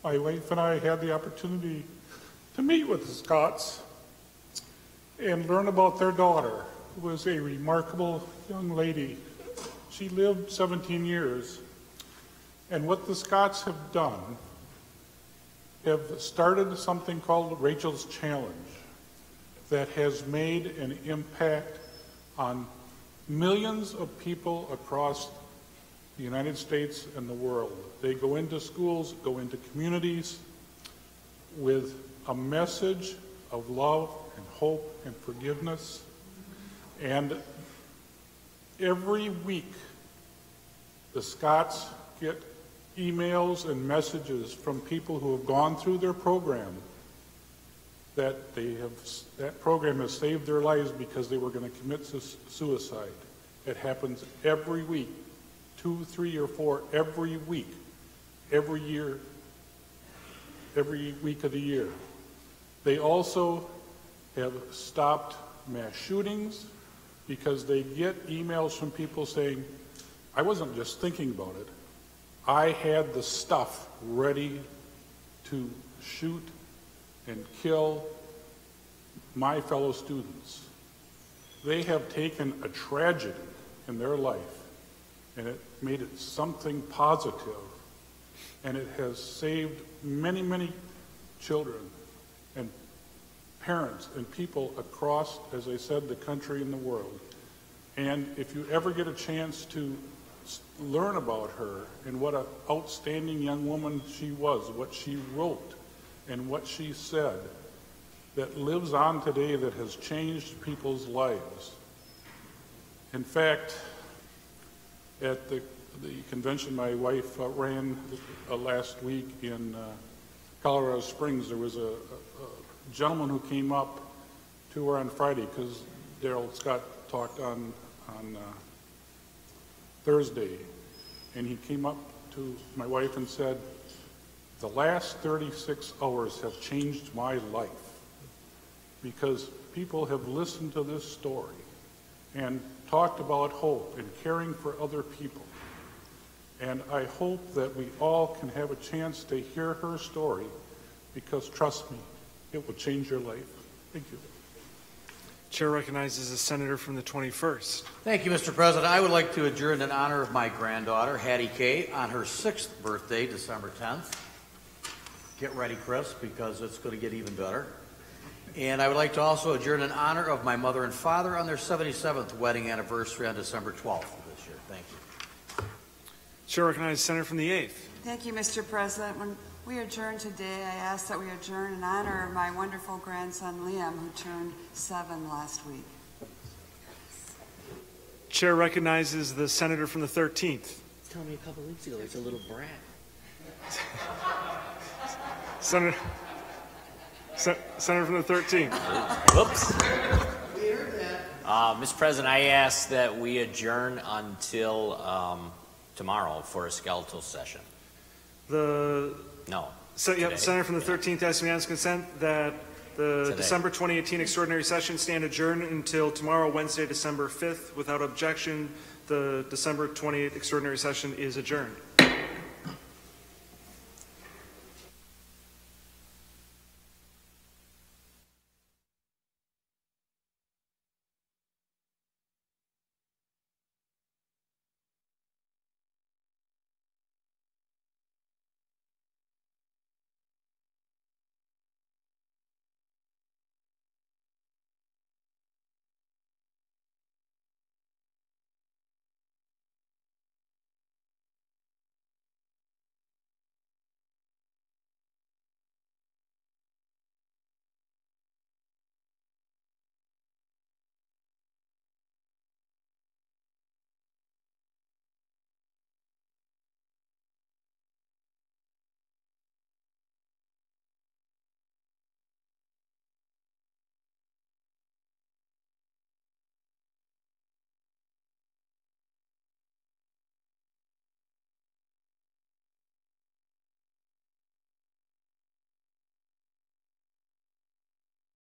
my wife and I had the opportunity to meet with the Scotts and learn about their daughter, who was a remarkable young lady. She lived 17 years. And what the Scotts have done, have started something called Rachel's Challenge that has made an impact on millions of people across the United States and the world. They go into schools, go into communities with a message of love and hope and forgiveness. And every week, the Scotts get emails and messages from people who have gone through their program that that program has saved their lives because they were going to commit suicide. It happens every week, 2, 3, or 4 every week, every year, every week of the year. They also have stopped mass shootings because they get emails from people saying, I wasn't just thinking about it, I had the stuff ready to shoot and kill my fellow students. They have taken a tragedy in their life, and it made it something positive, and it has saved many, many children and parents and people across, as I said, the country and the world. And if you ever get a chance to learn about her and what an outstanding young woman she was, what she wrote and what she said, that lives on today, that has changed people's lives. In fact, at the convention my wife ran last week in Colorado Springs, there was a gentleman who came up to her on Friday, because Darrell Scott talked on Thursday, and he came up to my wife and said, "The last 36 hours have changed my life, because people have listened to this story and talked about hope and caring for other people. And I hope that we all can have a chance to hear her story, because trust me, it will change your life." Thank you. Chair recognizes the senator from the 21st. Thank you, Mr. President. I would like to adjourn in honor of my granddaughter, Hattie Kay, on her 6th birthday, December 10th. Get ready, Chris, because it's going to get even better. And I would like to also adjourn in honor of my mother and father on their 77th wedding anniversary on December 12th of this year. Thank you. Chair recognizes the senator from the 8th. Thank you, Mr. President. When we adjourn today, I ask that we adjourn in honor of my wonderful grandson, Liam, who turned 7 last week. Chair recognizes the senator from the 13th. Tell me a couple weeks ago, he's a little brat. Senator from the 13th. Whoops. Mr. President, I ask that we adjourn until tomorrow for a skeletal session. Senator from the 13th asks unanimous consent that the December 2018 extraordinary session stand adjourned until tomorrow, Wednesday, December 5th. Without objection, the December 28th extraordinary session is adjourned.